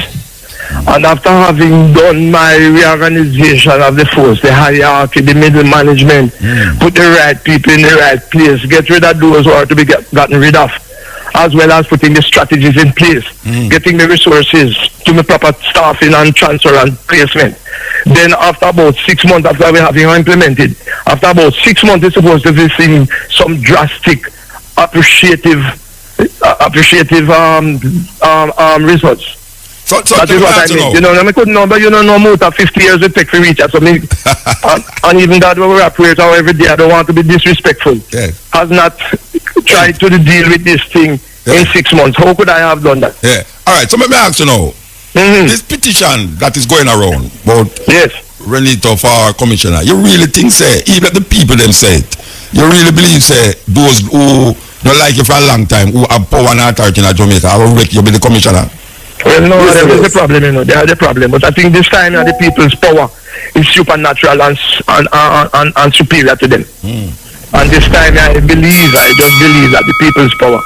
and after having done my reorganization of the force, the hierarchy, the middle management, put the right people in the right place, get rid of those who are to be gotten rid of, as well as putting the strategies in place, getting the resources to the proper staffing and transfer and placement. Then after about 6 months after we have implemented, after about 6 months it's supposed to be seeing some drastic appreciative results. So that is what I mean. You know, I couldn't know, but you know, no more than 50 years it takes to reach out. So me, and even that we operate every day, I don't want to be disrespectful. Has not tried to deal with this thing in 6 months. How could I have done that? Yeah. All right. So let me ask you now. This petition that is going around about Renito for commissioner, you really think say even the people them say it? You really believe say those who don't like you for a long time, who have power and authority in Jamaica, I will make you be the commissioner? Well, no, that is the problem, you know. They are the problem. But I think this time the people's power is supernatural and superior to them. And this time I just believe that the people's power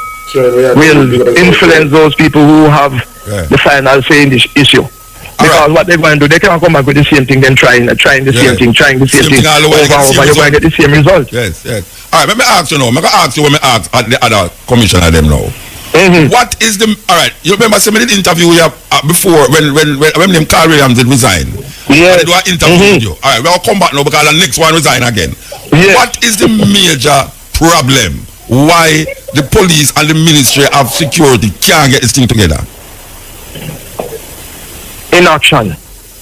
will influence those people who have the final say in this issue. Because what they're going to do, they can't come back with the same thing, then trying the same thing over and over. You're going to get the same result. Yes. All right, let me ask you now. I'm going to ask you when I ask the other commissioner them now. What is the you remember some of the interview we have before when them Carl Williams did resign? Yes. They do an interview with you. Alright, we'll come back now because the next one resign again. What is the major problem why the police and the Ministry of Security can't get this thing together? Inaction.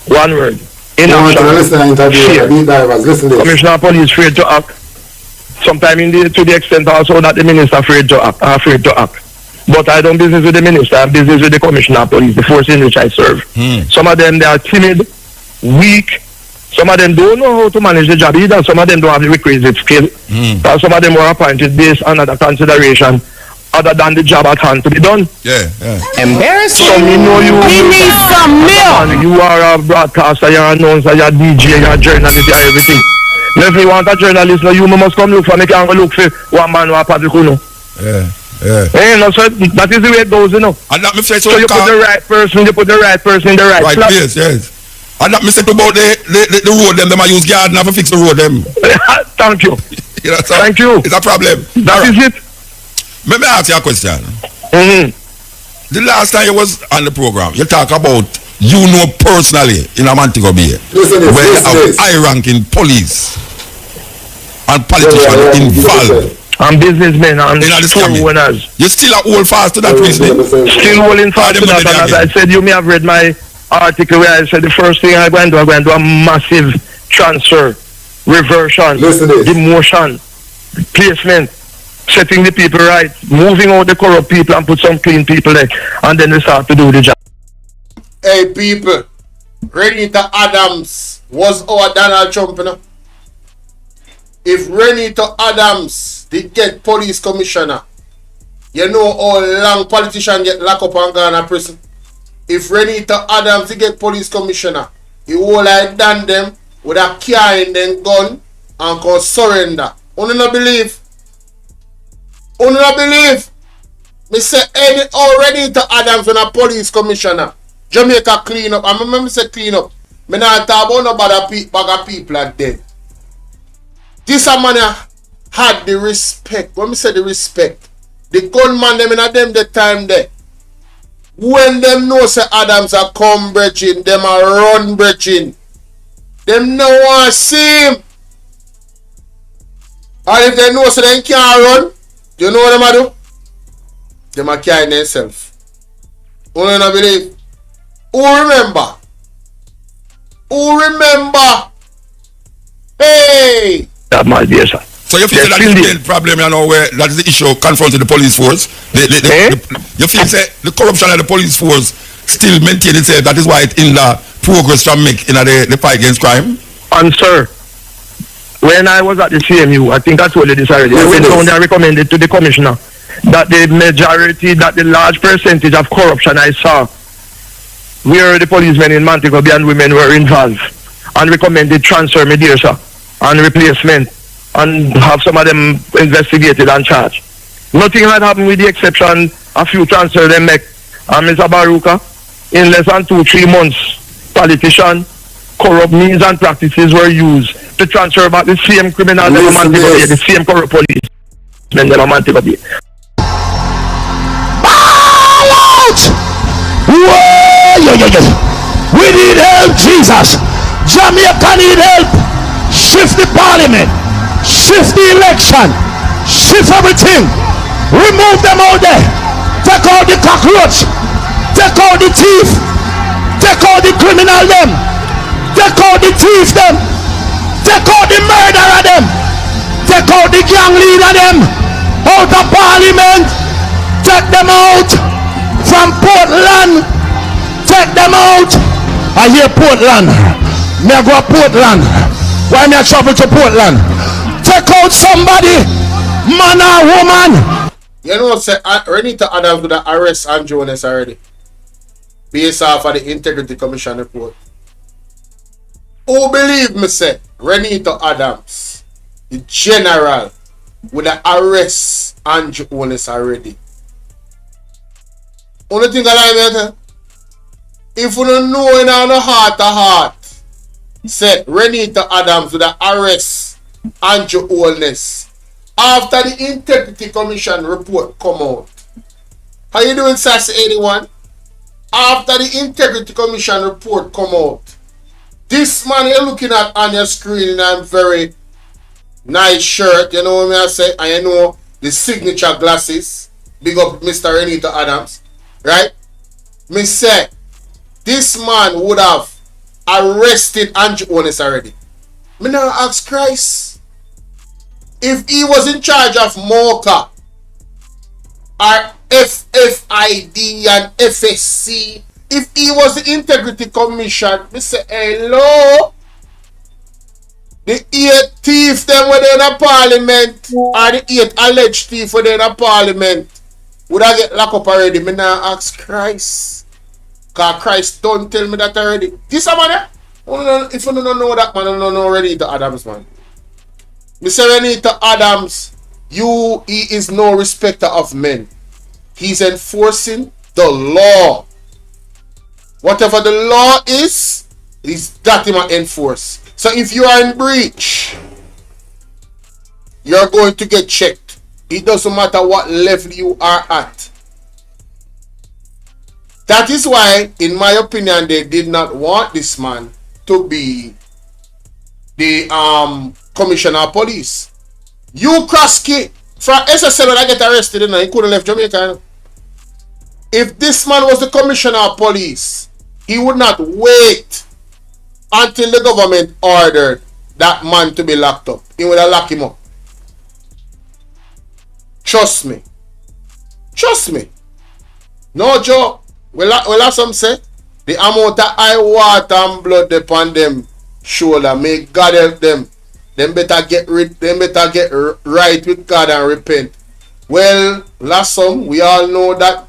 One word. Commissioner of Police afraid to act. Sometimes to the extent also that the minister afraid to act. But I don't business with the minister, I'm business with the commissioner of police, the force in which I serve. Some of them, they are timid, weak. Some of them don't know how to manage the job either. Some of them don't have the requisite skill. Some of them were appointed based on other consideration other than the job at hand to be done. Embarrassing. So me know you. We need some milk. You are a broadcaster, you're an announcer, you're a DJ, you're a journalist, you're everything. Now if you want a journalist, now you must come look for me. Can't go look for one man or a public, you know. No, so that is the way it goes, you know. And that me say so you put the right person, in the right place. Yes. And that me say about the road them I use garden to fix the road them. Thank you. You know, so thank you. It's a problem. That is it. Let me ask you a question. The last time you was on the program, you talk about you know personally in a Montego Bay where you have high-ranking police and politicians involved. I'm businessmen and owners. You still hold fast to that reasoning? Still holding fast to that. And as I said, you may have read my article where I said the first thing I'm going to do a massive transfer, reversion, demotion, replacement, setting the people right, moving out the corrupt people and put some clean people there, and then we start to do the job. Hey people, Renita Adams was our Donald Trump, you know? If Renita Adams did get police commissioner, you know how long politicians get locked up and gone to prison. If Renita Adams did get police commissioner, he would have done them with a car in them gun and can surrender. You don't believe? You don't believe? Me say any Renita Adams when a police commissioner, Jamaica clean up. I remember say clean up. Me not talk about no bag of people are dead. This a man had the respect. When me say the respect, the gunman them in them the time there. When them know say Adams are come brethren, them a run brethren. Them no want see him. And if they know say they can't run, you know what them a do? Them a carry themselves. Who don't believe? Who remember? Who remember? Hey! That might be, sir. So you feel that is the problem, you know, where that is the issue confronting the police force? You feel say the corruption of the police force still maintain itself, that is why it in the progress to make in the fight against crime? And sir, when I was at the CMU, I think I told you this already, I went down there and recommended to the commissioner that the majority, that the large percentage of corruption I saw where the policemen in Montego Bay and women were involved, and recommended transfer me there, sir, and replacement, and have some of them investigated and charged. Nothing had happened with the exception a few transfers they make. And Mr. Baruka, in less than 2-3 months, politician, corrupt means and practices were used to transfer back the same criminals in Montego Bay, the same corrupt policemen in Montego Bay. Ball out! We need help, Jesus. Jamaica need help. Shift the parliament. Shift the election. Shift everything. Remove them out there. Take out the cockroach. Take out the thief. Take out the criminal them. Take out the thief them. Take out the murderer them. Take out the gang leader them. Out of parliament. Take them out from Portland. Take them out. I hear Portland. Me I go to Portland. Why me I travel to Portland? Take out somebody, man or woman. You know, say Renita Adams would have arrest Andrew Jones already, based off of the Integrity Commission report. Who believe me say Renita Adams, the general, would have arrest Andrew Jones already? Only thing I like, if you don't know in our heart to heart, say Renita Adams would have arrest Andrew Jones after the Integrity Commission report come out. How you doing, Sassy 81? After the Integrity Commission report come out, this man you're looking at on your screen in a very nice shirt, you know what I say, and you know the signature glasses, big up Mr. Renita Adams, right? Me say, this man would have arrested Andrew Honest already. Me now ask Christ, if he was in charge of Mocha or FFID and FSC, if he was the Integrity Commission, me say, hello, the 8 thief them were in a parliament, or the 8 alleged thief were in a parliament, would I get locked up already? Me now ask Christ, because Christ don't tell me that already. This a man, if you don't know that man, you don't know Renita Adams, man. Mr. Renita Adams, he is no respecter of men. He's enforcing the law. Whatever the law is that he must enforce. So if you are in breach, you're going to get checked. It doesn't matter what level you are at. That is why, in my opinion, they did not want this man to be the commissioner of police. You cross-key from SSL when I get arrested, and he couldn't left Jamaica. If this man was the commissioner of police, he would not wait until the government ordered that man to be locked up. He would have locked him up. Trust me. Trust me. No joke. Well, as some say, the amount of eye water and blood upon them shoulder, may God help them. Them better get right with God and repent. Well, last some, we all know that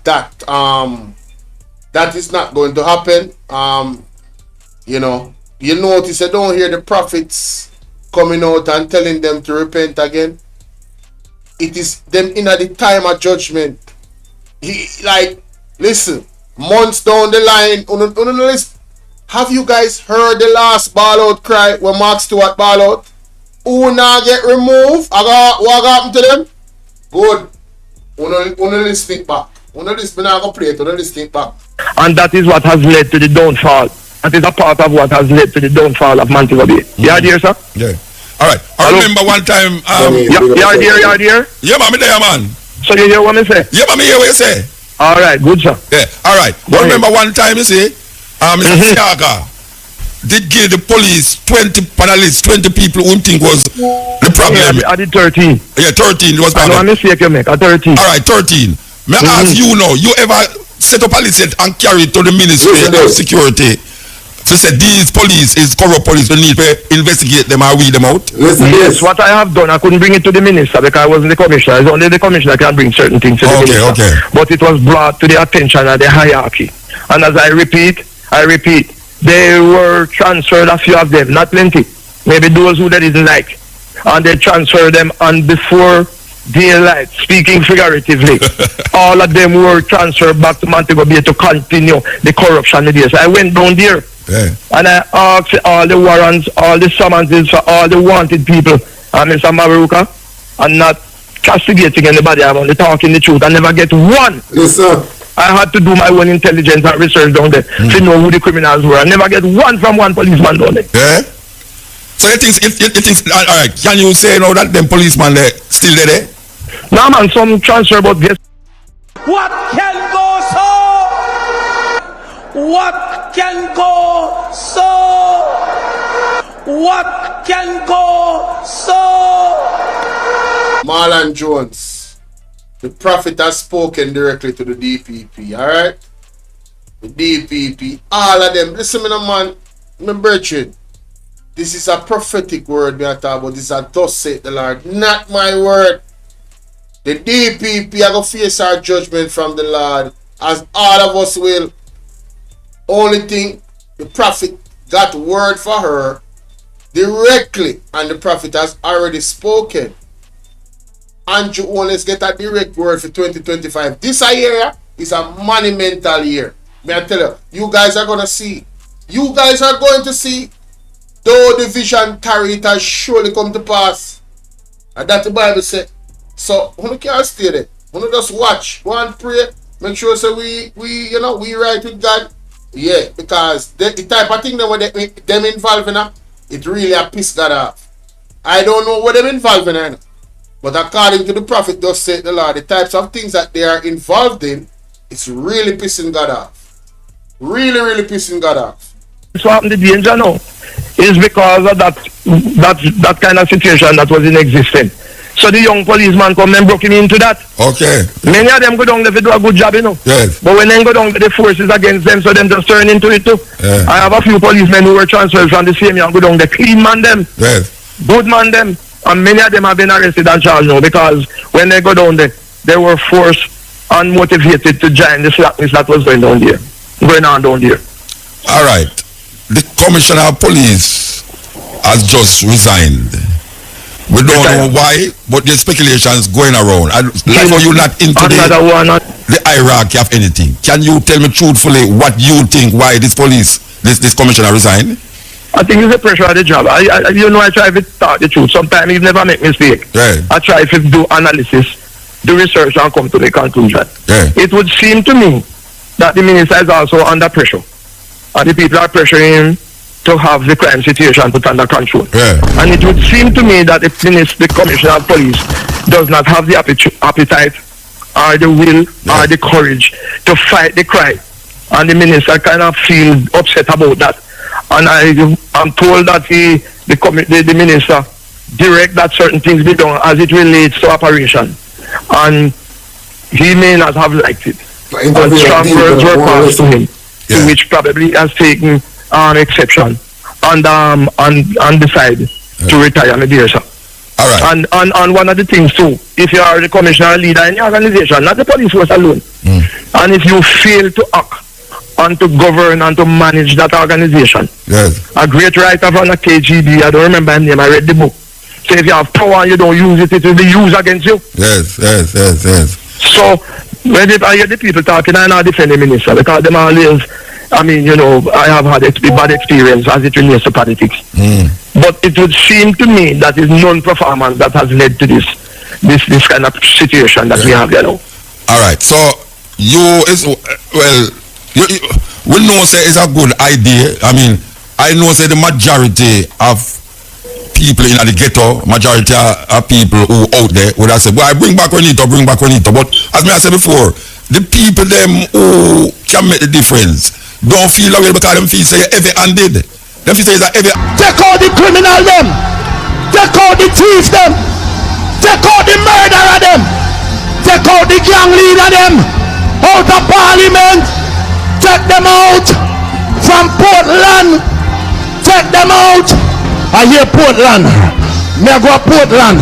is not going to happen. You notice I don't hear the prophets coming out and telling them to repent again. It is them in at the time of judgment. Listen, months down the line, have you guys heard the last ball out cry when Mark Stewart ball out? Who now get removed? What happened to them? Good. Uno listen back. Uno listen back. And that is what has led to the downfall. That is a part of what has led to the downfall of Montego Bay. You are there, sir? Yeah. All right. I remember one time. You are there? Yeah, man, me there, man. So you hear what I say? Yeah, man, me hear what you say. All right, good, sir. Yeah. All right. I remember one time, you see, Mr. Siaga did give the police 20 panelists, 20 people who think was the problem. Yeah, I did 13. Yeah, 13 was I know a mistake you make, 13. All right, 13. May I ask you now, you ever set up a list and carry it to the Ministry of Security to say these police is corrupt police, we need to investigate them and weed them out? Yes, what I have done, I couldn't bring it to the minister because I wasn't the commissioner. It's only the commissioner can bring certain things to the minister. Okay. But it was brought to the attention of the hierarchy. And as I repeat, they were transferred, a few of them, not plenty. Maybe those who they didn't like. And they transferred them, and before daylight, speaking figuratively, all of them were transferred back to Montego Bay to continue the corruption there. So I went down there. Yeah. And I asked all the warrants, all the summonses for all the wanted people, Mr. Maruka, and not castigating anybody. I'm only talking the truth. I never get one. Yes, sir. I had to do my own intelligence and research down there to know who the criminals were. I never get one from one policeman down there. Yeah. So you think all right, can you say now that them policemen there still there? No, man, some transfer, but guess what can go so? What can go so? What can go so? Marlon Jones, the prophet has spoken directly to the DPP, alright? The DPP, all of them. Listen, man, Bertrand, this is a prophetic word me I talk about. This is a thus saith the Lord, not my word. The DPP are going to face our judgment from the Lord, as all of us will. Only thing, the prophet got word for her directly, and the prophet has already spoken. Andrew Owens get a direct word for 2025. This year is a monumental year. May I tell you, you guys are going to see. You guys are going to see. Though the vision carry, it has surely come to pass. And that the Bible said. So, we can't stay there. We just watch, go and pray. Make sure so we right with God. Yeah, because the type of thing that them involved in, it really a piss God off. I don't know what them involved in, but according to the prophet, thus said the Lord, the types of things that they are involved in, it's really pissing God off. Really, really pissing God off. what happened to danger now is because of that kind of situation that was in existence. So the young policeman come and broke him into that. Okay. Many of them go down there to do a good job, you know. Yes. But when they go down, the forces against them, so them just turn into it too. Yeah. I have a few policemen who were transferred from the same year and go down there, clean man them. Yes. Good man them. And many of them have been arrested and charged now because when they go down there, they were forced and motivated to join the slackness that was going on down there. All right. The commissioner of police has just resigned. We don't know why, but there's speculations going around. Like for you not into the hierarchy of anything. Can you tell me truthfully what you think why this commissioner resigned? I think it's the pressure of the job. I try to talk the truth. Sometimes it never make mistake. Yeah. I try to do analysis, do research and come to the conclusion. Yeah. It would seem to me that the minister is also under pressure. And the people are pressuring him to have the crime situation put under control. Yeah. And it would seem to me that the commissioner of police does not have the appetite or the will or the courage to fight the crime. And the minister kind of feels upset about that. And I'm told that the minister direct that certain things be done as it relates to operation. And he may not have liked it. And strong words were passed to him, to which probably has taken exception and decide to retire, my dear sir. All right. And one of the things too, if you are the commissioner leader in your organization, not the police force alone, and if you fail to act and to govern and to manage that organization, a great writer from the KGB, I don't remember his name, I read the book. So if you have power and you don't use it, it will be used against you. Yes. So when I hear the people talking, I not defend the minister because them always, I have had a bad experience as it relates to politics. But it would seem to me that it's non-performance that has led to this kind of situation that we have here now. All right. So we know say it's a good idea. I know say the majority of people in the ghetto, majority of people who out there would have said, well, bring back Renito. But as I said before, the people them who can make the difference don't feel away because them feel say heavy-handed. Them feel say heavy. Take out the criminal them. Take out the thief them. Take out the murderer them. Take out the gang leader them. Out of Parliament. Take them out from Portland. Take them out. I hear Portland. Me I go to Portland.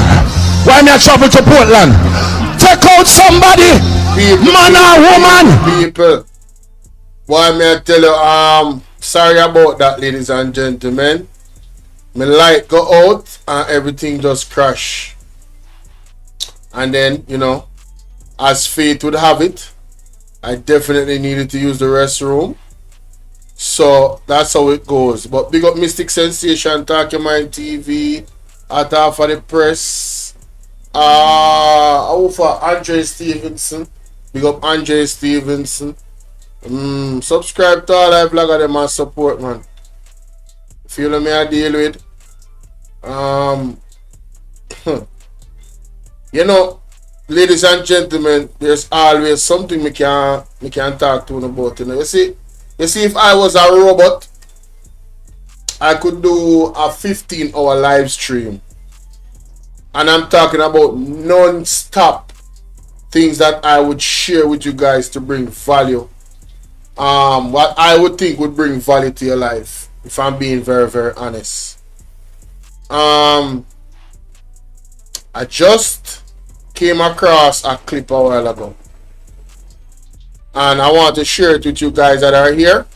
Why me I travel to Portland? Take out somebody. Man or woman. People. Why me I tell you, sorry about that, ladies and gentlemen. My light go out and everything just crash. And then, as fate would have it, I definitely needed to use the restroom. So that's how it goes. But big up Mystic Sensation, Talk Your Mind TV, at half of the press. For Andre Stevenson. Big up Andre Stevenson. Subscribe to all I vlog of them and support, man. Feel me I deal with. Ladies and gentlemen, there's always something me can talk to about. You see, if I was a robot, I could do a 15-hour live stream. And I'm talking about non-stop things that I would share with you guys to bring value. What I would think would bring value to your life, if I'm being very, very honest. I just came across a clip a while ago, and I want to share it with you guys that are here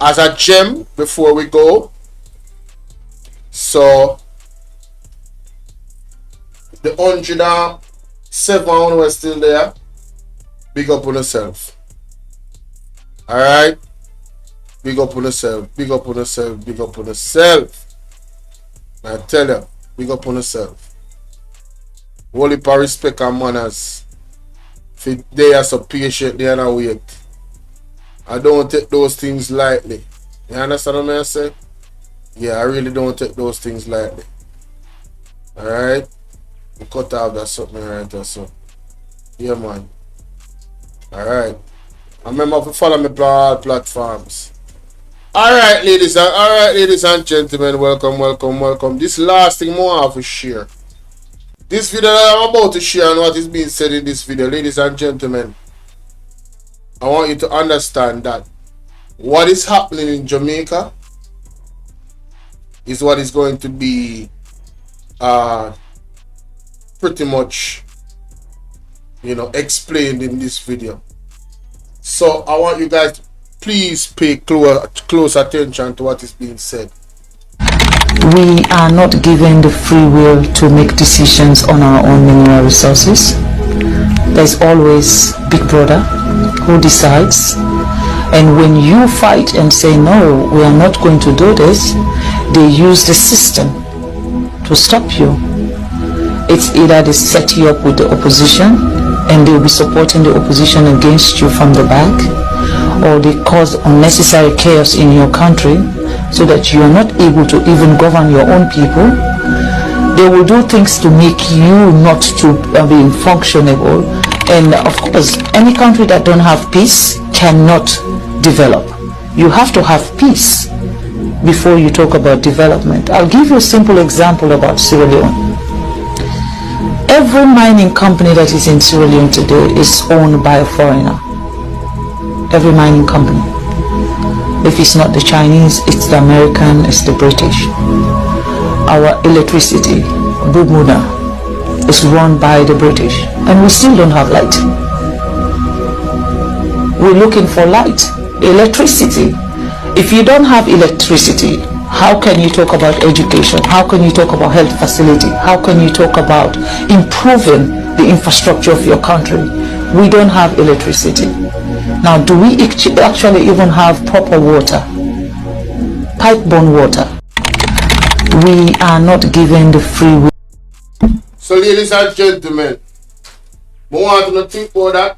as a gem before we go. So the 107 was still there. Big up on yourself. Alright? Big up on yourself. Big up on yourself. Big up on yourself. I tell you, big up on yourself. Whole heap of respect and manners. If they are so patient, they are not wait. I don't take those things lightly. You understand what I say? Yeah, I really don't take those things lightly. Alright? We cut off that something right there, so. Yeah, man. Alright. Remember to follow me on all platforms. Alright, ladies and gentlemen, welcome. This last thing more I have to share. This video that I'm about to share and what is being said in this video, ladies and gentlemen, I want you to understand that what is happening in Jamaica is what is going to be pretty much, explained in this video. So I want you guys to please pay close attention to what is being said. We are not given the free will to make decisions on our own mineral resources. There's always Big Brother who decides. And when you fight and say, no, we are not going to do this, they use the system to stop you. It's either they set you up with the opposition and they'll be supporting the opposition against you from the back, or they cause unnecessary chaos in your country so that you are not able to even govern your own people. They will do things to make you not to be functionable. And of course, any country that don't have peace cannot develop. You have to have peace before you talk about development. I'll give you a simple example about Sierra Leone. Every mining company that is in Sierra Leone today is owned by a foreigner. Every mining company. If it's not the Chinese, it's the American, it's the British. Our electricity, Bumuda, is run by the British, and we still don't have light. We're looking for light, electricity. If you don't have electricity, how can you talk about education? How can you talk about health facility? How can you talk about improving the infrastructure of your country? We don't have electricity. Now, do we actually even have proper water? Pipe-borne water. We are not given the free will. So, ladies and gentlemen, I want to think about that.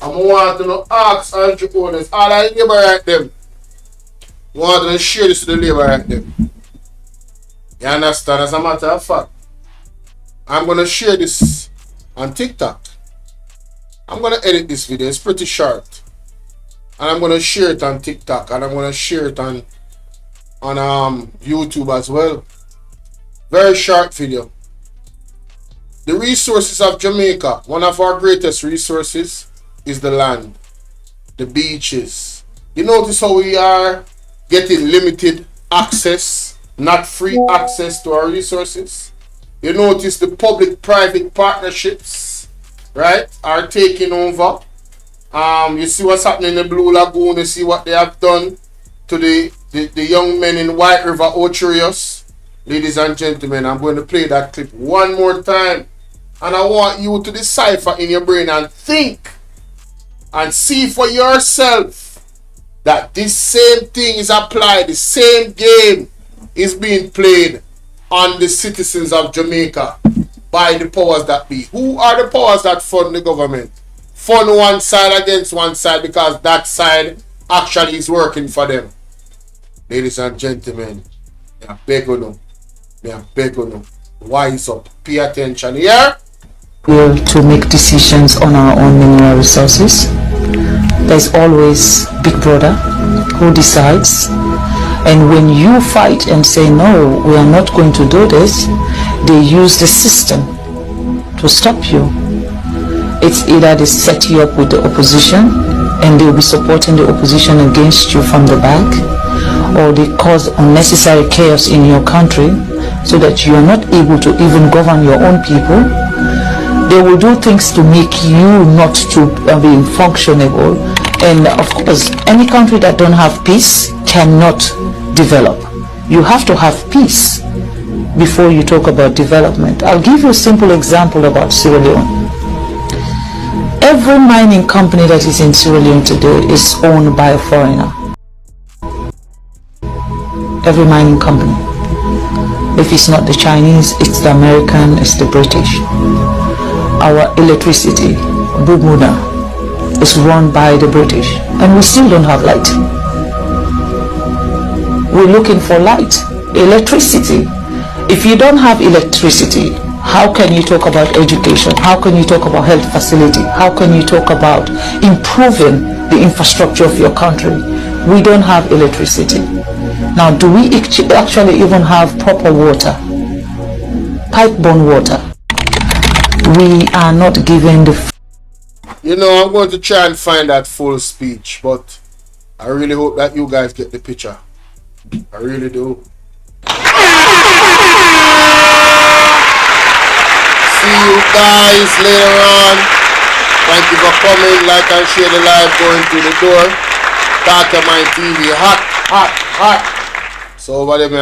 I want to ask entrepreneurs, all I labor right them. I want to share this to the labor right them. You understand? As a matter of fact, I'm going to share this on TikTok. I'm going to edit this video. It's pretty short. And I'm going to share it on TikTok. And I'm going to share it on YouTube as well. Very short video. The resources of Jamaica, one of our greatest resources is the land, the beaches. You notice how we are getting limited access, not free access to our resources. You notice the public-private partnerships, right, are taking over. You see what's happening in the Blue Lagoon. You see what they have done to the young men in White River, Ocherios. Ladies and gentlemen, I'm going to play that clip one more time. And I want you to decipher in your brain and think and see for yourself that this same thing is applied, the same game is being played on the citizens of Jamaica by the powers that be. Who are the powers that fund the government? Fund one side against one side because that side actually is working for them. Ladies and gentlemen, I beg you, wise up, pay attention here. To make decisions on our own mineral resources. There's always Big Brother who decides. And when you fight and say, no, we are not going to do this, they use the system to stop you. It's either they set you up with the opposition and they'll be supporting the opposition against you from the back, or they cause unnecessary chaos in your country so that you are not able to even govern your own people. They will do things to make you not to be functionable. And of course, any country that don't have peace cannot develop. You have to have peace before you talk about development. I'll give you a simple example about Sierra Leone. Every mining company that is in Sierra Leone today is owned by a foreigner. Every mining company. If it's not the Chinese, it's the American, it's the British. Our electricity, Bumuda, is run by the British, and we still don't have light. We're looking for light, electricity. If you don't have electricity, how can you talk about education? How can you talk about health facility? How can you talk about improving the infrastructure of your country? We don't have electricity. Now, do we actually even have proper water? Pipe-borne water. We are not given the... You know, I'm going to try and find that full speech, but I really hope that you guys get the picture. I really do. See you guys later on. Thank you for coming. Like and share the live going through the door. Dr. My TV. Hot. So over there, man.